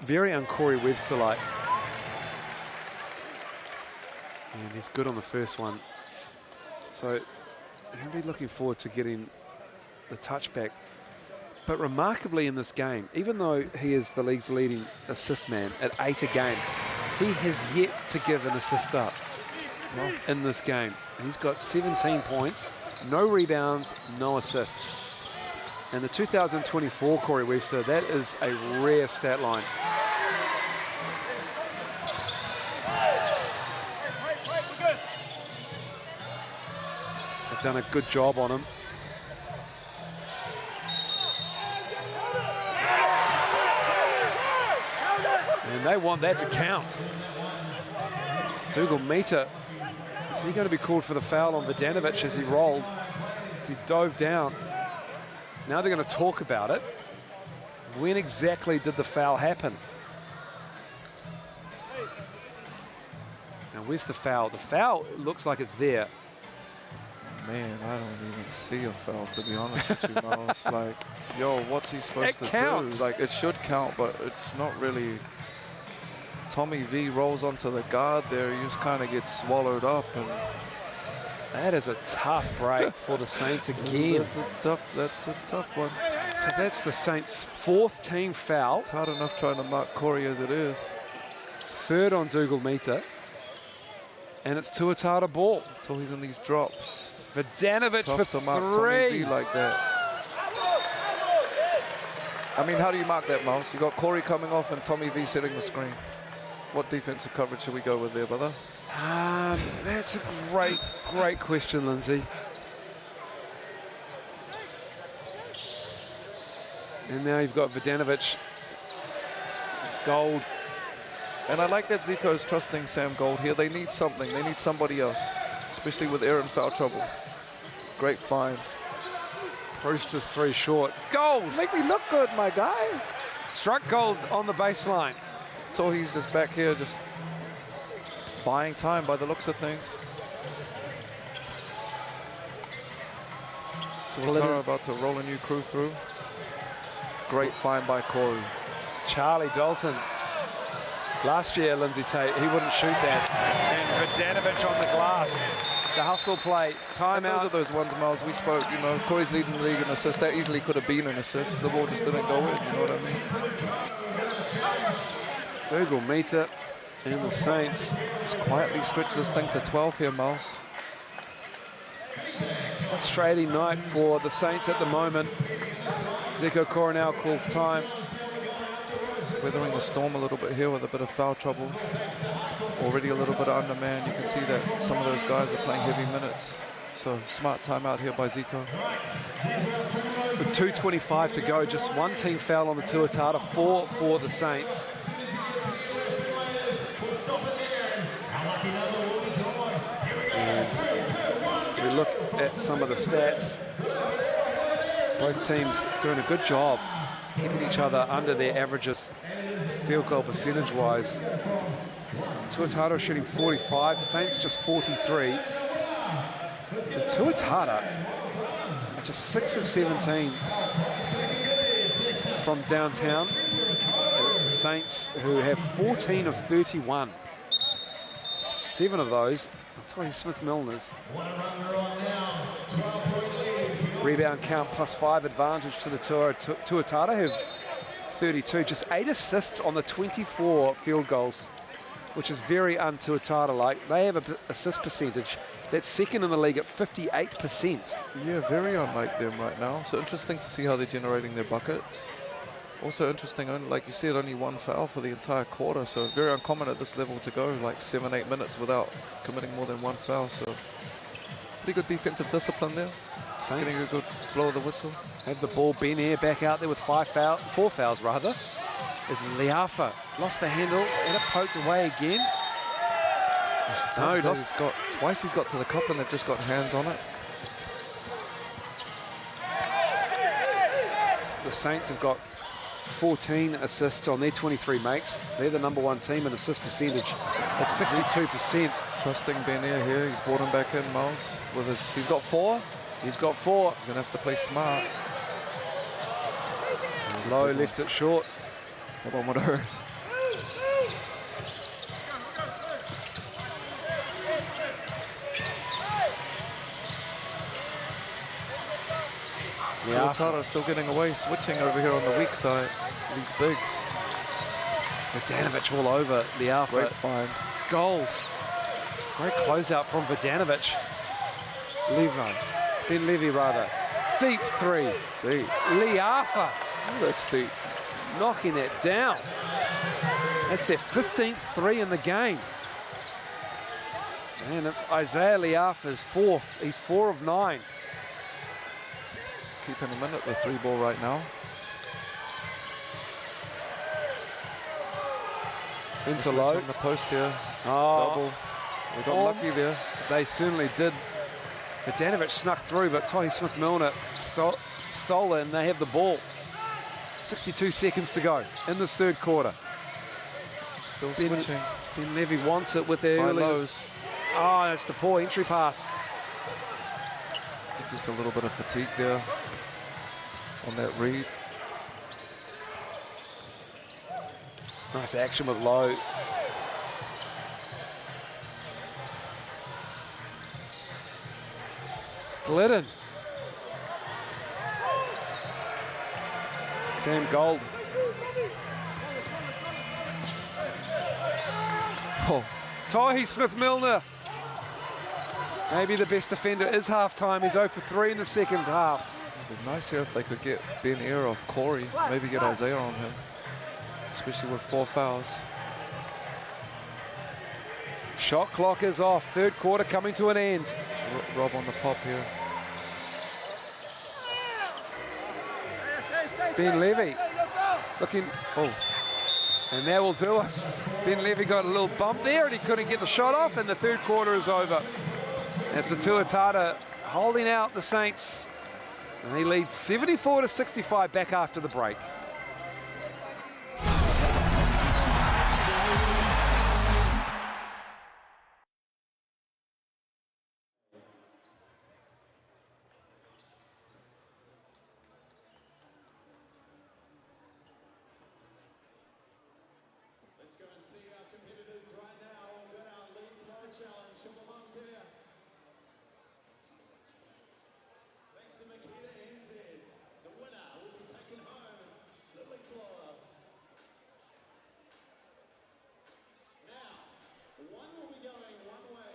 very un-Corey Webster-like. And he's good on the first one. So he'll be looking forward to getting the touchback. But remarkably in this game, even though he is the league's leading assist man at 8 a game, he has yet to give an assist up in this game. He's got 17 points, no rebounds, no assists. And the 2024 Corey Webster, that is a rare stat line. They've done a good job on him. And they want that to count. Dougal Meter, is he going to be called for the foul on Vidanovic as he rolled, as he dove down? Now they're going to talk about it. When exactly did the foul happen? Now where's the foul? The foul looks like it's there. Man, I don't even see a foul, to be honest with you, Miles. Like, yo, what's he supposed to do? Like, it should count, but it's not really. Tommy V rolls onto the guard there. He just kind of gets swallowed up. And that is a tough break for the Saints again. That's a tough one. So that's the Saints' 4th team foul. It's hard enough trying to mark Corey as it is. 3rd on Dougal Meter. And it's Tuatara ball. Until he's in these drops. Vidanovic for to mark 3. Tommy V like that. I mean, how do you mark that, Miles? You got Corey coming off and Tommy V setting the screen. What defensive coverage should we go with there, brother? That's a great question, Lindsay. And now you've got Vidanovic, Gold. And I like that Zico's trusting Sam Gold here. They need something. They need somebody else, especially with Aaron foul trouble. Great find. Brewster's 3 short. Gold! Make me look good, my guy. Struck Gold on the baseline. So he's just back here, just buying time by the looks of things. Tuatara about to roll a new crew through. Great find by Corey. Charlie Dalton. Last year, Lindsay Tate, he wouldn't shoot that. And Vidanovic on the glass. The hustle play, timeout. Those are those ones, Miles, we spoke, you know, Corey's leading the league in assists. That easily could have been an assist. The ball just didn't go in, you know what I mean? Dougal Meter and the Saints. Just quietly stretch this thing to 12 here, Miles. Frustrating night for the Saints at the moment. Zico Coronel calls time. Weathering the storm a little bit here with a bit of foul trouble. Already a little bit undermanned. You can see that some of those guys are playing heavy minutes. So smart timeout here by Zico. With 2:25 to go, just one team foul on the Tuatara, 4 for the Saints. And as we look at some of the stats, both teams doing a good job keeping each other under their averages field goal percentage-wise. Tuatara shooting 45, Saints just 43. The Tuatara are just 6 of 17 from downtown. And it's the Saints who have 14 of 31. 7 of those are Tony Smith-Milner's. Rebound count +5 advantage to the Tuatara, who have 32. Just 8 assists on the 24 field goals, which is very un-Tuatara-like. They have an assist percentage that's second in the league at 58%. Yeah, very unlike them right now. So interesting to see how they're generating their buckets. Also interesting, like you said, only 1 foul for the entire quarter. So very uncommon at this level to go like 7-8 minutes without committing more than 1 foul. So pretty good defensive discipline there. Saints getting a good blow of the whistle. Have the ball. Ben Air back out there with 4 fouls rather. As Liafa lost the handle and it poked away again. Twice he's got to the cup and they've just got hands on it. the Saints have got 14 assists on their 23 makes. They're the #1 team in assist percentage at 62%. Trusting Benier here. He's brought him back in, Miles. With his, he's got 4. He's got 4. He's gonna have to play smart. Low left it short. That one would have hurt. Tuatara still getting away, switching over here on the weak side. These bigs. Verdanovic all over the alpha. Great find. Gold. Great closeout from Verdanovic. Ben Levy rather. Deep 3. Deep. Liafa That's deep. knocking it down. That's their 15th 3 in the game. And it's Isaiah Liafa's 4th. He's 4 of 9. Keeping him in at the 3 ball right now. Into low. On the post here. Oh, Double. They got lucky there. they certainly did. Verdanovic snuck through, but Tohi Smith-Milner stole it, and they have the ball. 62 seconds to go in this third quarter. Still switching. Ben Levy wants it with their High early. lows. Oh, that's the poor entry pass. Just a little bit of fatigue there on that read. Nice action with Low. Glidden. Sam Gold. Oh, Tohi Smith-Milner. Maybe the best defender is half-time. He's 0 for 3 in the second half. it'd be nice here if they could get Ben Air off Corey. Maybe get Isaiah on him, especially with 4 fouls. Shot clock is off. Third quarter coming to an end. Rob on the pop here. Ben Levy looking. Oh, And that will do us. Ben Levy got a little bump there and he couldn't get the shot off, and the third quarter is over. It's the Tuatara holding out the Saints, and he leads 74-65 back after the break. Let's go and see our competitors right now. We've got our lead flow challenge. Couple of arms here. Thanks to Makita NZ, the winner will be taken home the lead floor. Now, one will be going one way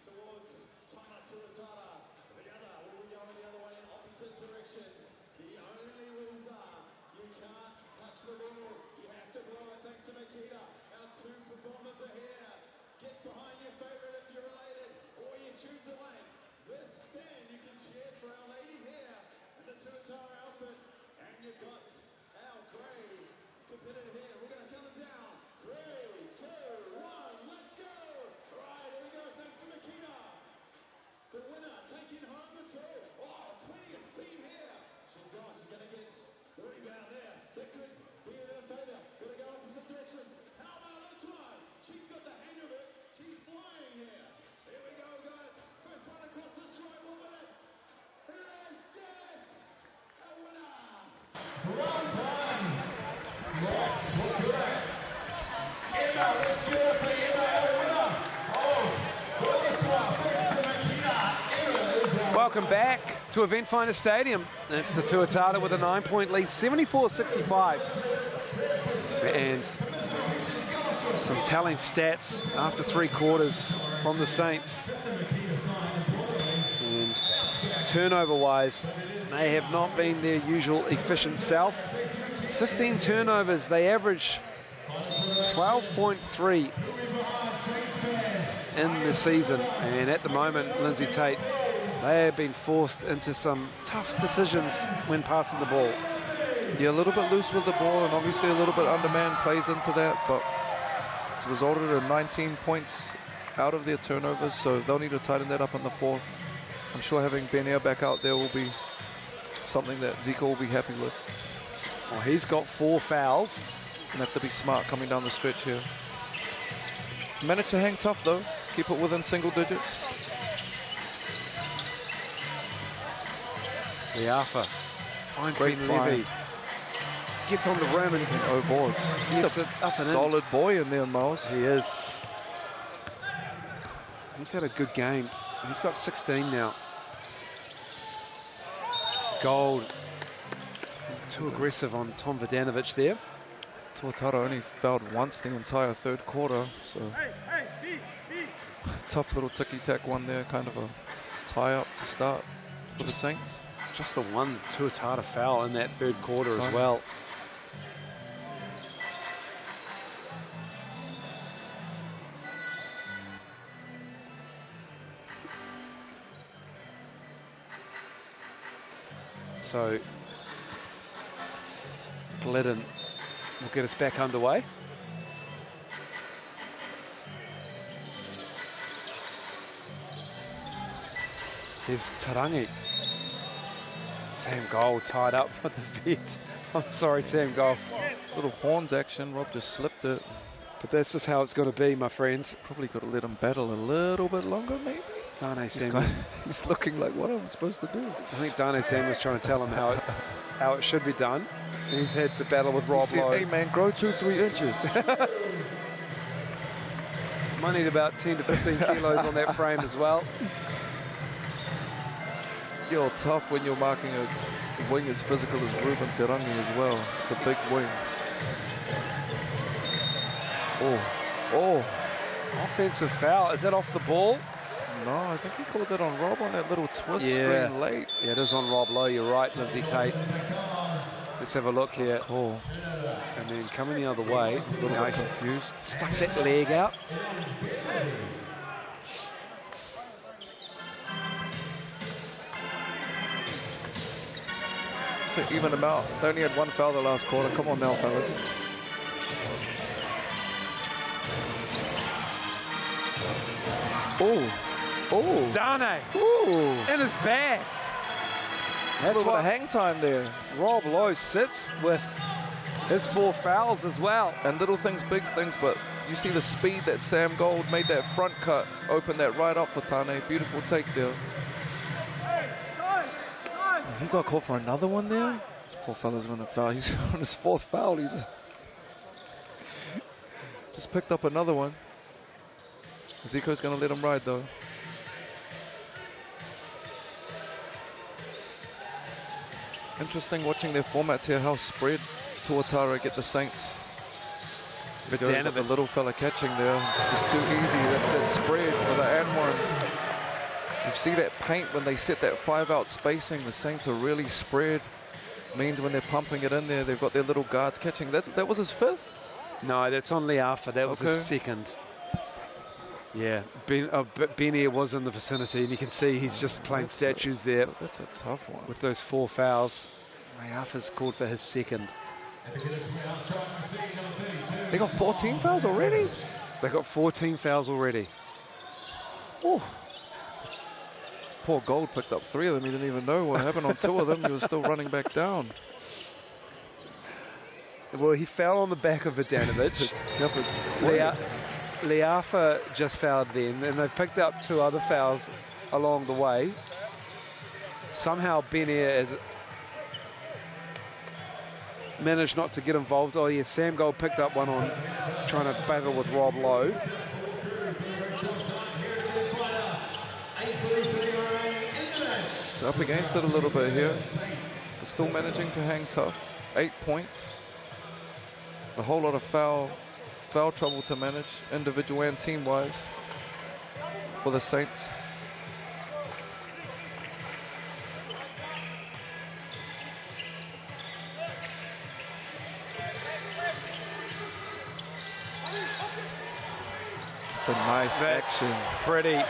towards Tana Tuatara. The other will be going the other way in opposite directions. The only rules are you can't touch the ball. You have to blow it. Thanks to Makita. Our 2 performers are here. Get behind your favorite if you're related, or you choose a lane. Let us stand. You can cheer for our lady here in the Tuatara outfit. And you've got our grey competitor here. We're going to count them down. 3, 2, 1, let's go. All right, here we go. Thanks to Makita. The winner taking home the 2. Oh, plenty of steam here. She's going to get the rebound there. That could be in her favour. Got to go opposite directions. How about this one? She's got the hang of it. She's flying here. Here we go, guys. First one across the stripe will win it. Here it is. Yes! A winner. Well done. Right, what's that? Emma, let's give it for Emma, a winner. Oh, thanks to Makita. Emma is our Welcome back to Eventfinda Stadium. It's the Tuatara with a 9-point lead, 74-65. And some telling stats after 3 quarters from the Saints. And turnover-wise, they have not been their usual efficient self. 15 turnovers, they average 12.3 in the season. And at the moment, Lindsay Tate, they have been forced into some tough decisions when passing the ball. yeah, a little bit loose with the ball, and obviously a little bit undermanned plays into that, but it's resulted in 19 points out of their turnovers, so they'll need to tighten that up in the 4th. I'm sure having Ben Air back out there will be something that Zico will be happy with. Well, he's got 4 fouls. Gonna have to be smart coming down the stretch here. Managed to hang tough though. Keep it within single digits. Liafa finds Great Ben find. Levy. Gets on the rim and Oh boards. He's gets a it up and in. solid boy in there, Miles. He is. He's had a good game. He's got 16 now. Gold. He's too aggressive on Tom Vodanovic there. Tuatara only fouled once the entire third quarter, so tough little ticky-tack one there, kind of a tie-up to start for the Saints. Just the one Tuatara foul in that third quarter as well. So Glidden will get us back underway. Here's Tarangi. Sam Gold tied up with the vet. I'm sorry, Sam Gold. Little horns action, Rob just slipped it. But that's just how it's going to be, my friend. Probably got to let him battle a little bit longer, maybe. Dane Sam. He's looking like what I'm supposed to do. I think Dane Sam was trying to tell him how it should be done. And he's had to battle with Rob He said, Lowe. hey man, grow 2-3 inches. Might need about 10 to 15 kilos on that frame as well. You're tough when you're marking a wing as physical as Ruben Tarangi as well. It's a big wing. Oh. Offensive foul. Is that off the ball? No, I think he called that on Rob on that little twist Yeah. screen late. Yeah, it is on Rob Lowe. You're right, Lindsay Tate. Let's have a look here. Cool. And then coming the other way. A little bit confused. Stuck that leg out. So even them out. They only had one foul the last quarter. Come on now, fellas. Oh. Dane Ooh. in his bag. A That's little bit what of hang time there. Rob Lowe sits with his 4 fouls as well. And little things, big things, but you see the speed that Sam Gold made that front cut, opened that right up for Tane. Beautiful take there. He got caught for another one there. This poor fella's going to foul. He's on his 4th foul. He's just picked up another one. Zico's going to let him ride though. Interesting watching their formats here, how spread Tuatara get the Saints. Vodanovic. The little fella catching there. It's just too easy. That's that spread for the and one. You see that paint when they set that 5-out spacing. The Saints are really spread. Means when they're pumping it in there, they've got their little guards catching. That was his 5th? No, that's on Liafa. That was his 2nd. Yeah, Benny was in the vicinity, and you can see he's just playing statues there That's a tough one. with those 4 fouls. Liafa's called for his 2nd. They got 14 fouls already? They got 14 fouls already. Oh. Poor Gold picked up 3 of them. He didn't even know what happened on 2 of them. He was still running back down. Well, he fell on the back of Vodanovic. Liafa just fouled then, and they've picked up 2 other fouls along the way. Somehow Ben Air has managed not to get involved. Oh yeah, Sam Gold picked up one on trying to battle with Rob Lowe. So up against it a little bit here. But still managing to hang tough. 8 points. A whole lot of foul trouble to manage, individual and team-wise, for the Saints. It's a nice action. Pretty.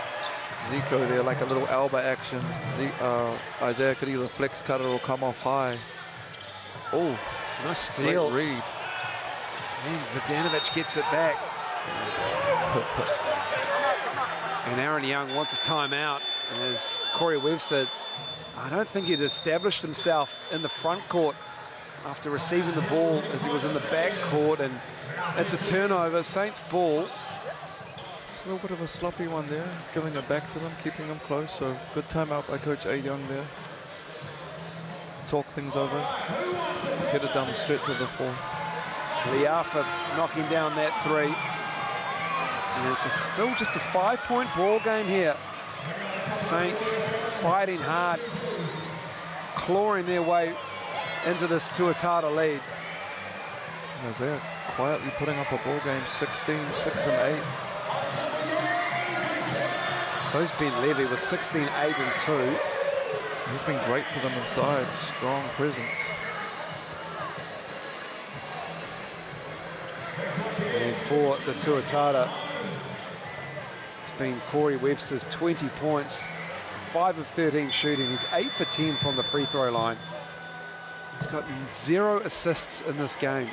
Zico there, like a little Alba action. Isaiah could either flex cut it or come off high. Oh, Nice steal. great read. And Vodanovic gets it back. And Aaron Young wants a timeout. And as Corey Webb said, I don't think he'd established himself in the front court after receiving the ball as he was in the back court, and it's a turnover. Saints ball. Just a little bit of a sloppy one there. Giving it back to them, keeping them close. So good timeout by Coach A. Young there. Talk things over. Headed down the stretch of the fourth. Liafa knocking down that three. And it's still just a 5-point ball game here. Saints fighting hard, clawing their way into this Tuatara lead. Isaiah quietly putting up a ball game, 16, 6 and 8. So's Ben Levy with 16, 8 and 2. He's been great for them inside, strong presence. And for the Tuatara, it's been Corey Webster's 20 points, 5 of 13 shooting. He's 8 for 10 from the free throw line. He's got 0 assists in this game.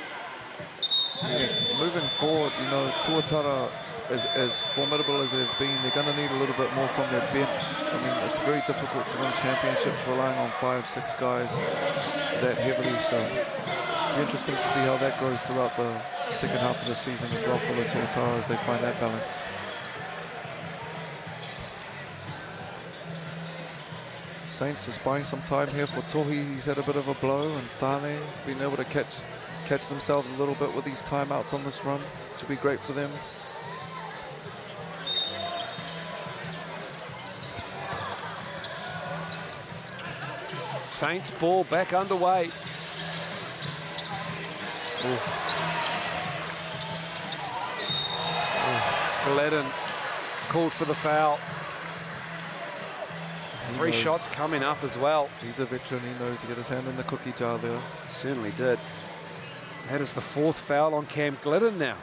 Yeah, moving forward, you know, Tuatara, as formidable as they've been, they're going to need a little bit more from their bench. I mean, it's very difficult to win championships relying on 5, 6 guys that heavily. So it'll be interesting to see how that goes throughout the second half of the season as well for the Tuatara as they find that balance. Saints just buying some time here for Tohi. He's had a bit of a blow, and Tane being able to catch themselves a little bit with these timeouts on this run. Should be great for them. Saints ball back underway. Gladden called for the foul. 3 shots coming up as well. He's a veteran. He knows to get his hand in the cookie jar there. Certainly did. That is the 4th foul on Cam Glidden now.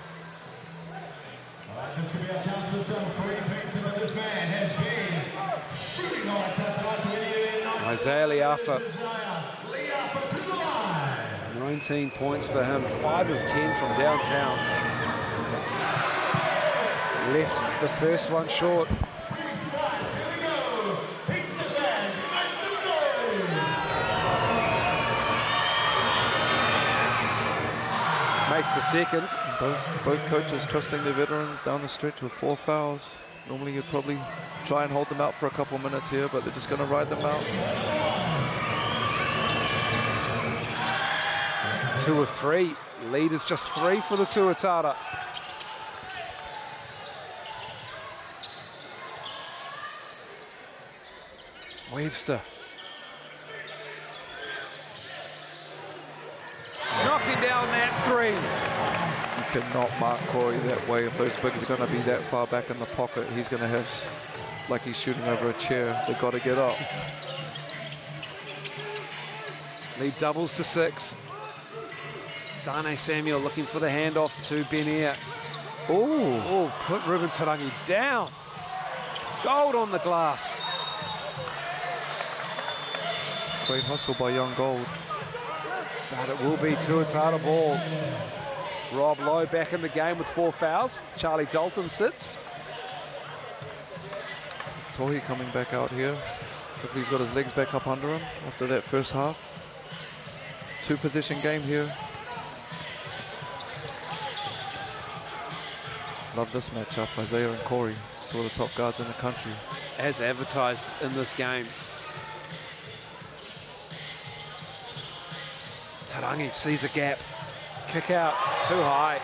This could be a chance for some free picks, and this man has been shooting on a touch. Isaiah Liafa, Liafa to the line. 19 points for him, 5 of 10 from downtown. Left the first one short. Makes the second. Both coaches trusting their veterans down the stretch with 4 fouls. Normally you'd probably try and hold them out for a couple minutes here, but they're just going to ride them out. 2 of 3. Lead is just 3 for the Tuatara. Webster. Knocking down that 3. You cannot mark Corey that way. If those bigs are going to be that far back in the pocket, he's going to have, like he's shooting over a chair. They've got to get up. Lead doubles to 6. Dane Samuel looking for the handoff to Benair. Oh, put Ruben Tarangi down. Gold on the glass. Great hustle by young Gold. But it will be Tuatara ball. Rob Lowe back in the game with 4 fouls. Charlie Dalton sits. Tohi coming back out here. Hopefully he's got his legs back up under him after that first half. 2-possession game here. Love this matchup, Isaiah and Corey. Two of the top guards in the country. As advertised in this game. Tarangi sees a gap. Kick out, too high.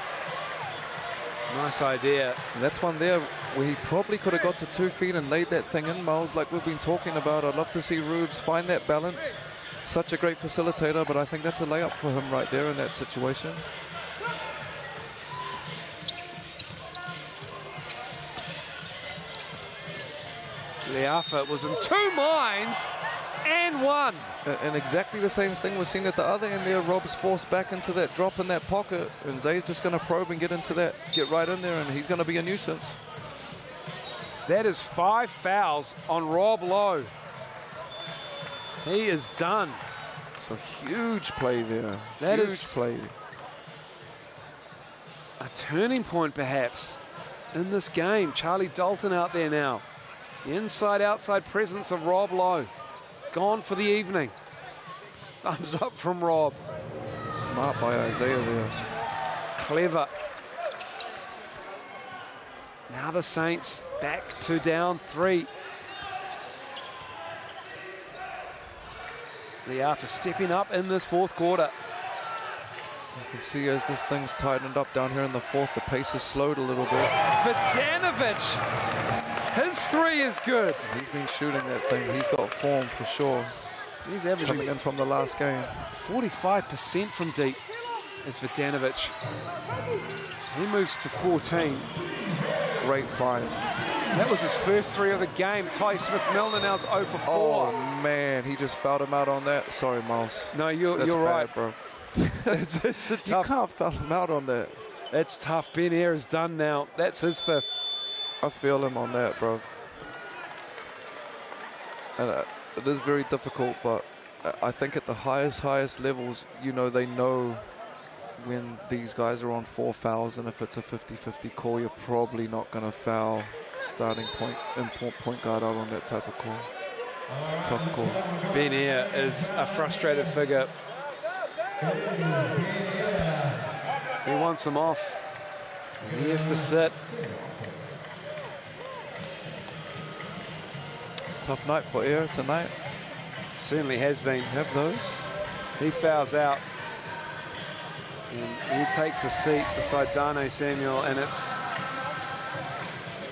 Nice idea. And that's one there where he probably could have got to 2 feet and laid that thing in, Miles, like we've been talking about. I'd love to see Rubes find that balance. Such a great facilitator, but I think that's a layup for him right there in that situation. Liafa was in 2 minds and 1. And exactly the same thing was seen at the other end there. Rob's forced back into that drop in that pocket, and Zay's just going to probe and get into that, get right in there, and he's going to be a nuisance. That is 5 fouls on Rob Lowe. He is done. So huge play there. That huge is play. A turning point perhaps in this game. Charlie Dalton out there now. The inside-outside presence of Rob Lowe. Gone for the evening. Thumbs up from Rob. Smart by Isaiah there. Clever. Now the Saints back to down 3. Liafa stepping up in this fourth quarter. You can see as this thing's tightened up down here in the fourth, the pace has slowed a little bit. Vidanovic, his 3 is good. He's been shooting that thing. He's got form for sure. He's averaging Coming in from the last game. 45% from deep is Vidanovic. He moves to 14. Great find. That was his first 3 of the game. Ty Smith-Milner now's 0 for 4. Oh man, he just fouled him out on that. Sorry, Miles. No, you're That's right, bad, bro. it's a You tough. can't foul him out on that. That's tough. Ben Air is done now. That's his 5th. I feel him on that, bro. And it is very difficult, but I think at the highest levels, you know, they know when these guys are on 4 fouls, and if it's a 50-50 call, you're probably not going to foul starting point guard out on that type of call. Tough call. Ben Air is a frustrated figure. He wants him off. He has to sit. Tough night for Air tonight. Certainly has been. Have those. He fouls out. And he takes a seat beside Darnay Samuel, and it's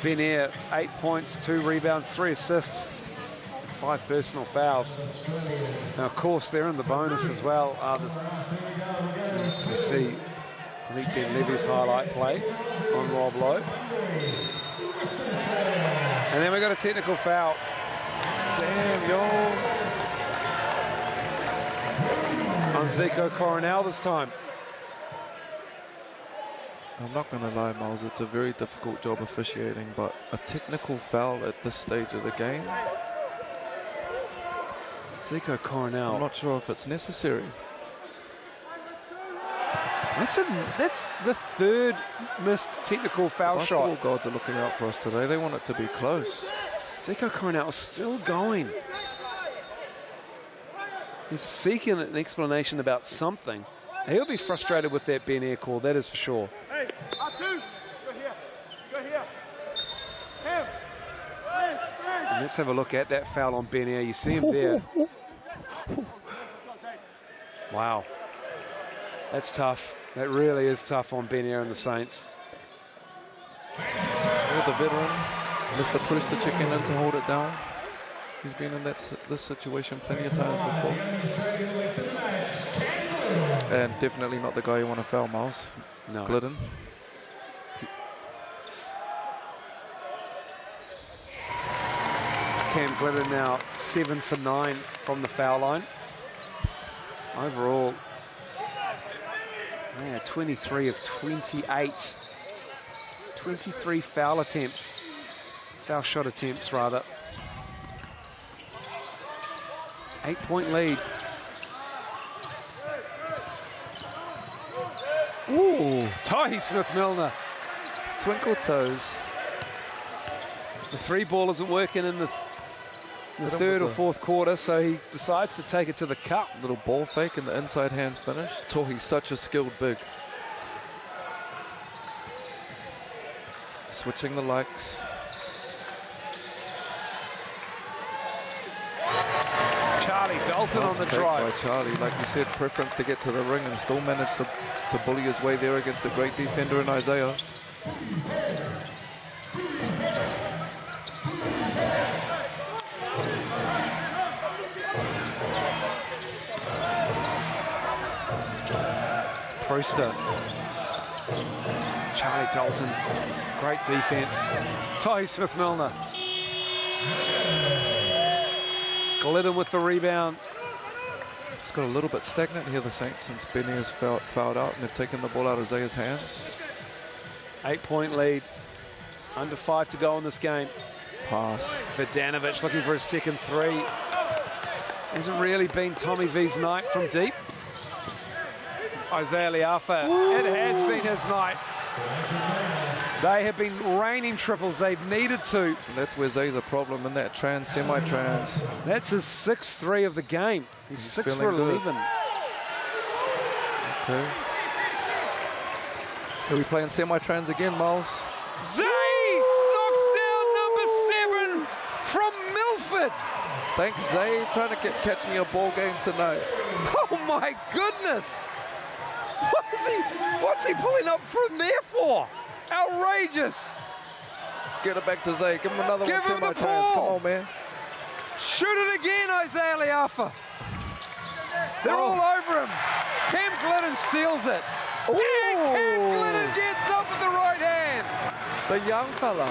Ben Air, 8 points, 2 rebounds, 3 assists, 5 personal fouls. Now, of course, they're in the bonus as well. You see, I think Ben Levy's highlight play on Rob Lowe. And then we got a technical foul. Damn, yo. On Zico Coronel this time. I'm not going to lie, Miles, it's a very difficult job officiating, but a technical foul at this stage of the game, Zico Coronel. I'm not sure if it's necessary. That's the 3rd missed technical foul Basketball shot. gods are looking out for us today. They want it to be close. Zico Coronel is still going. He's seeking an explanation about something. He'll be frustrated with that Ben Air call, that is for sure. Hey, R2, go here. Go here. Him. And let's have a look at that foul on Ben Air. You see him there. Wow. That's tough. That really is tough on Ben Air and the Saints. With the veteran, Mr. Prooster checking in to hold it down. He's been in this situation plenty of times before. And definitely not the guy you want to foul, Miles. No. Glidden. Cam Glidden now 7 for 9 from the foul line. Overall, 23 of 28. 23 foul attempts. Foul shot attempts, rather. 8-point lead. Ooh, Ty Smith-Milner. twinkle toes. The 3 ball isn't working in the Hit him 3rd or with 4th quarter, so he decides to take it to the cup. Little ball fake and the inside hand finish. Tohi's such a skilled big. Switching the likes. Charlie Dalton on the Take drive. by Charlie, like you said, preference to get to the ring and still managed to bully his way there against a great defender in Isaiah. Brewster. Charlie Dalton. Great defense. Ty Smith-Milner. Glidden with the rebound. It's got a little bit stagnant here, the Saints, since Benny has fouled out and they've taken the ball out of Isaiah's hands. 8-point lead. Under 5 to go in this game. Pass. Vidanovic looking for his second 3. Hasn't really been Tommy V's night from deep. Isaiah Liafa, it has been his night. They have been raining triples. They've needed to. And that's where Zay's a problem in that trans, semi-trans. That's his 6th 3 of the game. He's 6 for feeling good. 11. Okay. Are we playing semi-trans again, Miles? Zay knocks down number 7 from Milford. Thanks, Zay. Trying to catch me a ball game tonight. Oh my goodness! What's he pulling up from there for? Outrageous! Get it back to Zay. Give him another Give one. him the Semi-trans. Come ball. on, man. Shoot it again, Isaiah Liafa. They're all over him. Cam Glidden steals it. And Cam Glidden gets up with the right hand. The young fella.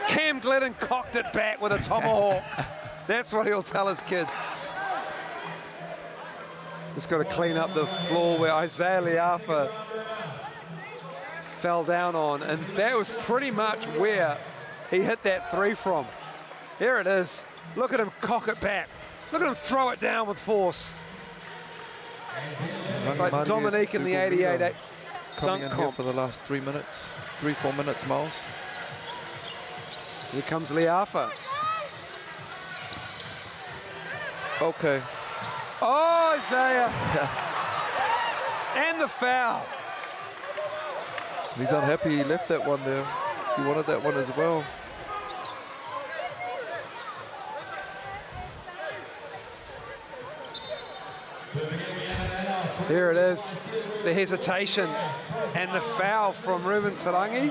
Cam Glidden cocked it back with a tomahawk. That's what he'll tell his kids. Just got to clean up the floor where Isaiah Liafa fell down on, and that was pretty much where he hit that 3 from. Here it is. Look at him cock it back. Look at him throw it down with force. Like Dominique in the 88 coming dunk in here comp. for the last 3 minutes, 4 minutes, Miles. Here comes Liafa. Okay. Oh, Isaiah. And the foul. He's unhappy he left that one there. He wanted that one as well. Here it is, the hesitation and the foul from Ruben Tarangi.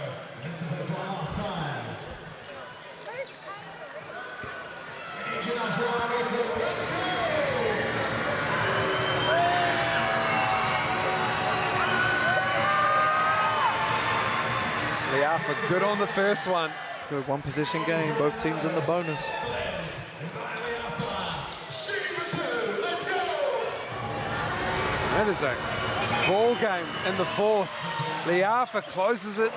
Liafa good on the first one. Good one possession game, both teams in the bonus. That is a ball game in the 4th. Liafa closes it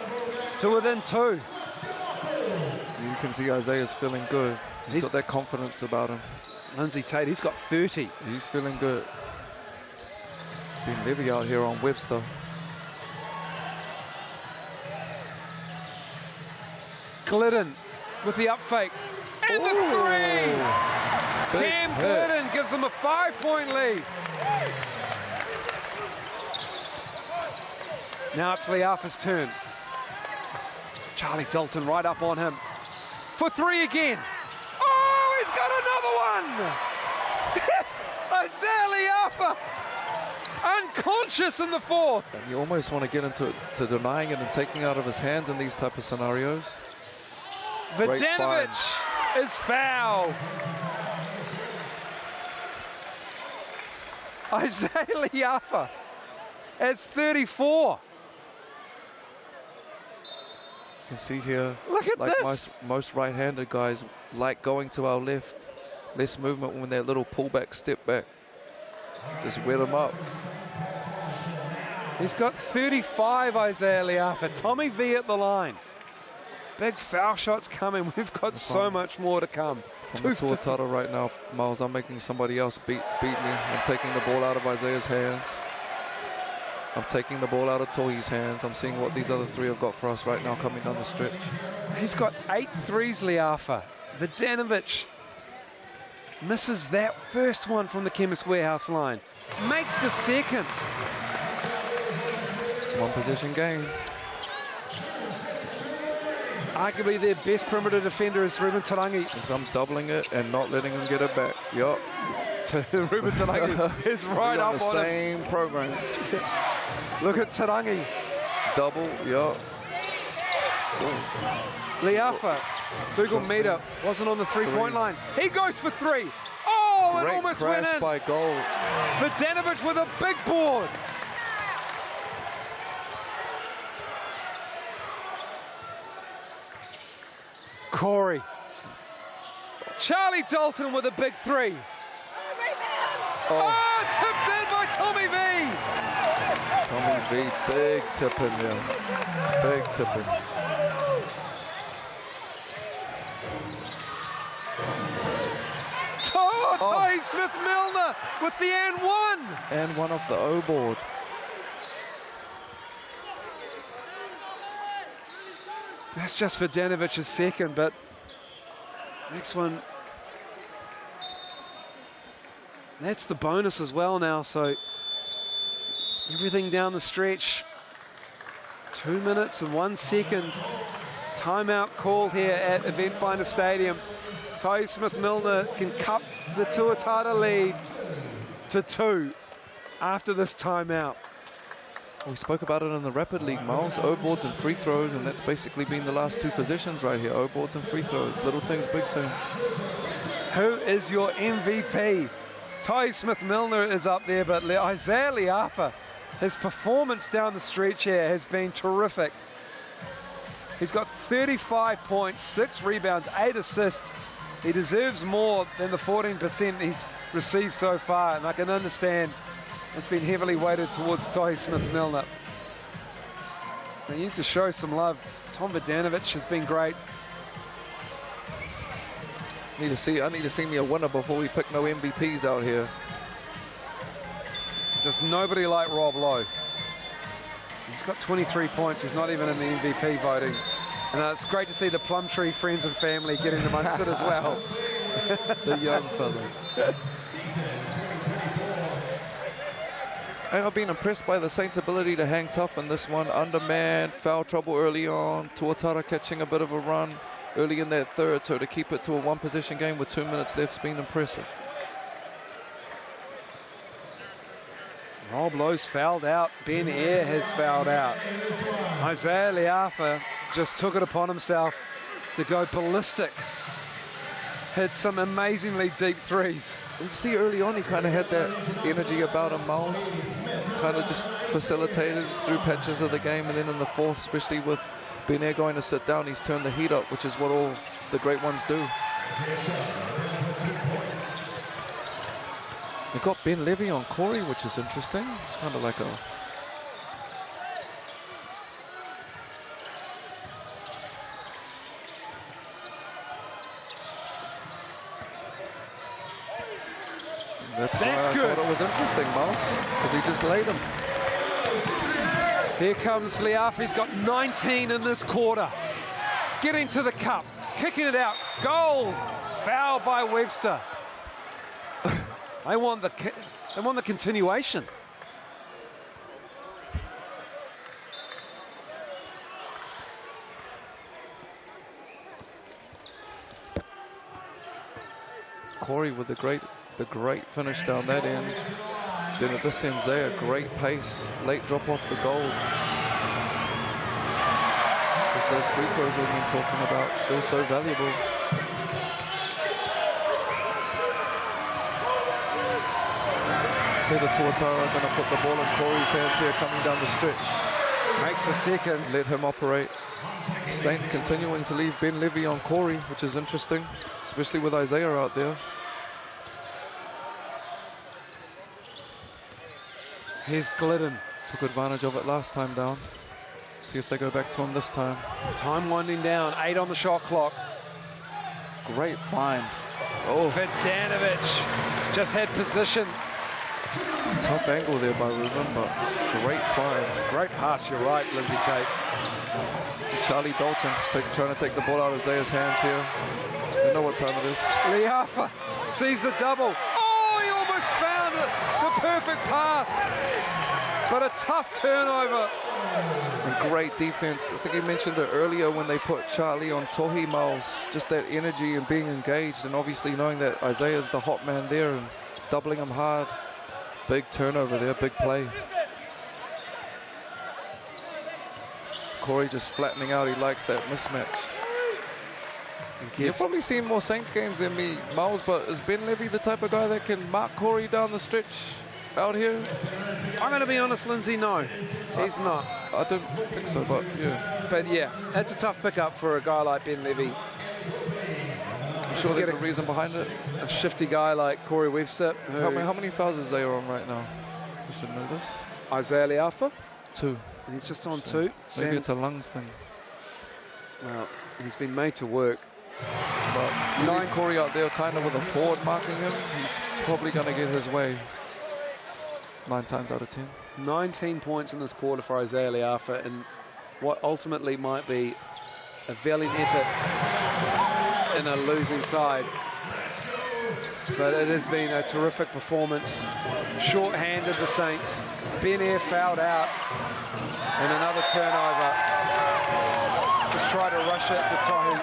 to within 2. You can see Isaiah's feeling good. He's got that confidence about him. Lindsay Tate, he's got 30. He's feeling good. Been Levy out here on Webster. Glidden with the up fake. And the 3! Big Cam hit. Glidden gives them a 5-point lead. Now it's Liafa's turn. Charlie Dalton right up on him. For 3 again. Oh, he's got another one! Isaiah Liafa unconscious in the 4th. And you almost want to get into denying it and taking out of his hands in these type of scenarios. Great Vidanovic find. is fouled. Isaiah Liafa has 34. You can see here, Look at like this. most right-handed guys like going to our left. Less movement when that little pullback, step back. Just wet them up. He's got 35, Isaiah Liafa. Tommy V at the line. Big foul shots coming. We've got so much more to come. From the Tuatara right now, Miles, I'm making somebody else beat me. I'm taking the ball out of Isaiah's hands. I'm taking the ball out of Tohi's hands. I'm seeing what these other 3 have got for us right now coming down the stretch. He's got 8 threes, Liafa. Vidanovic misses that first one from the Chemist Warehouse line. Makes the second. One possession game. Arguably their best perimeter defender is Ruben Tarangi. So I'm doubling it and not letting him get it back. Yup. Ruben Tarangi is right up on the on him. same program. Look at Tarangi. Double, yup. Liafa, Dougal Meter wasn't on the 3-point line. He goes for 3. Oh, it Great almost crash went in. by goal. Vidanovic with a big board. Corey. Charlie Dalton with a big 3. Oh, tipped in by Tommy V. Tommy V, big tipping there. Big tipping. Ty Smith-Milner with the and 1. And one off the O board. That's just Vidanovic's second, but next one That's the bonus as well now, so everything down the stretch. 2 minutes and 1 second. Timeout called here at Eventfinda Stadium. Ty Smith-Milner can cut the Tuatara lead to 2 after this timeout. We spoke about it in the Rapid League, Miles. O-boards and free throws, and that's basically been the last 2 possessions right here. O-boards and free throws. Little things, big things. Who is your MVP? Ty Smith-Milner is up there, but Isaiah Liafa, his performance down the stretch here has been terrific. He's got 35 points, 6 rebounds, 8 assists. He deserves more than the 14% he's received so far, and I can understand it's been heavily weighted towards Ty Smith-Milner. They need to show some love. Tom Vodanovic has been great. I need to see me a winner before we pick no MVPs out here. Just nobody like Rob Lowe. He's got 23 points. He's not even in the MVP voting. And it's great to see the Plumtree friends and family getting amongst it as well. The young fella. And I've been impressed by the Saints' ability to hang tough in this one. Undermanned, foul trouble early on. Tuatara catching a bit of a run early in that third. So to keep it to a 1-possession game with 2 minutes left has been impressive. Rob Lowe's fouled out. Ben Eyre has fouled out. Isaiah Liafa just took it upon himself to go ballistic. Hit some amazingly deep threes. You see early on he kind of had that energy about him, Miles. Kind of just facilitated through patches of the game, and then in the fourth, especially with Ben Eyre going to sit down, he's turned the heat up, which is what all the great ones do. They've got Ben Levy on Corey, which is interesting. It's kind of like a... That's good. I thought it was interesting, Miles, because he just laid him. Here comes Liafa. He's got 19 in this quarter. Getting to the cup, kicking it out. Goal! Foul by Webster. They want the continuation. Corey with the great finish down that end. Then at this end, Zaya, great pace, late drop off the goal. Just those free throws we've been talking about, still so valuable. So the Tuatara are going to put the ball in Corey's hands here coming down the stretch. Makes the second. Let him operate. Saints continuing to leave Ben Levy on Corey, which is interesting, especially with Isaiah out there. Here's Glidden. Took advantage of it last time down. See if they go back to him this time. Time winding down, 8 on the shot clock. Great find. Oh, Vodanovic just had position. tough angle there by Ruben, but great find. Great pass, you're right, Lindsay Tate. Charlie Dalton trying to take the ball out of Zaya's hands here. You know what time it is. Liafa sees the double. Oh, he almost found it. The perfect pass. But a tough turnover. And great defense. I think you mentioned it earlier when they put Charlie on Tohi Miles. Just that energy and being engaged, and obviously knowing that Isaiah's the hot man there and doubling him hard. Big turnover there, big play. Corey just flattening out. He likes that mismatch. You've probably seen more Saints games than me, Miles, but is Ben Levy the type of guy that can mark Corey down the stretch out here? I'm going to be honest, Lindsay, no. He's not. I don't think so, but yeah. But yeah, that's a tough pickup for a guy like Ben Levy. I'm sure there's a reason behind it. A shifty guy like Corey Webster. How many fouls is they on right now? You should know this. Isaiah Liafa. 2. And he's just on 2. Maybe it's a lungs thing. Well, he's been made to work. But you leave Corey out there kind of with a forward marking him, he's probably going to get his way 9 times out of 10. 19 points in this quarter for Isaiah Liafa, and what ultimately might be a valiant effort in a losing side. But it has been a terrific performance. Short-handed, the Saints. Ben Air fouled out. And another turnover. Just try to rush it to Tohi.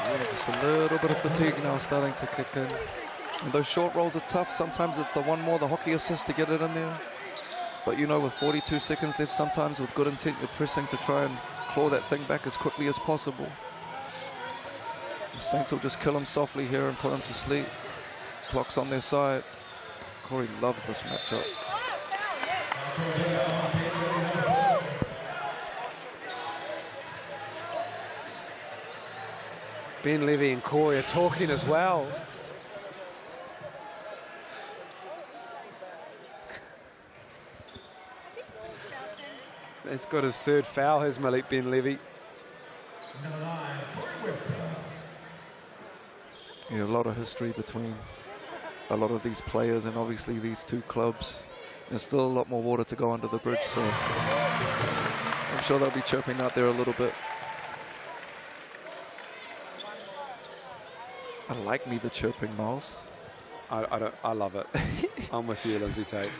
Yeah, just a little bit of fatigue now starting to kick in. And those short rolls are tough. Sometimes it's the one more, the hockey assist to get it in there. But you know, with 42 seconds left, sometimes with good intent, you're pressing to try and claw that thing back as quickly as possible. The Saints will just kill him softly here and put him to sleep. Clock's on their side. Corey loves this matchup. Ben Levy and Corey are talking as well. He's got his third foul, has Malik Ben Levy. Yeah, a lot of history between a lot of these players and obviously these two clubs. There's still a lot more water to go under the bridge, so I'm sure they'll be chirping out there a little bit. I like me the chirping, Miles. I love it. I'm with you, Lindsay Tate.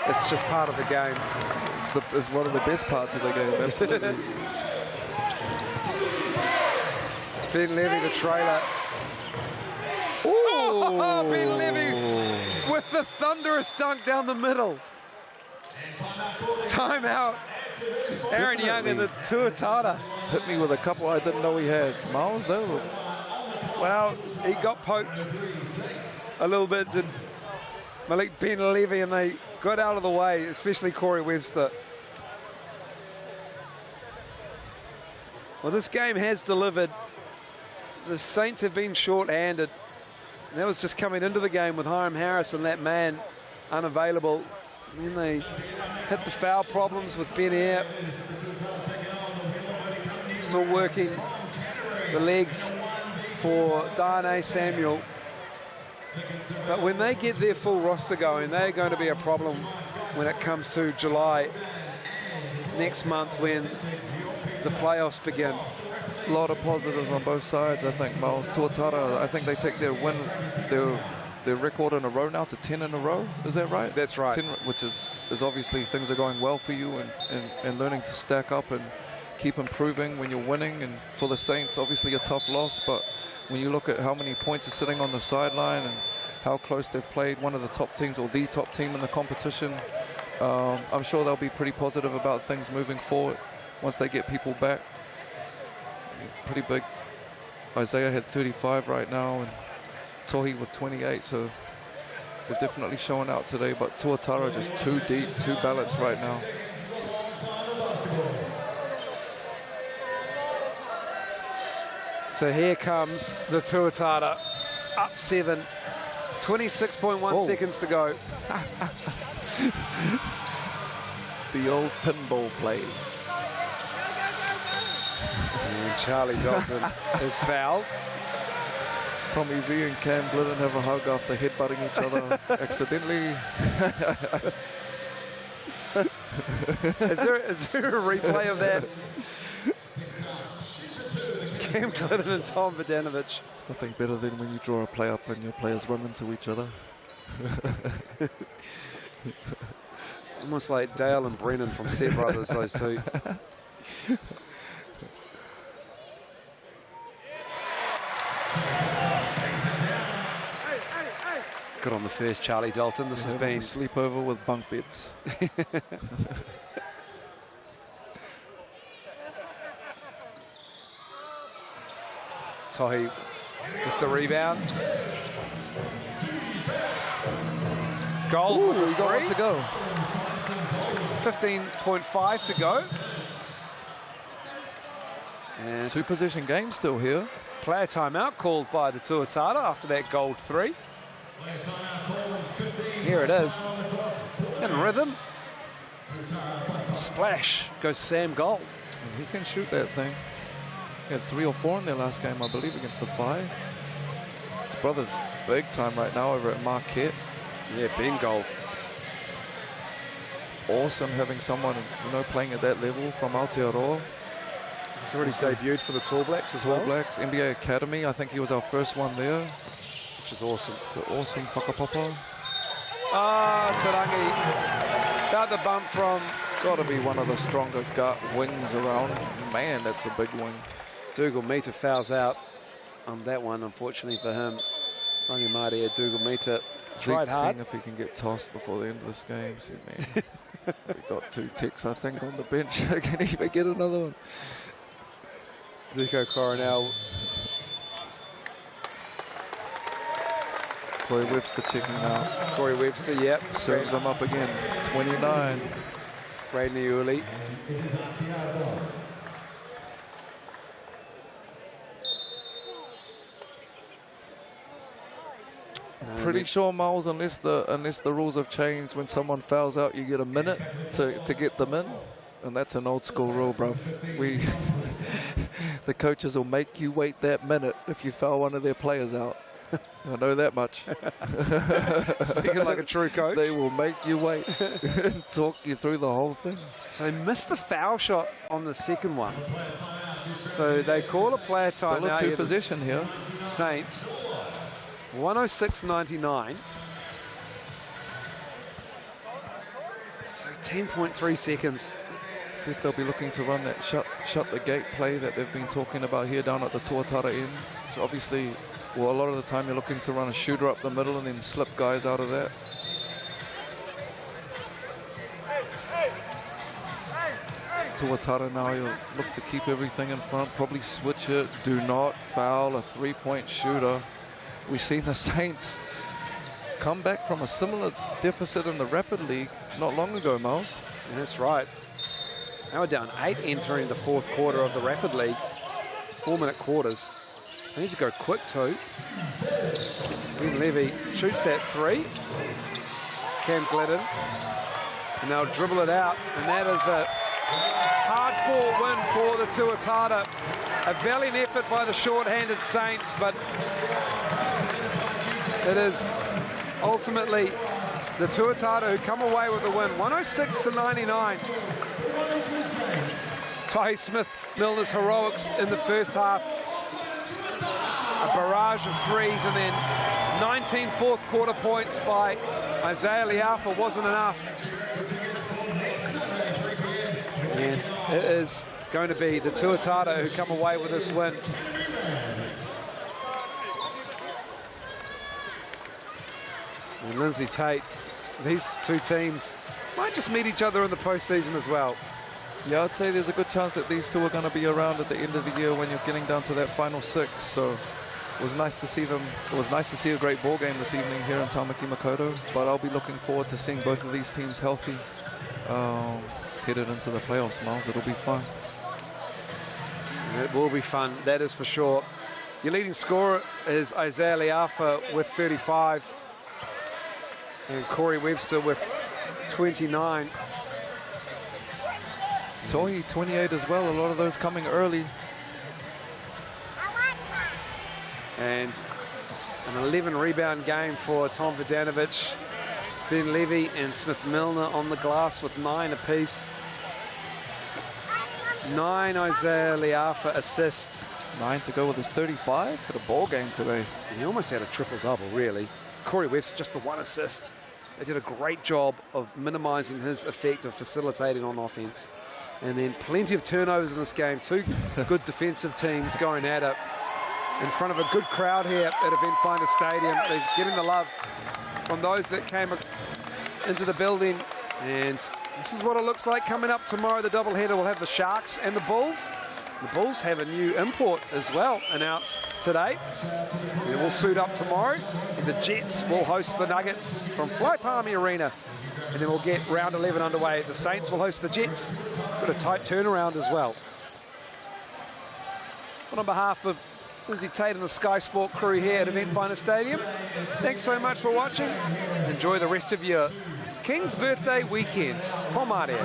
It's just part of the game. It's one of the best parts of the game, absolutely. Ben Levy, the trailer. Oh, Ben Levy with the thunderous dunk down the middle. Timeout. Aaron Young and the Tuatara. Hit me with a couple I didn't know he had. Miles, though. Well, he got poked a little bit, did Malik Ben Levy, and they got out of the way, especially Corey Webster. Well, this game has delivered. The Saints have been short-handed. That was just coming into the game with Hiram Harris and that man unavailable. And then they hit the foul problems with Ben Air. Still working the legs for Darnay Samuel. But when they get their full roster going, they're going to be a problem when it comes to July next month when the playoffs begin. A lot of positives on both sides, I think, Miles. Tuatara, I think they take their record in a row now to 10 in a row. Is that right? That's right. 10, which is obviously things are going well for you and learning to stack up and keep improving when you're winning. And for the Saints, obviously a tough loss, but when you look at how many points are sitting on the sideline and how close they've played one of the top teams or the top team in the competition, I'm sure they'll be pretty positive about things moving forward once they get people back. Pretty big. Isaiah had 35 right now and Tohi with 28, so they're definitely showing out today, but Tuatara just too deep, too balanced right now. So here comes the Tuatara, up 7, 26.1 seconds to go. The old pinball play. And Charlie Dalton is fouled. Tommy V and Cam Glidden have a hug after headbutting each other accidentally. Is there a replay of that? Cam Glidden and Tom Vodanovic. It's nothing better than when you draw a play up and your players run into each other. Almost like Dale and Brennan from Set Brothers, those two. Good on the first, Charlie Dalton. This has been sleepover with bunk beds. Tohi with the rebound. Goal. Ooh, we got one to go. 15.5 to go. And Two possession game still here. player timeout called by the Tuatara after that gold 3. Here it is. In rhythm. Splash goes Sam Gold. And he can shoot that thing. He had 3 or 4 in their last game, I believe, against the Five. His brother's big time right now over at Marquette. Yeah, Ben Gold. Awesome having someone, you know, playing at that level from Aotearoa. He's already debuted for the Tall Blacks as well. All Blacks, NBA Academy. I think he was our first one there. which is awesome. So awesome whakapapa. Tarangi. About the bump from... Got to be one of the stronger gut wings around. Man, that's a big wing. Dougal Mita fouls out on that one, unfortunately for him. Rangi Maria, Dougal Mita tried hard. Seeing if he can get tossed before the end of this game. See, man, we got 2 ticks, I think, on the bench. Can he get another one? Zico Coronel. Corey Webster checking out. Corey Webster, yep. Served them up again. 29. Braden Uli. Pretty sure, Miles, unless the rules have changed, when someone fouls out, you get a minute to get them in, and that's an old school rule, bro. The coaches will make you wait that minute if you foul one of their players out. I know that much. Speaking like a true coach. They will make you wait and talk you through the whole thing. So he missed the foul shot on the second one. So they call a player time. Still a 2 possession here. Saints. 106.99. So 10.3 seconds. See if they'll be looking to run that shut the gate play that they've been talking about here down at the Tuatara end. So obviously, well, a lot of the time you're looking to run a shooter up the middle and then slip guys out of that. Tuatara now, you'll look to keep everything in front, probably switch it, do not foul a 3-point shooter. We've seen the Saints come back from a similar deficit in the Rapid League not long ago, Miles. And that's right. Now we're down 8 entering the 4th quarter of the Rapid League. 4-minute quarters. They need to go quick too. Ben Levy shoots that 3. Cam Glidden. And they'll dribble it out. And that is a hard-fought win for the Tuatara. A valiant effort by the short-handed Saints, but it is ultimately the Tuatara who come away with the win. 106-99. Tahi Smith-Milner's heroics in the first half. A barrage of threes, and then 19 fourth quarter points by Isaiah Liafa wasn't enough. And it is going to be the Tuatara who come away with this win. And Lindsay Tate, these 2 teams might just meet each other in the postseason as well. Yeah, I'd say there's a good chance that these 2 are going to be around at the end of the year when you're getting down to that final 6. So it was nice to see them. It was nice to see a great ball game this evening here in Tamaki Makaurau. But I'll be looking forward to seeing both of these teams healthy, headed into the playoffs, Miles. It'll be fun. It will be fun, that is for sure. Your leading scorer is Isaiah Liafa with 35. And Corey Webster with 29. Tohi, 28 as well. A lot of those coming early. And an 11 rebound game for Tom Vodanovic. Ben Levy and Smith-Milner on the glass with 9 apiece. 9 Isaiah Liafa assists. 9 to go with his 35. Had a ball game today. And he almost had a triple-double, really. Corey Webster, just the 1 assist. They did a great job of minimizing his effect of facilitating on offense. And then plenty of turnovers in this game. 2 good defensive teams going at it in front of a good crowd here at Eventfinda Stadium. They're getting the love from those that came into the building. And this is what it looks like coming up tomorrow. The doubleheader will have the Sharks and the Bulls. The Bulls have a new import as well announced today. They will suit up tomorrow. And the Jets will host the Nuggets from Fly Palmy Arena. And then we'll get round 11 underway. The Saints will host the Jets. Got a tight turnaround as well. But on behalf of Lindsay Tate and the Sky Sport crew here at Eventfinda Stadium, thanks so much for watching. Enjoy the rest of your King's birthday weekend. Pomare.